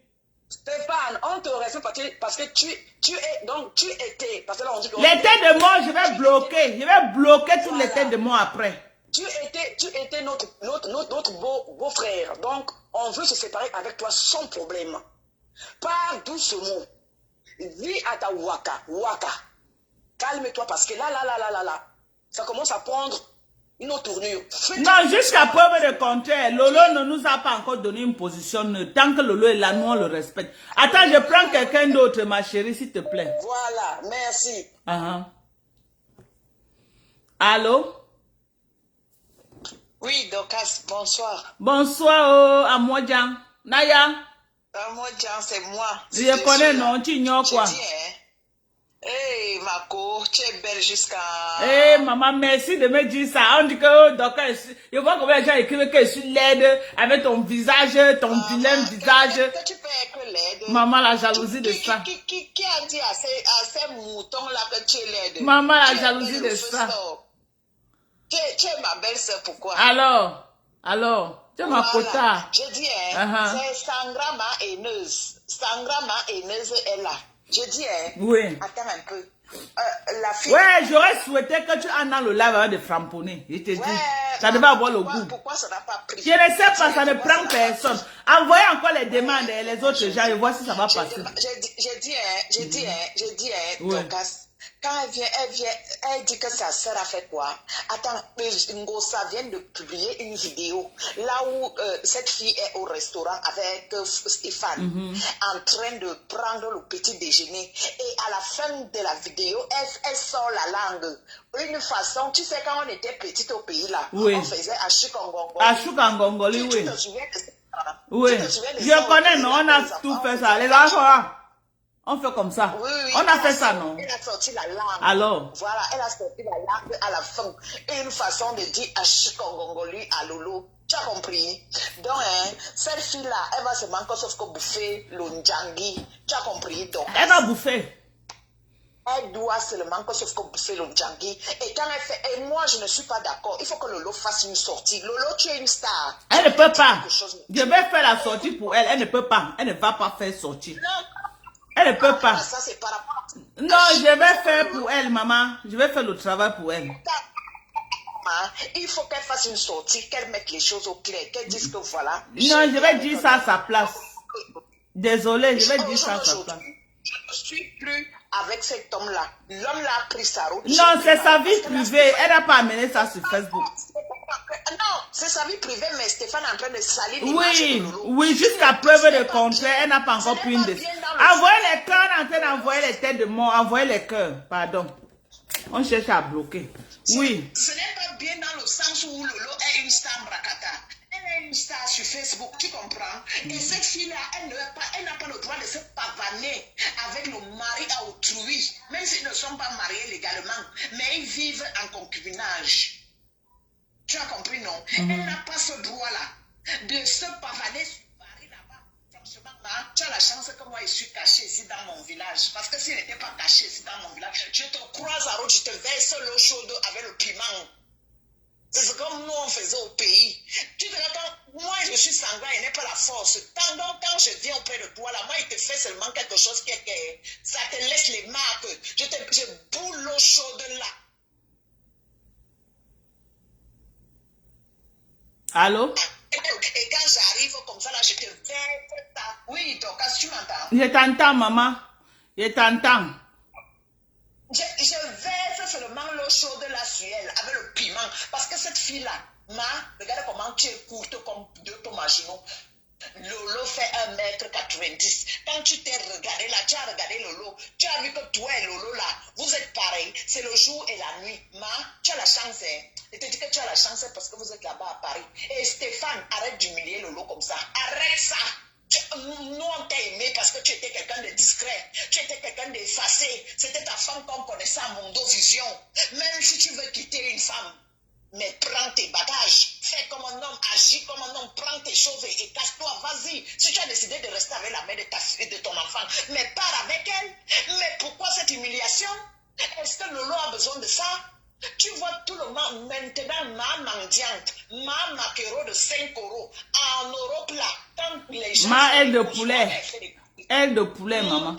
Stéphane, on te respecte parce que tu étais, parce que là on dit que... Les têtes de mort, je vais bloquer toutes les têtes de mort après. Tu étais notre beau frère, donc on veut se séparer avec toi sans problème. Parle doucement, dis à ta waka, calme-toi parce que là, ça commence à prendre une autre tournure. Non, jusqu'à preuve de contraire, Lolo ne nous a pas encore donné une position neutre. Tant que Lolo est là, nous on le respecte. Attends, je prends quelqu'un d'autre, ma chérie, s'il te plaît. Voilà, merci. Allô? Oui, Dorcas, bonsoir. Bonsoir, Amodjan. Naya? Amodjan, c'est moi. Je connais, non, tu ignores quoi? Hey, Marco, tu es belle jusqu'à... Hey, maman, merci de me dire ça. On dit que, Dorcas, je vois combien de gens écrivent que je suis laide avec ton visage, ton vilain visage. Que tu peux être laide. Maman, la jalousie de ça. Qui a dit à ces moutons-là que tu es laide? Maman, la jalousie de ça. Tu es ma belle-sœur, pourquoi? Alors, tu es ma quota. Je dis, c'est Sangrama haineuse. Sangrama haineuse est là. Je dis, oui. Attends un peu. La fille... Ouais, j'aurais souhaité que tu ailles dans le live avec des framponnés. Je te dis, ça devait avoir le goût. Pourquoi ça n'a pas pris? Je ne sais pas, ça ne prend personne. Envoyez encore les demandes et les autres gens et voir si ça va passer. Je dis, Dorcas, quand elle dit que sa sœur a fait quoi? Attends, Ngosa vient de publier une vidéo là où cette fille est au restaurant avec Stéphane en train de prendre le petit déjeuner. Et à la fin de la vidéo, elle sort la langue. Une façon, tu sais, quand on était petit au pays là, on faisait Ashukangongoli. Ashukangongoli, oui. Tu te souviens de ça? Oui. Je connais, non, on a tout fait ça. Les enfants. On fait comme ça. Oui, on a fait ça, non? Elle a sorti la langue. Alors? Voilà, elle a sorti la langue à la fin. Et une façon de dire Ashikongongoli à Lolo. Tu as compris? Donc, cette fille-là, elle va se manquer sauf que bouffer l'onjangi. Tu as compris? Donc, elle va bouffer. Elle doit seulement que sauf que bouffer l'onjangi. Et quand elle fait, et moi, je ne suis pas d'accord. Il faut que Lolo fasse une sortie. Lolo, tu es une star. Elle ne peut pas. Je vais faire la sortie pour elle. Elle ne peut pas. Elle ne va pas faire sortie. Non. Elle ne peut pas. Ça, c'est par rapport à... Non, je vais faire pour elle, maman. Je vais faire le travail pour elle. Il faut qu'elle fasse une sortie, qu'elle mette les choses au clair, qu'elle dise que voilà... Non, je vais dire ça à sa place. Désolée, je vais dire ça à sa place. Je ne suis plus avec cet homme-là. L'homme-là a pris sa route. Non, c'est sa vie privée. Elle n'a pas amené ça sur Facebook. Non, c'est sa vie privée, mais Stéphane est en train de salir l'image de Lolo. Oui, jusqu'à preuve de contraire, elle n'a pas encore pris une décision. Envoyez les cœurs, en train d'envoyer les têtes de mort. Envoyez les cœurs, pardon. On cherche à bloquer. Oui. Ce n'est pas bien dans le sens où Lolo est une star Mrakata. Elle est une star sur Facebook, tu comprends? Et cette fille-là, elle n'a pas le droit de se pavaner avec le mari à autrui, même s'ils ne sont pas mariés légalement, mais ils vivent en concubinage. Tu as compris, non? Elle n'a pas ce droit-là de se pavaner sur Paris là-bas. Franchement, là, tu as la chance que moi, je suis caché ici dans mon village. Parce que s'il n'était pas caché ici dans mon village, je te croise à route, je te verse l'eau chaude avec le piment. C'est comme nous, on faisait au pays. Tu te rends, moi, je suis sanguin, il n'est pas la force. Quand je viens auprès de toi, là, moi, il te fait seulement quelque chose qui est... Ça te laisse les marques. Je boule l'eau chaude là. Allô? Et quand j'arrive comme ça, là, je te verse ça. Oui, donc, tu m'entends? Je t'entends, maman. Je t'entends. Je verse seulement l'eau chaude là sur elle, avec le piment. Parce que cette fille-là, regardez comment tu es courte comme deux tomes à genoux. Lolo fait 1m90. Quand tu t'es regardé là, tu as regardé Lolo, tu as vu que toi et Lolo là, vous êtes pareils. C'est le jour et la nuit. Tu as la chance. Je te dis que tu as la chance parce que vous êtes là-bas à Paris. Et Stéphane, arrête d'humilier Lolo comme ça. Arrête ça. Nous, on t'a aimé parce que tu étais quelqu'un de discret. Tu étais quelqu'un d'effacé. C'était ta femme qu'on connaissait à Mondovision. Même si tu veux quitter une femme, mais prends tes bagages, fais comme un homme, agis comme un homme, prends tes choses et casse-toi, vas-y. Si tu as décidé de rester avec la mère de ta fille, de ton enfant, mais pars avec elle. Mais pourquoi cette humiliation? Est-ce que Lolo a besoin de ça? Tu vois tout le monde maintenant, ma mendiante, ma maquereau de 5 euros, en Europe là, quand les gens... Ma aile de poulet. Aile de poulet, maman.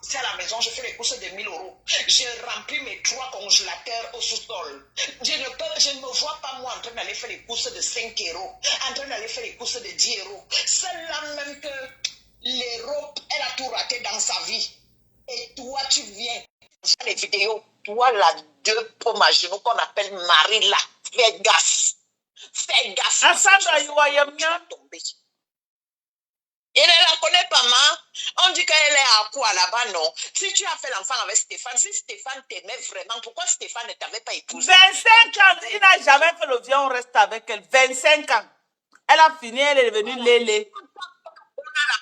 C'est à la maison, je fais les courses de 1000 euros. J'ai rempli mes 3 congélateurs au sous-sol. Je ne me vois pas moi en train d'aller faire les courses de 5 euros, en train d'aller faire les courses de 10 euros. C'est là même que l'Europe, elle a tout raté dans sa vie. Et toi, tu viens faire les vidéos. Toi, là, 2 pommes à genoux qu'on appelle Marie là. Fais gaffe. Fais gaffe. Asanda, tu vas tomber. Elle ne la connaît pas, ma. On dit qu'elle est à quoi là-bas, non? Si tu as fait l'enfant avec Stéphane, si Stéphane t'aimait vraiment, pourquoi Stéphane ne t'avait pas épousé? 25 ans, il n'a jamais fait le vieux, on reste avec elle. 25 ans. Elle a fini, elle est devenue Lélé.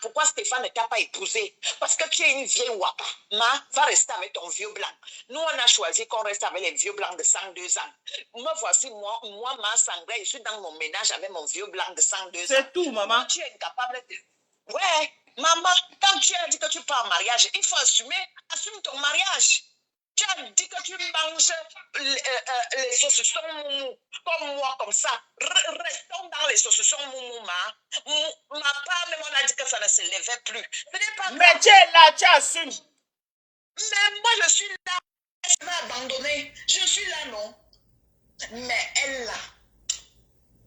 Pourquoi Stéphane ne t'a pas épousé? Parce que tu es une vieille wapa. Va rester avec ton vieux blanc. Nous, on a choisi qu'on reste avec les vieux blancs de 102 ans. Me voici, moi, ma sangrée, je suis dans mon ménage avec mon vieux blanc de 102 ans. C'est tout, maman. Toi, tu es incapable de... Ouais, maman, quand tu as dit que tu pars en mariage, il faut assumer. Assume ton mariage. Tu as dit que tu manges les saucissons moumou, comme moi, comme ça. Restons dans les saucissons moumou, ma part, même on a dit que ça ne se levait plus. Ce n'est pas mais tu es là, tu assumes. Mais moi, je suis là. Elle m'a abandonné. Je suis là, non? Mais elle, là.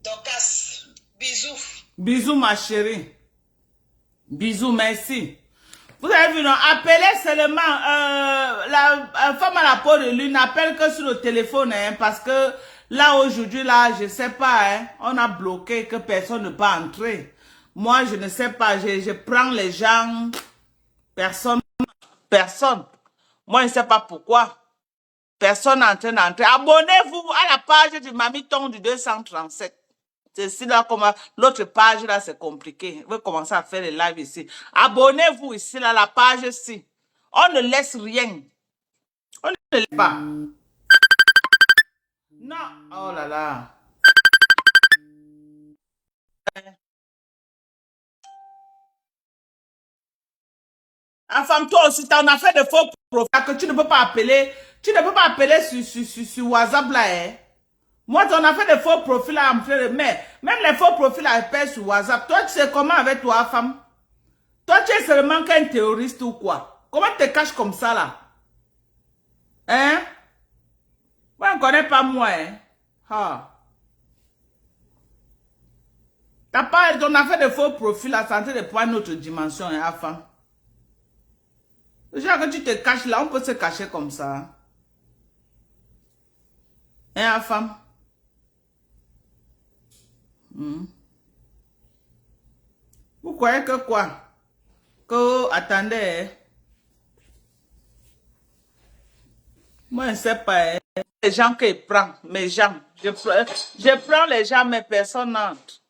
Docas, bisous. Bisous, ma chérie. Bisous, merci. Vous avez vu, non? Appelez seulement la femme à la peau de lune, n'appelle que sur le téléphone, hein, parce que là, aujourd'hui, là, je sais pas, hein, on a bloqué que personne ne peut entrer. Moi, je ne sais pas, je prends les gens, personne. Moi, je ne sais pas pourquoi. Personne n'est en train d'entrer. Abonnez-vous à la page du Mamiton du 237. C'est ici là, comme l'autre page là, c'est compliqué. Vous commencer à faire les lives ici. Abonnez-vous ici là, la page ici. On ne laisse rien. On ne laisse pas. Non. Oh là là. Enfin, toi aussi, tu en as fait de faux profils que tu ne peux pas appeler. Tu ne peux pas appeler sur WhatsApp là, hein. Moi, tu en as fait des faux profils là, mais même les faux profils là, appellent sur WhatsApp. Toi, tu sais comment avec toi, femme? Toi, tu es seulement qu'un terroriste ou quoi? Comment tu te caches comme ça là? Hein? Moi, on ne connaît pas moi, hein? Ah. T'as pas, on a fait des faux profils là, ça en train de prendre notre dimension, hein, femme? Déjà que tu te caches là, on peut se cacher comme ça. Hein, femme? Vous croyez que quoi? Que, attendez. Moi, je ne sais pas. Les gens qu'ils prennent, mes gens. Je prends les gens, mais personne n'entre.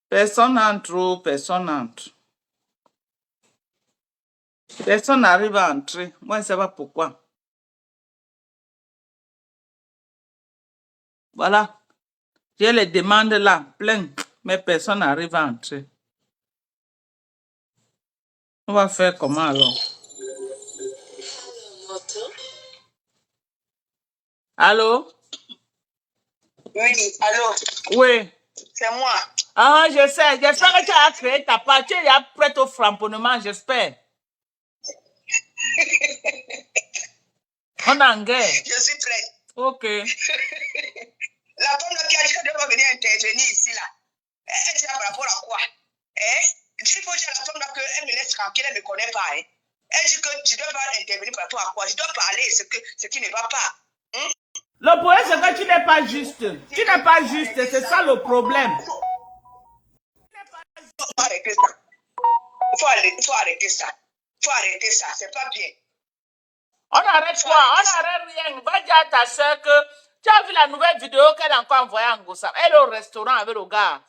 Personne n'entre, personne n'entre. Personne n'arrive à entrer. Moi, je ne sais pas pourquoi. Voilà. J'ai les demandes là, plein. Mais personne n'arrive à entrer. On va faire comment alors? Allô? Oui, allô? Oui. C'est moi. Ah, je sais. J'espère que tu as créé ta page. Tu es prête au framponnement, j'espère. On est en guerre. Je suis prête. Ok. La femme qui a dit qu'elle doit venir intervenir ici, là, elle dit par rapport à quoi? Il faut dire à la femme qu'elle me laisse tranquille, elle ne me connaît pas. Elle dit que je dois pas intervenir par rapport à quoi? Je dois parler ce qui ne va pas. Le problème, c'est que tu n'es pas juste. Tu n'es pas juste, c'est ça le problème. Il faut arrêter ça. Il faut arrêter ça. Il faut arrêter ça, c'est pas bien. On arrête quoi? On arrête rien. Va dire à ta soeur que tu as vu la nouvelle vidéo qu'elle a encore envoyée en Gossam. Elle est au restaurant avec le gars.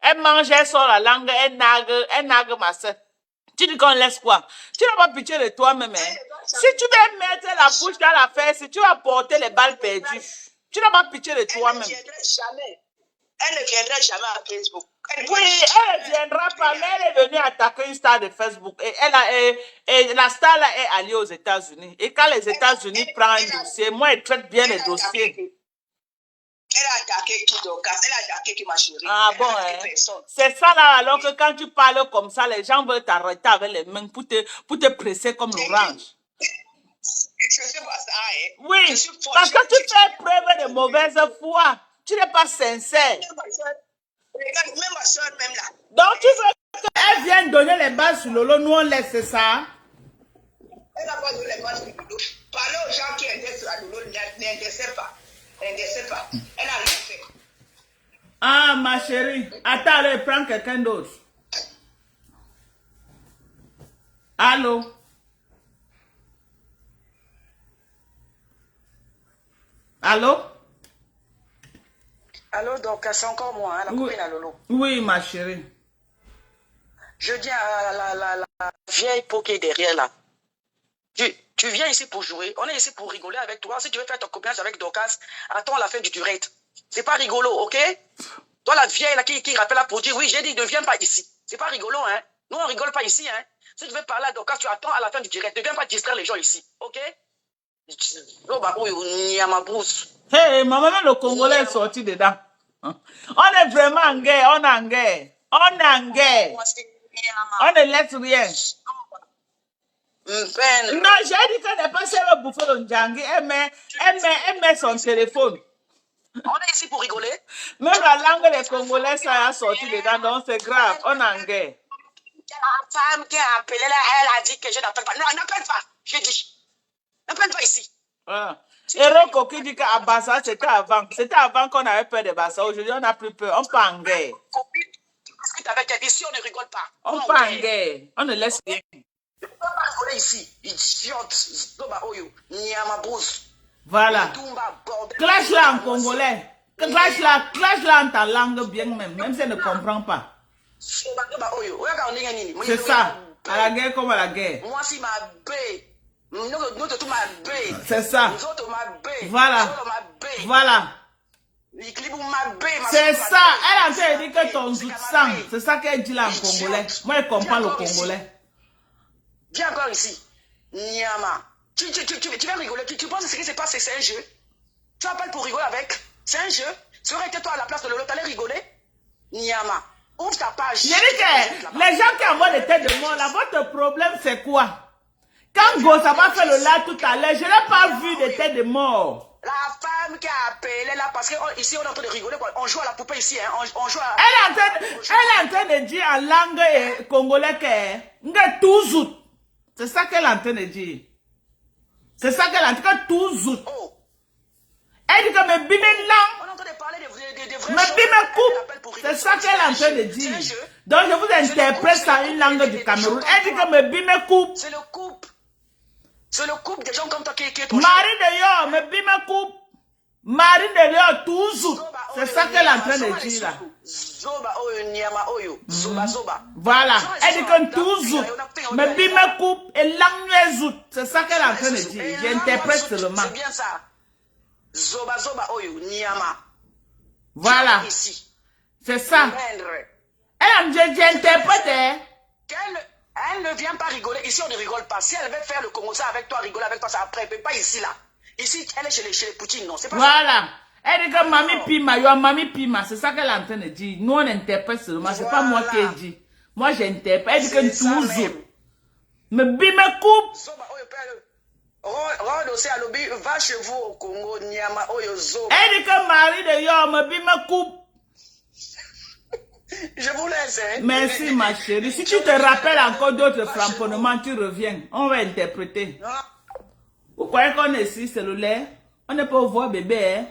Elle mange, elle sort la langue, elle nague ma soeur. Tu dis qu'on laisse quoi? Tu n'as pas pitié de toi-même. Hein? Si tu veux mettre la bouche dans la fesse, tu vas porter les balles perdues. Tu n'as pas pitié de toi-même. Elle ne viendrait jamais. Elle ne viendrait jamais à Facebook. Oui, elle ne viendra pas, mais elle est venue attaquer une star de Facebook. Et la star là est alliée aux États-Unis. Et quand les États-Unis prennent un dossier, moi, ils traitent bien les dossiers. Elle a attaqué qui Dorcas? Elle a attaqué qui ma chérie? Ah bon, hein? C'est ça là, alors que quand tu parles comme ça, les gens veulent t'arrêter avec les mains pour te presser comme l'orange. Je sais pas ça, hein? Oui, parce que tu fais preuve de mauvaise foi. Tu n'es pas sincère. Regarde, même ma soeur, même là. Donc tu veux qu'elle vienne donner les bases sur Lolo, nous on laisse ça? Elle n'a pas donné les bases sur Lolo. Parler aux gens qui étaient sur la Lolo n'intéresse pas. Elle n'intéresse pas. Elle n'a rien fait. Ah, ma chérie. Attends, allez, prends quelqu'un d'autre. Allô? Allô? Allô, donc c'est encore moi, hein, la copine à Lolo. Oui, ma chérie. Je dis à la vieille peau qui est derrière là. Tu viens ici pour jouer, on est ici pour rigoler avec toi. Si tu veux faire ton copiage avec Dorcas, attends la fin du direct. C'est pas rigolo, ok? Toi, la vieille là qui rappelle là pour dire oui, j'ai dit ne viens pas ici. C'est pas rigolo, hein? Nous, on rigole pas ici, hein? Si tu veux parler à Dorcas, tu attends à la fin du direct. Ne viens pas distraire les gens ici, ok? Oh, bah, oui, il y a ma brousse. Hey, maman, le Congolais est sorti dedans. On est vraiment en guerre, on est en guerre. On est en guerre. On ne laisse rien. Non, j'ai dit qu'elle n'est pas celle de bouffer le Ndjangi. Elle met son téléphone. On est ici pour rigoler. Même la langue des Congolais, ça a sorti dedans, donc c'est grave. On est en guerre. La femme qui a appelé là, elle a dit que je n'appelle pas. Non, n'appelle pas. J'ai dit. N'appelle pas ici. Ah. Et Roko qui dit qu'à Bassa, c'était avant. C'était avant qu'on avait peur de Bassa. Aujourd'hui, on n'a plus peur. On part en guerre. Ici, on ne rigole pas. On part en guerre. On ne laisse rien. On va pas rigoler ici. Idiote. Voilà. Clash là en congolais. Clash là en ta langue bien même si elle ne comprend pas. C'est ça. À la guerre comme à la guerre. Moi, si ma baie. C'est ça. Voilà. Voilà. C'est ça. Elle a en train de dire que ton zout sang. C'est ça qu'elle dit là en congolais. Moi, je comprends le congolais. Viens encore ici. Nyama. Tu vas rigoler. Tu penses que ce qui se passe, c'est un jeu? Tu appelles pour rigoler avec? C'est un jeu? Ça aurait été toi à la place de Lolo, t'allais rigoler? Nyama. Ouvre ta page. Je dis que les gens qui envoient des têtes de mort, là, votre problème, c'est quoi? Quand Gossama fait le live tout à l'heure, je n'ai pas vu de tête de mort. La femme qui a appelé là, parce qu'ici on est en train de rigoler, on joue à la poupée ici, hein, on joue à... Elle est en train de dire en langue congolais que tout zout. C'est ça qu'elle est en train de dire. C'est ça qu'elle est en train de dire, tout zout. Elle dit que me bime langue. On est en train de parler de vrais me bime coupe. C'est ça qu'elle est en train de dire. Donc je vous interprète ça une langue du Cameroun. Elle dit que me bime coupe. C'est le couple. C'est le couple des gens comme toi qui est ton Mari de yo, me bime coupe. Mari de yo, tout zout. C'est ça qu'elle est en train de dire là. Zoba oyo nyama oyo. Zoba. Voilà. Elle dit que tout zout. Me bime coupe et langue zout. C'est ça qu'elle est en train de dire. J'interprète seulement. C'est bien ça. Zoba oyo nyama. Voilà. C'est ça. Elle j'interprète. Hein. Elle ne vient pas rigoler. Ici, on ne rigole pas. Si elle veut faire le Congo, ça avec toi, rigoler avec toi, ça après. Mais pas ici, là. Ici, elle est chez les Poutines, non. C'est pas voilà. Ça. Elle dit que Mami Pima, yo, Mami Pima. C'est ça qu'elle est en train de dire. Nous, on interprète seulement. C'est pas moi qui ai dit. Moi, j'interprète. Elle dit que toujours. Me bime coupe. Va chez vous au Congo, Nyama, Oyo, Zo. Elle dit que Marie de yo, me bime coupe. Je vous laisse. Hein? Merci, ma chérie. Si tu te rappelles encore d'autres framponnements, tu reviens. On va interpréter. Vous croyez qu'on est ici, cellulaire? On ne peut voir bébé, hein?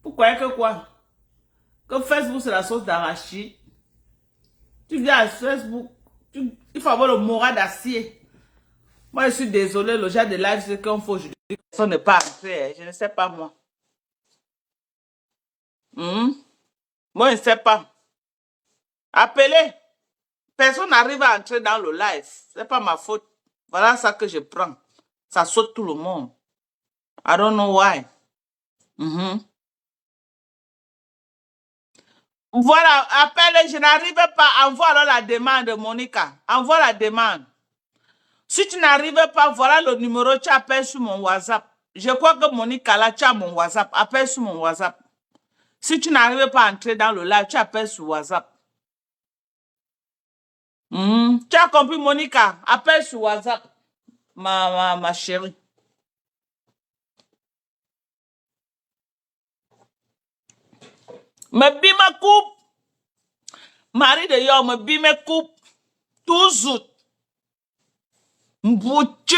Pourquoi que quoi? Que Facebook c'est la sauce d'arachide. Tu viens à Facebook, il faut avoir le moral d'acier. Moi, je suis désolé, le genre de live, c'est qu'on faut aujourd'hui. Personne n'est pas entré, je ne sais pas moi. Moi, je ne sais pas. Appelez. Personne n'arrive à entrer dans le live. Ce n'est pas ma faute. Voilà ça que je prends. Ça saute tout le monde. I don't know why. Voilà, appelle, je n'arrive pas. Envoie alors la demande, Monica. Envoie la demande. Si tu n'arrives pas, voilà le numéro, tu appelles sur mon WhatsApp. Je crois que Monica, là, tu as mon WhatsApp. Appelle sur mon WhatsApp. Si tu n'arrives pas à entrer dans le live, tu appelles sur WhatsApp. Tu as compris, Monica? Appelle sur WhatsApp, ma chérie. Me bime coupe. Marie de yo, me bime coupe. Toujours. Mboutu.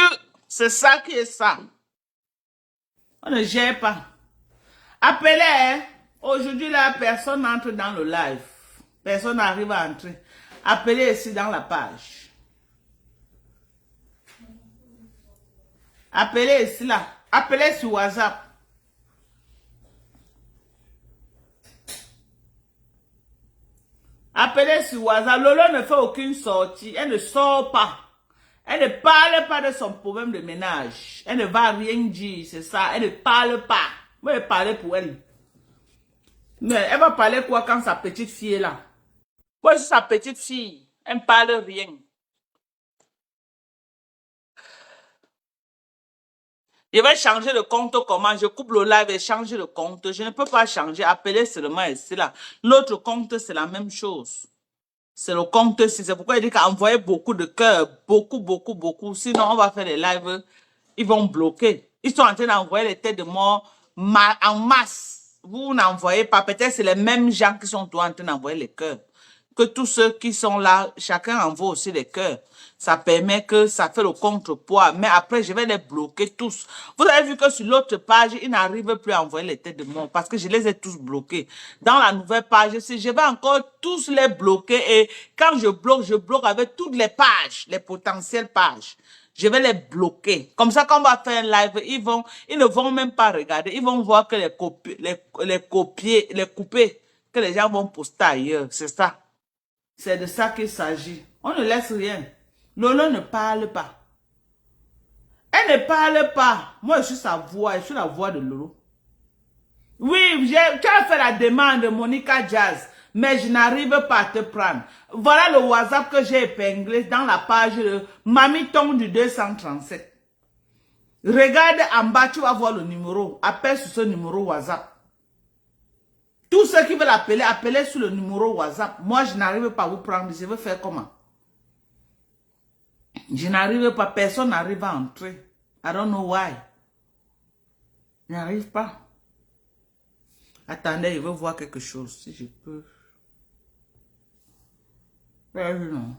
C'est ça qui est ça. On ne gère pas. Appelez, hein. Aujourd'hui, là, personne n'entre dans le live. Personne n'arrive à entrer. Appelez ici dans la page. Appelez ici, là. Appelez sur WhatsApp. Appelez sur WhatsApp. Lolo ne fait aucune sortie. Elle ne sort pas. Elle ne parle pas de son problème de ménage. Elle ne va rien dire, c'est ça. Elle ne parle pas. Moi, je parler pour elle. Mais elle va parler quoi quand sa petite fille est là? Moi, je suis sa petite fille. Elle ne parle rien. Je vais changer le compte comment? Je coupe le live et changer le compte. Je ne peux pas changer. Appeler seulement ici là. L'autre compte, c'est la même chose. C'est le compte, c'est pourquoi il dit qu'envoyer beaucoup de cœurs. Beaucoup. Sinon, on va faire des lives. Ils vont bloquer. Ils sont en train d'envoyer les têtes de mort en masse. Vous n'envoyez pas. Peut-être c'est les mêmes gens qui sont en train d'envoyer les cœurs. Que tous ceux qui sont là, chacun envoie aussi les cœurs. Ça permet que ça fait le contrepoids. Mais après, je vais les bloquer tous. Vous avez vu que sur l'autre page, ils n'arrivent plus à envoyer les têtes de mort parce que je les ai tous bloqués. Dans la nouvelle page, si je vais encore tous les bloquer et quand je bloque avec toutes les pages, les potentielles pages. Je vais les bloquer. Comme ça, quand on va faire un live, ils ne vont même pas regarder. Ils vont voir que les coupés, que les gens vont poster ailleurs. C'est ça. C'est de ça qu'il s'agit. On ne laisse rien. Lolo ne parle pas. Elle ne parle pas. Moi, je suis sa voix. Je suis la voix de Lolo. Oui, tu as fait la demande de Monica Jazz, mais je n'arrive pas à te prendre. Voilà le WhatsApp que j'ai épinglé dans la page de Mamiton du 237. Regarde en bas, tu vas voir le numéro. Appelle sur ce numéro WhatsApp. Tous ceux qui veulent appeler, appelez sur le numéro WhatsApp. Moi, je n'arrive pas à vous prendre. Je vais faire comment? Je n'arrive pas. Personne n'arrive à entrer. I don't know why. Je n'arrive pas. Attendez, je veux voir quelque chose. Si je peux. Non.